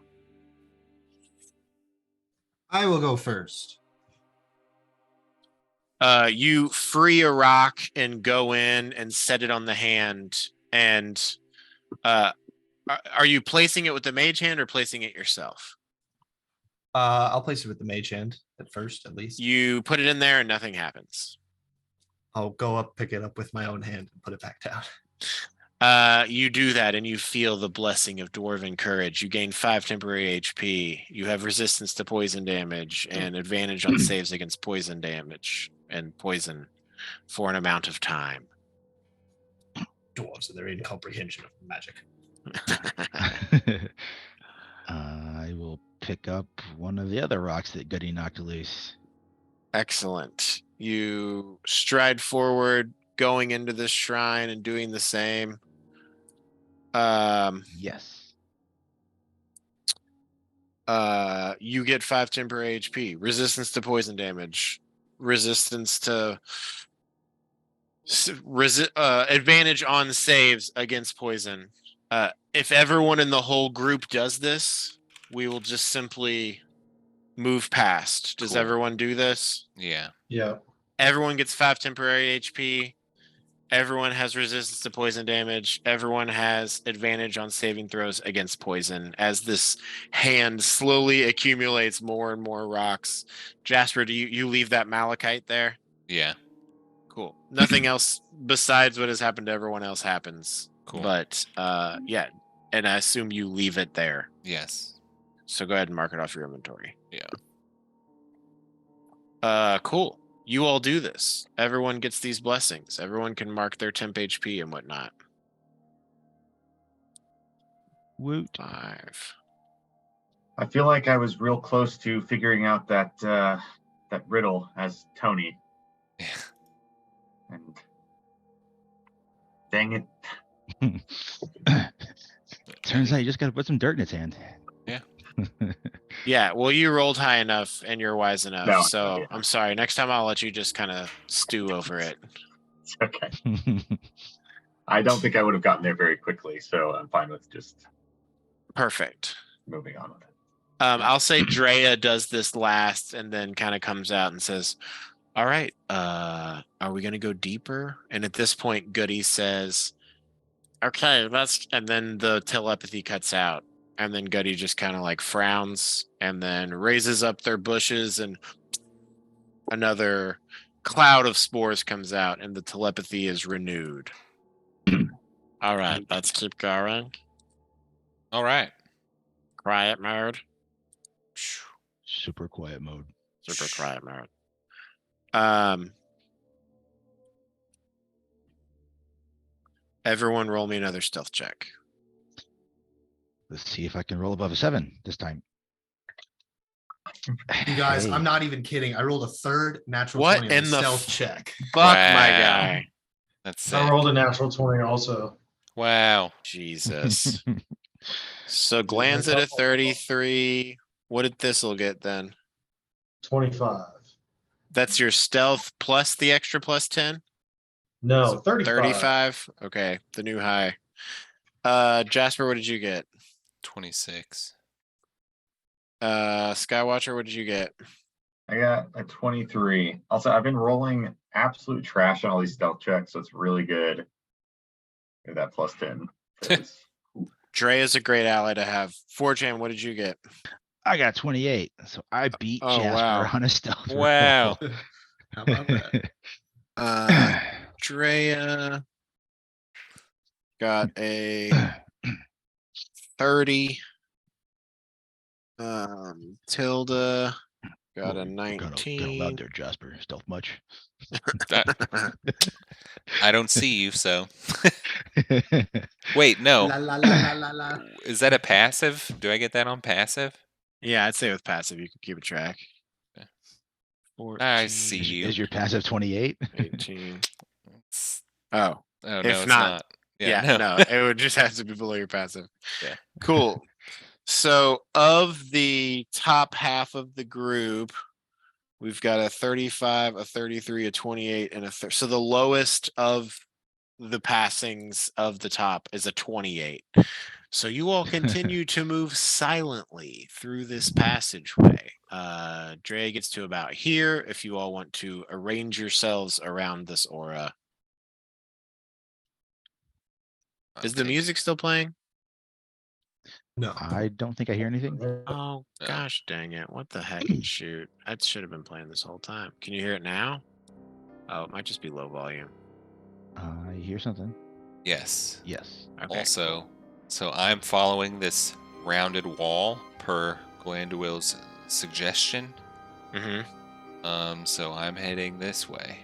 I will go first. You free a rock and go in and set it on the hand. And are you placing it with the mage hand or placing it yourself? I'll place it with the Mage Hand at first, at least. You put it in there and nothing happens. I'll go up, pick it up with my own hand, and put it back down. You do that and you feel the blessing of dwarven courage. You gain 5 temporary HP. You have resistance to poison damage and advantage on saves against poison damage and poison for an amount of time. Dwarves and their incomprehension of magic. I will pick up one of the other rocks that Goody knocked loose. Excellent. You stride forward, going into this shrine and doing the same. Yes. You get 5 temporary HP, resistance to poison damage, resistance to advantage on saves against poison. If everyone in the whole group does this, we will just simply move past. Does Cool. everyone do this? Yeah. Yeah. Everyone gets 5 temporary HP. Everyone has resistance to poison damage. Everyone has advantage on saving throws against poison as this hand slowly accumulates more and more rocks. Jasper, do you leave that malachite there? Yeah. Cool. Nothing else besides what has happened to everyone else happens. Cool. But yeah, and I assume you leave it there. Yes. So go ahead and mark it off your inventory. Yeah. Cool. You all do this. Everyone gets these blessings. Everyone can mark their temp HP and whatnot. Woot. 5. I feel like I was real close to figuring out that that riddle as Tony. Yeah. And dang it. Turns out you just got to put some dirt in its hand. Yeah. Yeah, well, you rolled high enough and you're wise enough. No, so yeah. I'm sorry. Next time I'll let you just kind of stew over it. It's okay. I don't think I would have gotten there very quickly, so I'm fine with just Perfect. moving on with it. I'll say Drea does this last and then kind of comes out and says, all right, are we going to go deeper? And at this point, Goody says, okay, and then the telepathy cuts out. And then Goody just kind of like frowns and then raises up their bushes and another cloud of spores comes out and the telepathy is renewed. All right, let's keep going. All right. Quiet mode. Super quiet mode. Super quiet mode. Everyone roll me another stealth check. Let's see if I can roll above a 7 this time. You guys, Hey. I'm not even kidding. I rolled a third natural What 20 on in the the stealth check. Fuck my Wow. guy. That's I sick. rolled a natural 20 also. Wow. Jesus. So Glan's at a 33. What did Thistle get then? 25. That's your stealth plus the extra plus 10? No, So 35. 35? Okay, the new high. Jasper, what did you get? 26. Skywatcher, what did you get? I got a 23. Also, I've been rolling absolute trash on all these stealth checks, so it's really good. With that plus 10. 'cause- Dre is a great ally to have. 4chan, what did you get? I got 28, so I beat Oh, Jasper wow. on a stealth roll. Wow. How about that? Drea got a 30. Tilda got a Gotta love 19. there, Jasper. Stealth much? I don't see you, so. Wait, no. La la la la la la. Is that a passive? Do I get that on passive? Yeah, I'd say with passive, you can keep a track. Okay. 14, I see you. Is your passive 28? 18. It's- Oh, Oh, If no, it's not- not. yeah, no, it would just have to be below your passive. Yeah. Cool. So of the top half of the group, we've got a 35, a 33, a 28, and a so the lowest of the passings of the top is a 28. So you all continue to move silently through this passageway. Dre gets to about here. If you all want to arrange yourselves around this aura. Is the Okay. music still playing? No. I don't think I hear anything. Oh, No. gosh dang it. What the heck? Shoot. That should have been playing this whole time. Can you hear it now? Oh, it might just be low volume. I hear something. Yes. Yes. Okay. Also, so I'm following this rounded wall per Glandewill's suggestion. So I'm heading this way.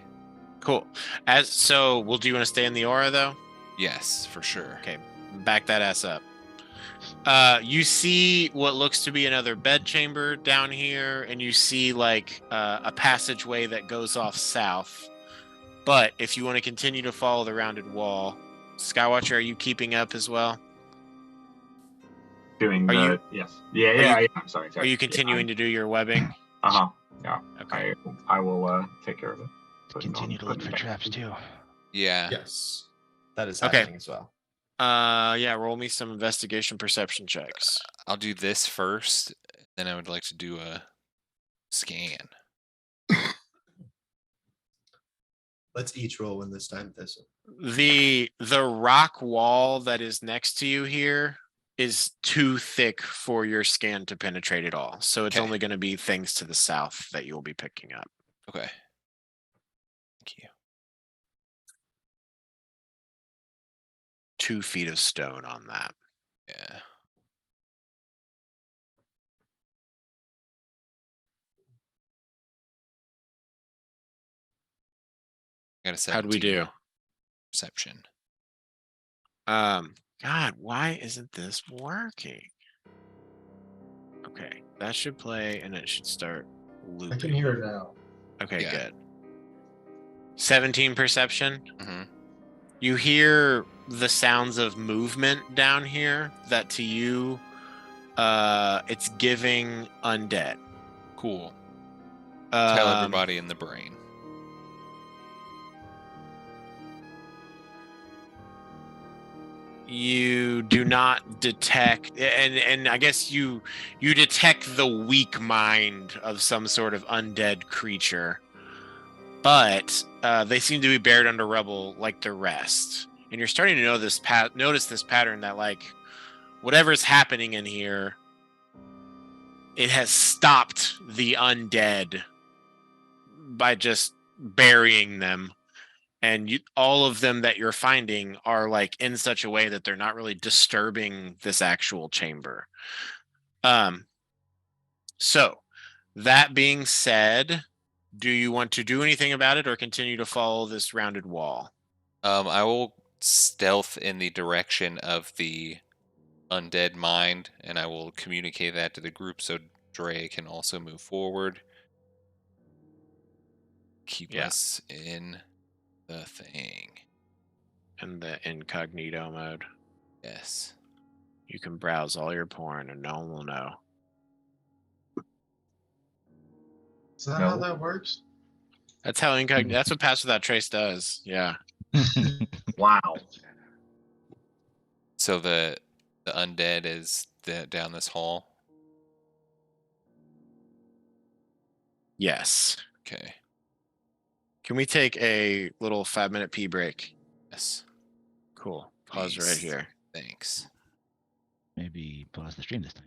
Cool. Well, do you want to stay in the aura though? Yes, for sure. Okay. Back that ass up. You see what looks to be another bed chamber down here, and you see like a passageway that goes off south. But if you want to continue to follow the rounded wall, Skywatcher, are you keeping up as well? Doing Are the you- yes. Yeah, are yeah, you- yeah. I'm sorry. Are you continuing to do your webbing? Uh-huh. Yeah. Okay. I will take care of it. Putting Continue on- to look putting for it back. traps too. Yeah. Yes. That is Okay. happening as well. Yeah, roll me some investigation perception checks. I'll do this first. Then I would like to do a scan. Let's each roll one this time. The rock wall that is next to you here is too thick for your scan to penetrate at all. So it's Okay. only going to be things to the south that you'll be picking up. Okay. Thank you. 2 feet of stone on that. Yeah. I got a 17 How'd we do? perception. God, why isn't this working? Okay, that should play and it should start looping. I can hear it now. Okay, Yeah. good. 17 perception. Mm-hmm. You hear the sounds of movement down here that to you, it's giving undead. Cool. Tell Um, everybody in the brain. You do not detect, and I guess you detect the weak mind of some sort of undead creature, but they seem to be buried under rubble like the rest. And you're starting to know notice this pattern that like whatever's happening in here, it has stopped the undead by just burying them. And all of them that you're finding are like in such a way that they're not really disturbing this actual chamber. So that being said, do you want to do anything about it or continue to follow this rounded wall? I will stealth in the direction of the undead mind, and I will communicate that to the group so Dre can also move forward. Keep us in the thing. In the incognito mode. Yes. You can browse all your porn and no one will know. Is that No. how that works? That's how that's what Pass Without Trace does. Yeah. Wow. So the undead is down this hall. Yes. Okay. Can we take a little 5-minute pee break? Yes. Cool. Pause right Please. here. Thanks. Maybe pause the stream this time.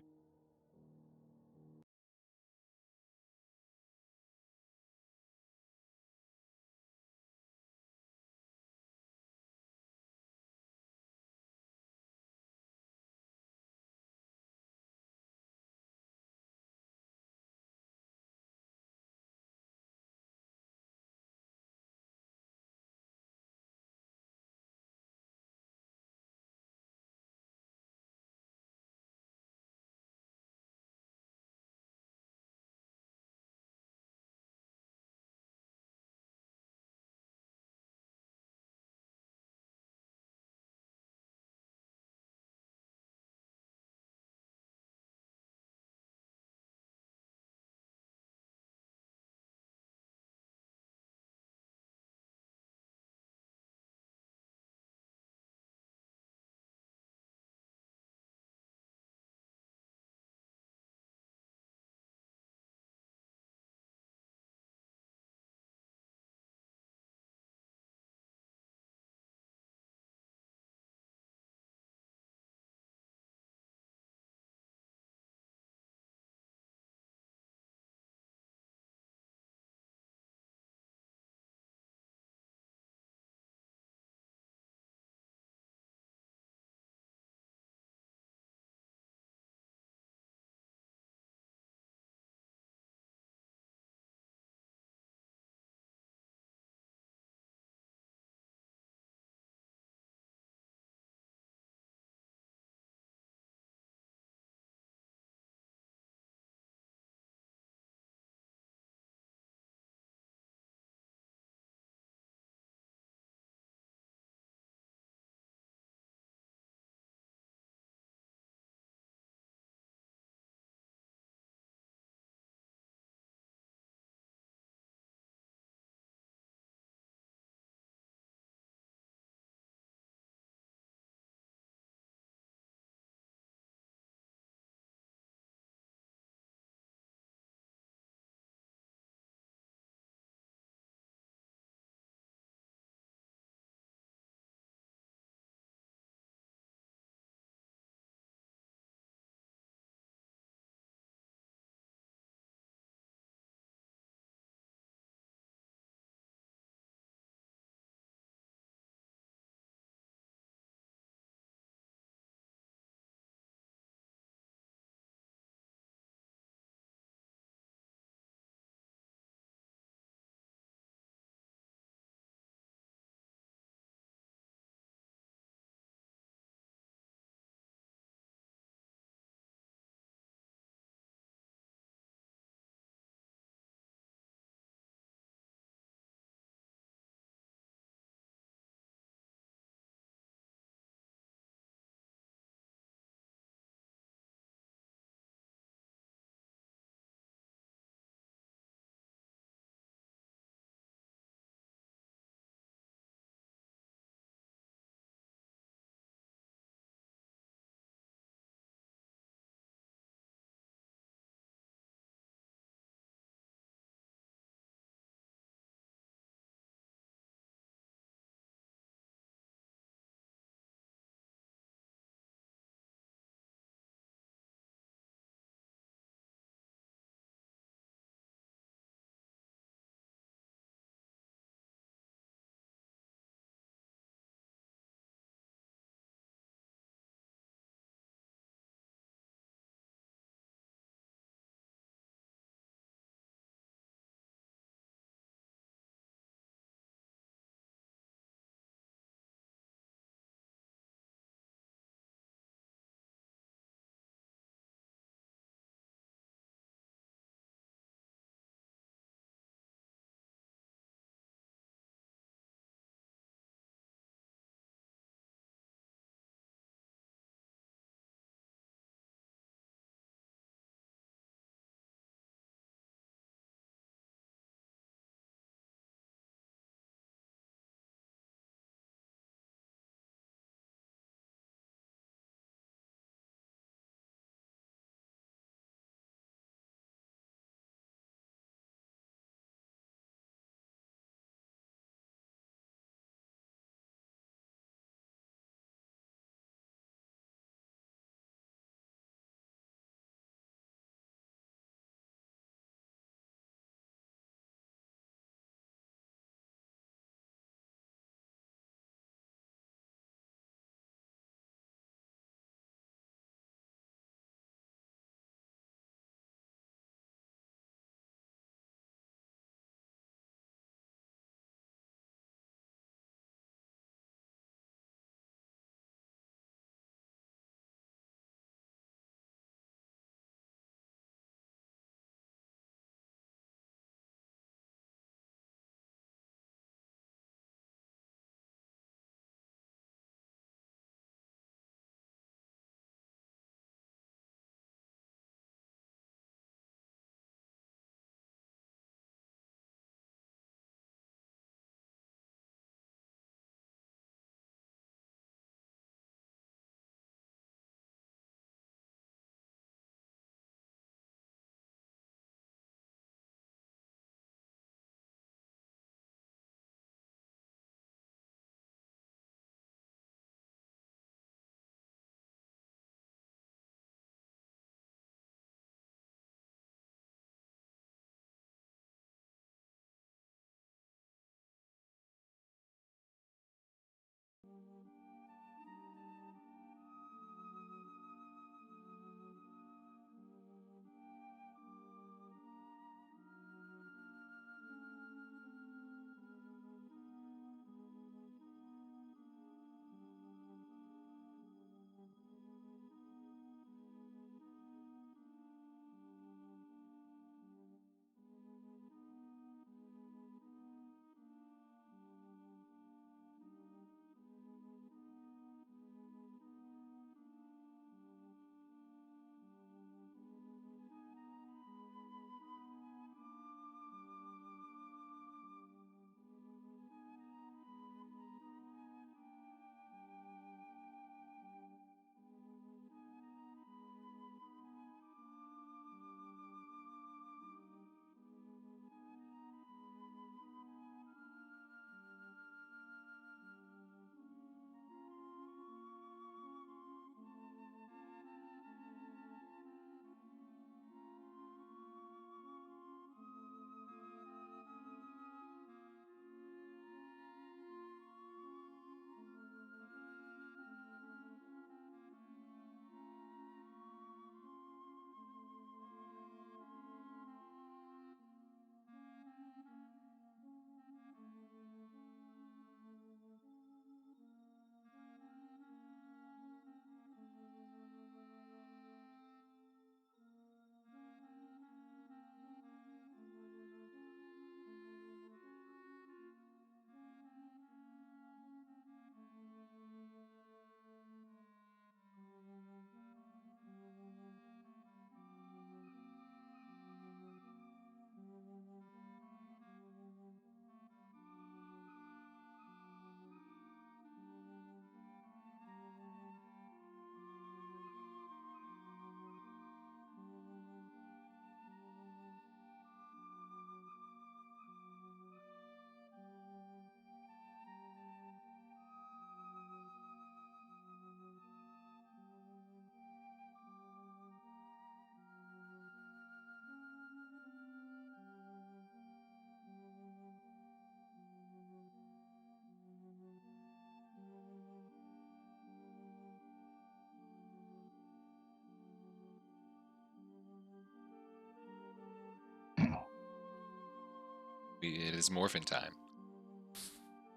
It is morphin time.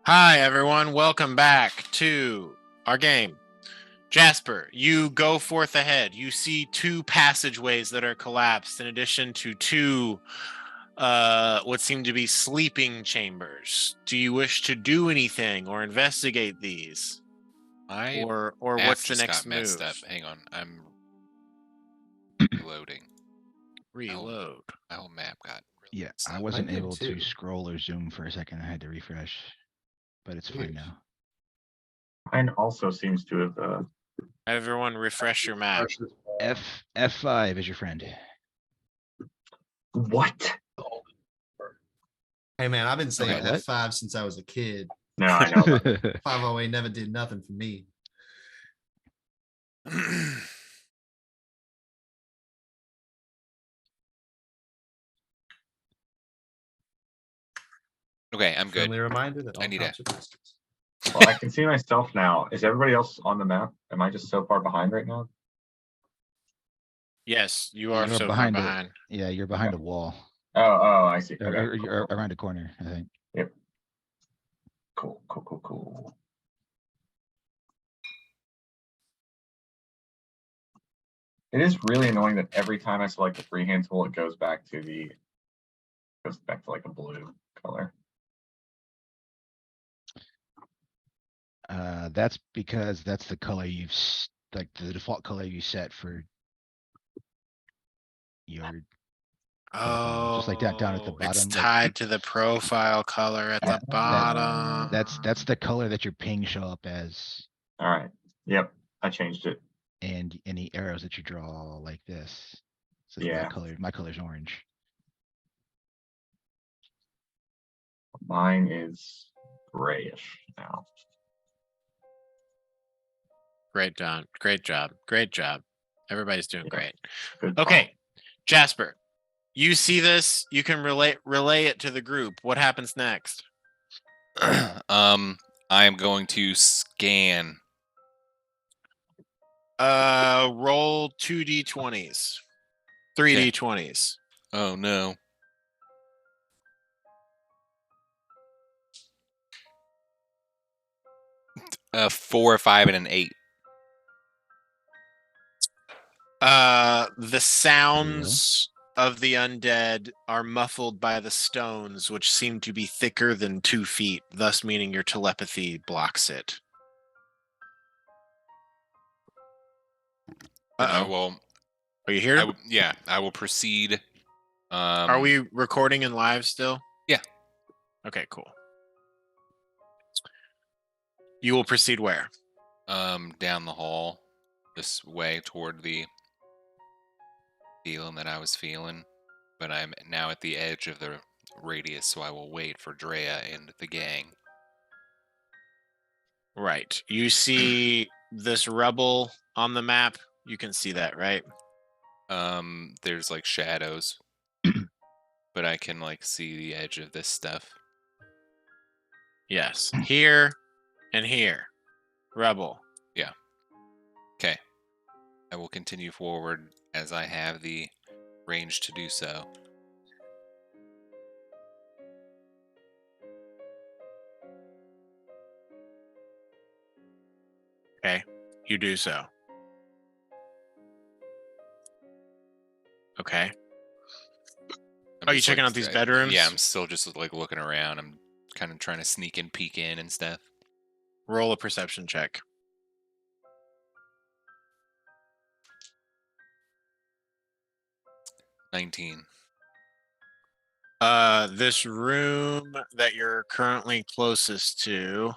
Hi, everyone. Welcome back to our game. Jasper, you go forth ahead. You see 2 passageways that are collapsed in addition to 2 what seem to be sleeping chambers. Do you wish to do anything or investigate these? My Or map what's the just next got messed move? up. Hang on, I'm reloading. Reload. My whole map got really Yeah, messed I up. wasn't did able to too. scroll or zoom for a second. I had to refresh, but it's fine Weird. now. Mine also seems to have. Everyone refresh your map. F5 is your friend. What? Hey man, I've been saying Okay. What? F5 since I was a kid. No, I know. 508 never did nothing for me. Okay, I'm good. Friendly reminder that I all need cops are bastards. Well, I can see myself now. Is everybody else on the map? Am I just so far behind right now? Yes, you are You're so far behind behind. Yeah, you're behind a wall. Oh, I see. Or, Okay. or you're around a corner, I think. Yep. Cool. It is really annoying that every time I select the freehand tool, it goes back to like a blue color. That's because that's the color like the default color you set for your profile. Just like that down at the It's bottom. tied to the profile color at the bottom. That's the color that your ping show up as, All right. Yep. I changed it. and any arrows that you draw like this. So Yeah. that color, my color's orange. Mine is grayish now. Great, John. Great job. Great job. Everybody's doing Yeah. great. Good. Okay, Jasper, you see this. You can relay it to the group. What happens next? I am going to scan. Roll 2d20s, 3d20s. Oh no. A 4, 5, and an 8. The sounds of the undead are muffled by the stones, which seem to be thicker than 2 feet, thus meaning your telepathy blocks it. Well, Are you here? yeah, I will proceed. Are we recording in live still? Yeah. Okay, cool. You will proceed where? Down the hall, this way toward the feeling that I was feeling, but I'm now at the edge of the radius, so I will wait for Drea and the gang. Right. You see this rubble on the map? You can see that, right? There's like shadows, but I can like see the edge of this stuff. Yes. Here and here. Rubble. Yeah. Okay. I will continue forward as I have the range to do so. Okay. You do so. Okay. Are you checking out these bedrooms? Yeah, I'm still just like looking around. I'm kind of trying to sneak and peek in and stuff. Roll a perception check. 19. This room that you're currently closest to,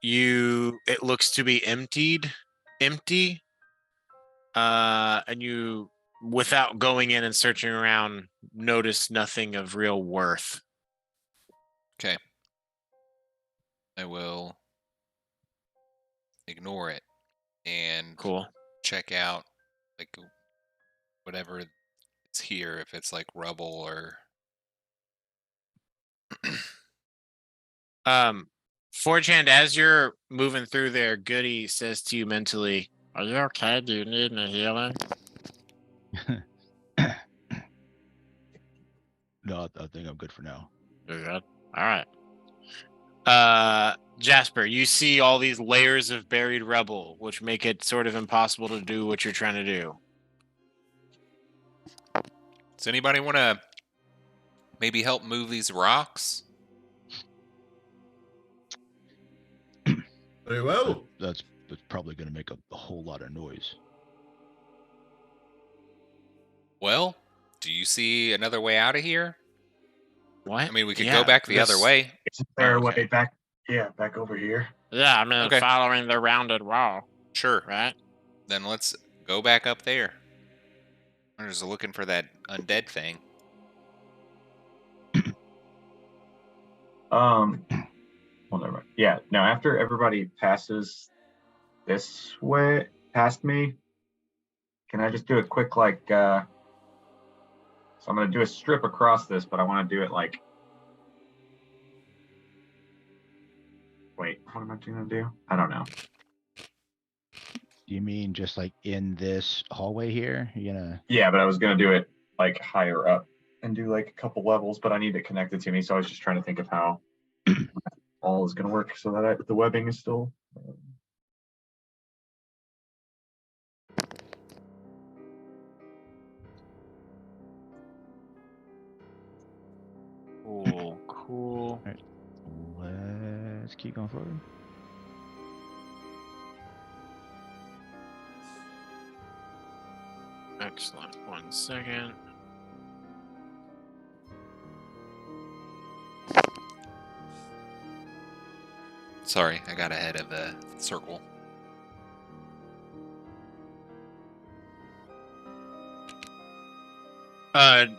it looks to be empty. And you, without going in and searching around, notice nothing of real worth. Okay. I will ignore it and Cool. check out like whatever is here, if it's like rubble or Forehand, as you're moving through there, Goody says to you mentally, "Are you okay? Do you need any healing?" No, I think I'm good for now. You're good. All right. Jasper, you see all these layers of buried rubble, which make it sort of impossible to do what you're trying to do. Does anybody want to maybe help move these rocks? Very well. That's probably going to make a whole lot of noise. Well, do you see another way out of here? What? I mean, we could go back the other way. Is there a Okay. way back? Yeah, back over here. Yeah, I mean, Okay. following the rounded wall, Sure. right? Then let's go back up there. I'm just looking for that undead thing. Well, never mind. Yeah. Now, after everybody passes this way, past me, can I just do a quick so I'm gonna do a strip across this, but I want to do it like. Wait, what am I gonna do? I don't know. You mean just like in this hallway here? You're gonna? Yeah, but I was gonna do it like higher up and do like a couple levels, but I need it connected to me, so I was just trying to think of how all is gonna work so that the webbing is still. Cool. Let's keep going forward. Excellent. 1 second. Sorry, I got ahead of the circle.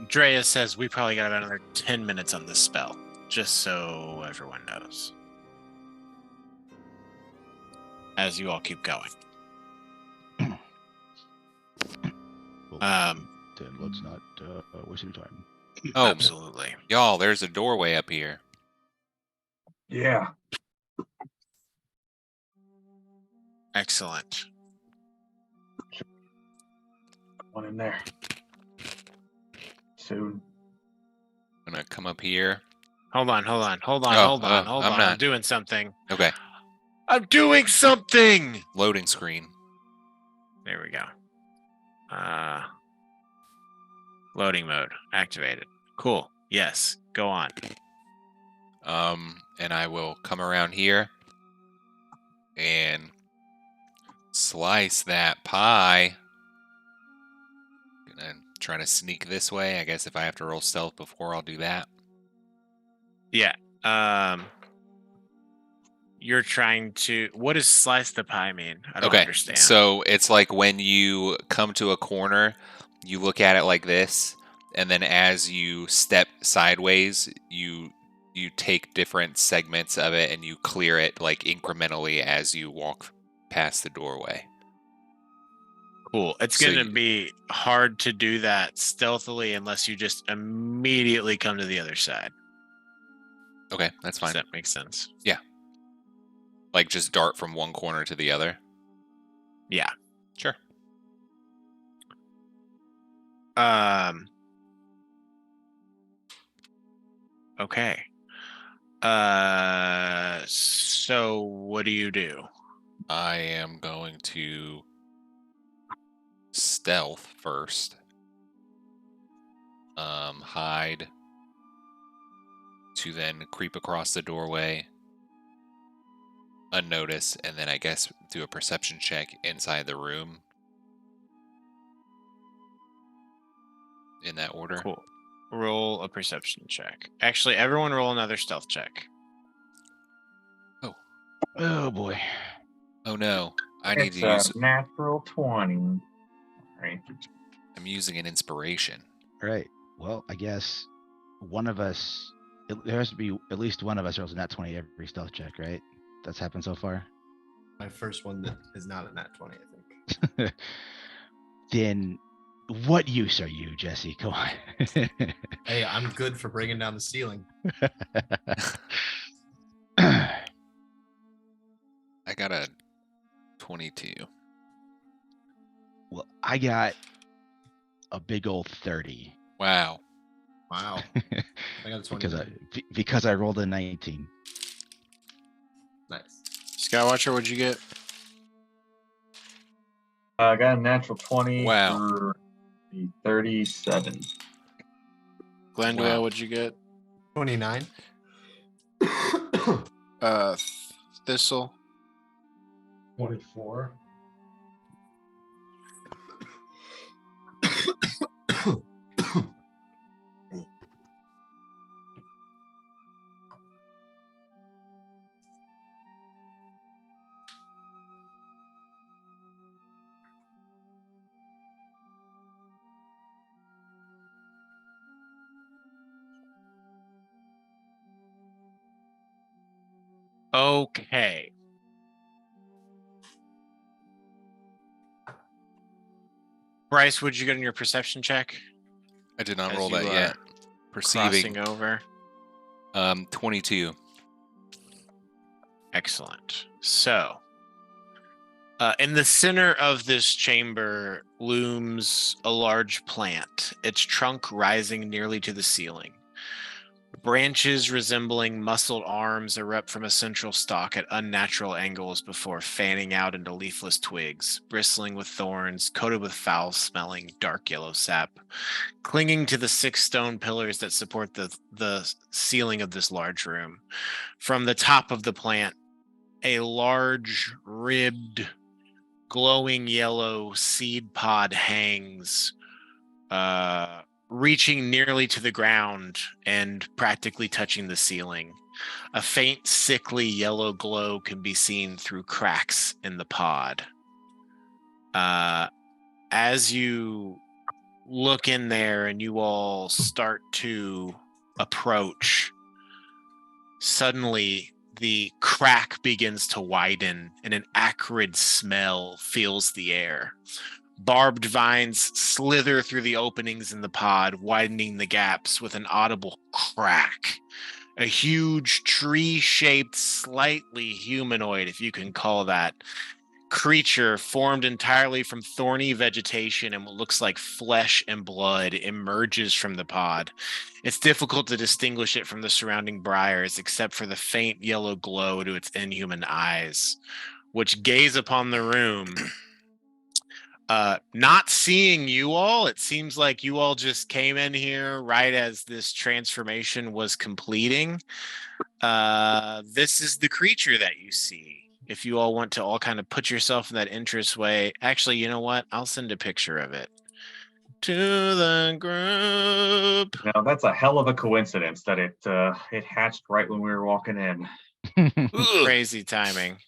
Drea says we probably got about another 10 minutes on this spell, just so everyone knows. As you all keep going. Then let's not waste any time. Oh, Absolutely. y'all, there's a doorway up here. Yeah. Excellent. One in there. Soon. I'm gonna come up here. Hold on. I'm I'm not. doing something. Okay, I'm doing something! loading screen. There we go. Loading mode activated. Cool. Yes. Go on. And I will come around here and slice that pie. Gonna try to sneak this way. I guess if I have to roll stealth before, I'll do that. Yeah. You're trying to. What does slice the pie mean? I don't understand. So it's like when you come to a corner, you look at it like this, and then as you step sideways, you take different segments of it and you clear it like incrementally as you walk past the doorway. Cool. It's So going to be hard to do that stealthily unless you just immediately come to the other side. Okay, that's fine. Does that make sense? Yeah. Like just dart from one corner to the other? Yeah. Sure. Okay. So what do you do? I am going to stealth first. Hide. To then creep across the doorway unnoticed, and then I guess do a perception check inside the room. In that order. Cool. Roll a perception check. Actually, everyone roll another stealth check. Oh boy. Oh no. I need It's to use. a natural 20. Right. I'm using an inspiration. All right. Well, I guess one of us. There has to be at least one of us rolls a nat 20 every stealth check, right? That's happened so far. My first one that is not a nat 20, I think. Then, what use are you, Jesse? Come on. Hey, I'm good for bringing down the ceiling. I got a 22. Well, I got a big old 30. Wow. Wow. I got a because 29. because I rolled a 19. Nice. Skywatcher, what'd you get? I got a natural 20 Wow. for the 37. Glenduel, Wow. what'd you get? 29. Thistle. 24. Okay. Bryce, what'd you get in your perception check? I did not As roll you that are yet. Perceiving. Crossing over. 22. Excellent. So, in the center of this chamber looms a large plant, its trunk rising nearly to the ceiling. Branches resembling muscled arms erupt from a central stalk at unnatural angles before fanning out into leafless twigs, bristling with thorns, coated with foul-smelling dark yellow sap, clinging to the 6 stone pillars that support the ceiling of this large room. From the top of the plant, a large, ribbed, glowing yellow seed pod hangs, reaching nearly to the ground and practically touching the ceiling. A faint, sickly yellow glow can be seen through cracks in the pod. As you look in there and you all start to approach, suddenly the crack begins to widen and an acrid smell fills the air. Barbed vines slither through the openings in the pod, widening the gaps with an audible crack. A huge tree-shaped, slightly humanoid, if you can call that, creature formed entirely from thorny vegetation and what looks like flesh and blood emerges from the pod. It's difficult to distinguish it from the surrounding briars, except for the faint yellow glow to its inhuman eyes, which gaze upon the room. Not seeing you all, it seems like you all just came in here right as this transformation was completing. This is the creature that you see. If you all want to all kind of put yourself in that interest way, actually, you know what? I'll send a picture of it to the group. Now that's a hell of a coincidence that it hatched right when we were walking in. Ugh. Crazy timing.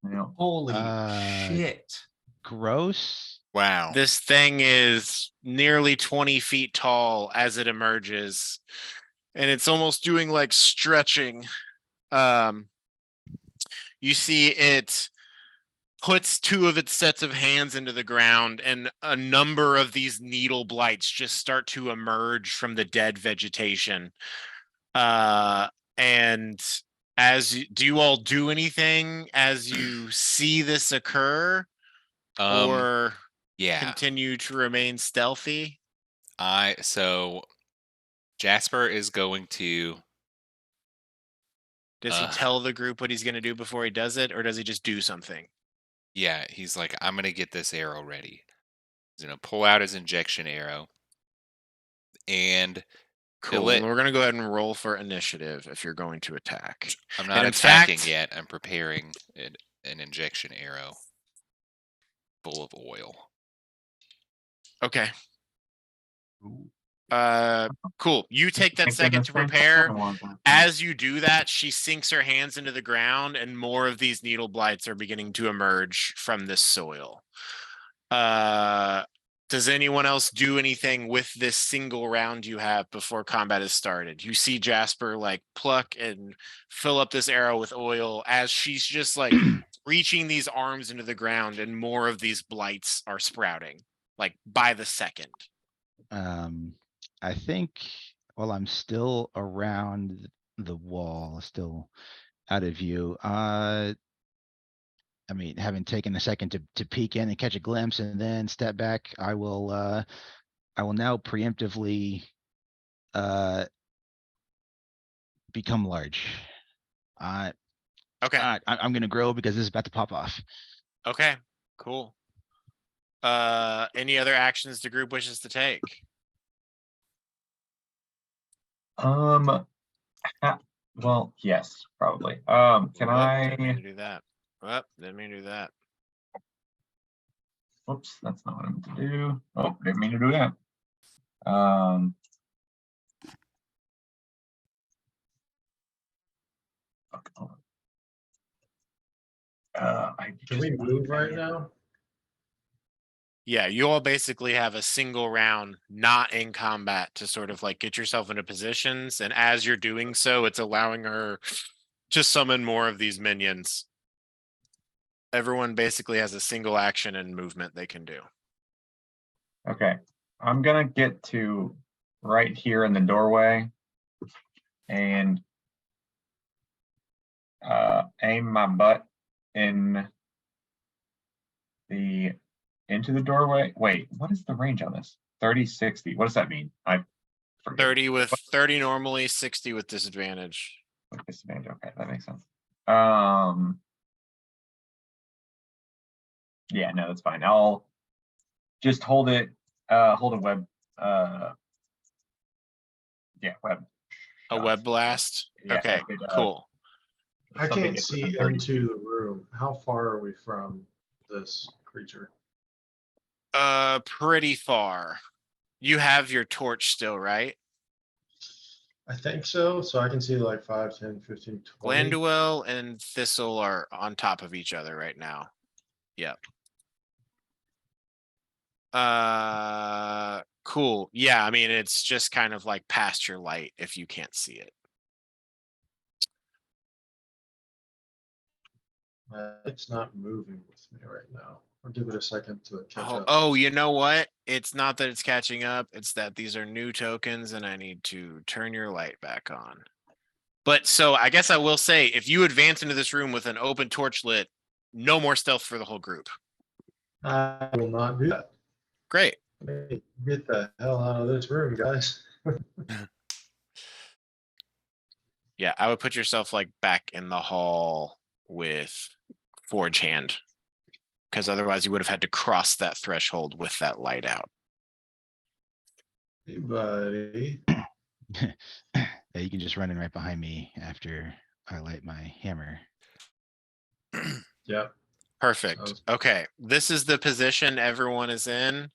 Yeah. Holy Uh, shit. Gross. Wow. This thing is nearly 20 feet tall as it emerges, and it's almost doing like stretching. You see it puts 2 of its sets of hands into the ground, and a number of these needle blights just start to emerge from the dead vegetation. And do you all do anything as you see this occur, or Yeah. continue to remain stealthy? So Jasper is going to. Does he tell the group what he's going to do before he does it, or does he just do something? Yeah, he's like, I'm gonna get this arrow ready. He's gonna pull out his injection arrow, and Cool. let- We're going to go ahead and roll for initiative if you're going to attack. I'm not And in attacking fact- yet. I'm preparing an injection arrow full of oil. Okay. Cool. You take that Thank second goodness to for prepare. injection. As you do that, she sinks her hands into the ground, and more of these needle blights are beginning to emerge from this soil. Does anyone else do anything with this single round you have before combat is started? You see Jasper like pluck and fill up this arrow with oil as she's just like reaching these arms into the ground, and more of these blights are sprouting like by the second. I think while I'm still around the wall, still out of view, I mean, having taken a second to peek in and catch a glimpse and then step back, I will now preemptively become large. Okay. I'm gonna grow because this is about to pop off. Okay. Cool. Any other actions the group wishes to take? Well, yes, probably. Can Didn't mean I? to do that. Well, didn't mean to do that. Whoops, that's not what I meant to do. Oh, didn't mean to do that. Fuck, hold on. Can we move right now? Yeah, you all basically have a single round not in combat to sort of like get yourself into positions, and as you're doing so, it's allowing her to summon more of these minions. Everyone basically has a single action and movement they can do. Okay, I'm gonna get to right here in the doorway and aim my butt in into the doorway. Wait, what is the range on this? 30, 60. What does that mean? I forget. 30 with 30 normally, 60 with disadvantage. With disadvantage. Okay, that makes sense. Yeah, no, that's fine. I'll just hold it. Hold a web. Yeah, web. A web blast. Yeah, Okay, if it, cool. I something can't gets see within 30. into the room. How far are we from this creature? Pretty far. You have your torch still, right? I think so. So I can see like 5, 10, 15, 20. Glanduel and Thistle are on top of each other right now. Yep. Cool. Yeah, I mean, it's just kind of like past your light if you can't see it. It's not moving with me right now. I'll give it a second to catch up. Oh, you know what? It's not that it's catching up. It's that these are new tokens and I need to turn your light back on. But so I guess I will say, if you advance into this room with an open torch lit, no more stealth for the whole group. I will not do that. Great. Get the hell out of this room, guys. Yeah, I would put yourself like back in the hall with Forge Hand, because otherwise you would have had to cross that threshold with that light out. Hey, buddy. Yeah, you can just run in right behind me after I light my hammer. Yep. Perfect. Okay, this is the position everyone is in.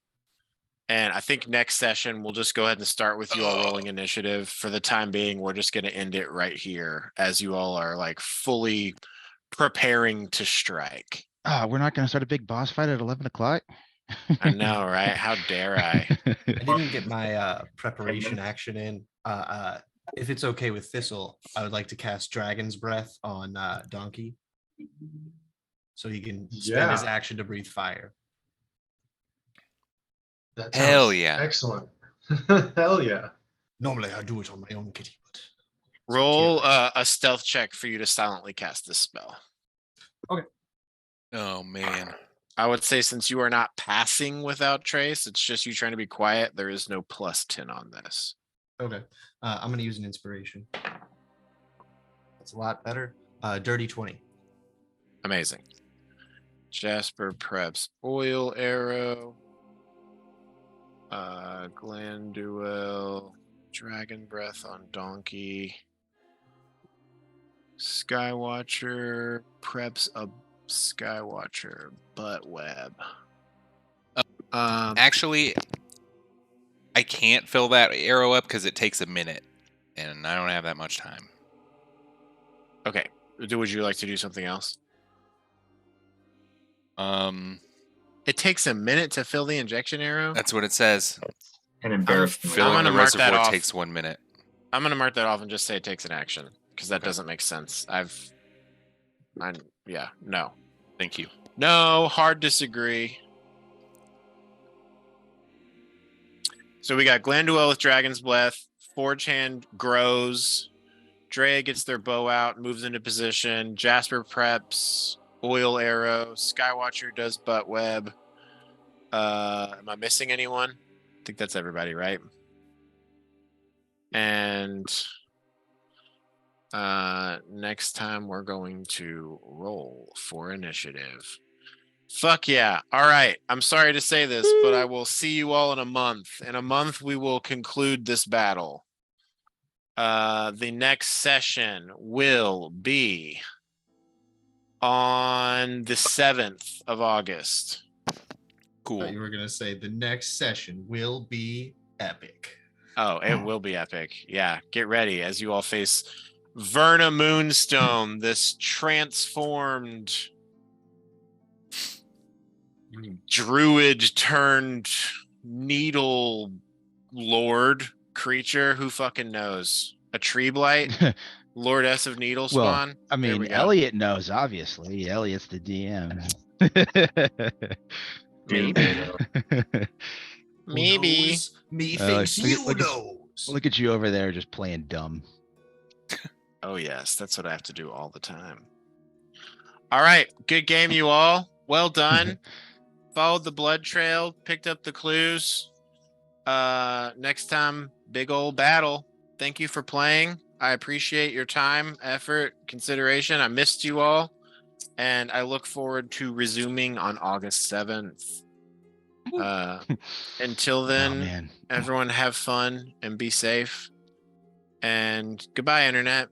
And I think next session, we'll just go ahead and start with you all rolling initiative. For the time being, we're just going to end it right here as you all are like fully preparing to strike. We're not going to start a big boss fight at 11 o'clock? I know, right? How dare I? I didn't get my preparation action in. If it's okay with Thistle, I would like to cast Dragon's Breath on Donkey. So he can spend his action to breathe fire. That Hell sounds yeah. excellent. Hell yeah. Normally I do it on my own kitty. Roll a stealth check for you to silently cast this spell. Oh man. I would say since you are not passing without trace, it's just you trying to be quiet. There is no +10 on this. Okay. I'm going to use an inspiration. That's a lot better. Dirty 20. Amazing. Jasper preps oil arrow. Glanduel, Dragon Breath on Donkey. Skywatcher preps a Skywatcher butt web. Actually, I can't fill that arrow up because it takes a minute, and I don't have that much time. Okay. Would you like to do something else? It takes a minute to fill the injection arrow. That's what it says. An embarrassing. Filling gonna the mark that reservoir off. takes 1 minute. I'm gonna mark that off and just say it takes an action because that Okay. doesn't make sense. Yeah, no. Thank you. No, hard disagree. So we got Glanduel with Dragon's Breath. Forge Hand grows. Drea gets their bow out, moves into position. Jasper preps oil arrow. Skywatcher does butt web. Am I missing anyone? I think that's everybody, right? And next time we're going to roll for initiative. Fuck yeah. All right. I'm sorry to say this, but I will see you all in a month. In a month, we will conclude this battle. The next session will be on the 7th of August. Cool. You were gonna say the next session will be epic. Oh, it will be epic. Yeah, get ready as you all face Verna Moonstone, this transformed druid turned needle lord creature. Who fucking knows? A tree blight? Lordess of Needle Well, Spawn? I There mean, we go. Elliot knows, obviously. Elliot's the DM. Maybe. Maybe. Knows? Me Uh, thinks look at- you look at- knows. Look at you over there just playing dumb. Oh, yes. That's what I have to do all the time. All right. Good game, you all. Well done. Followed the blood trail, picked up the clues. Next time, big old battle. Thank you for playing. I appreciate your time, effort, consideration. I missed you all. And I look forward to resuming on August 7th. Until then, Oh, man. everyone have fun and be safe. And goodbye, Internet.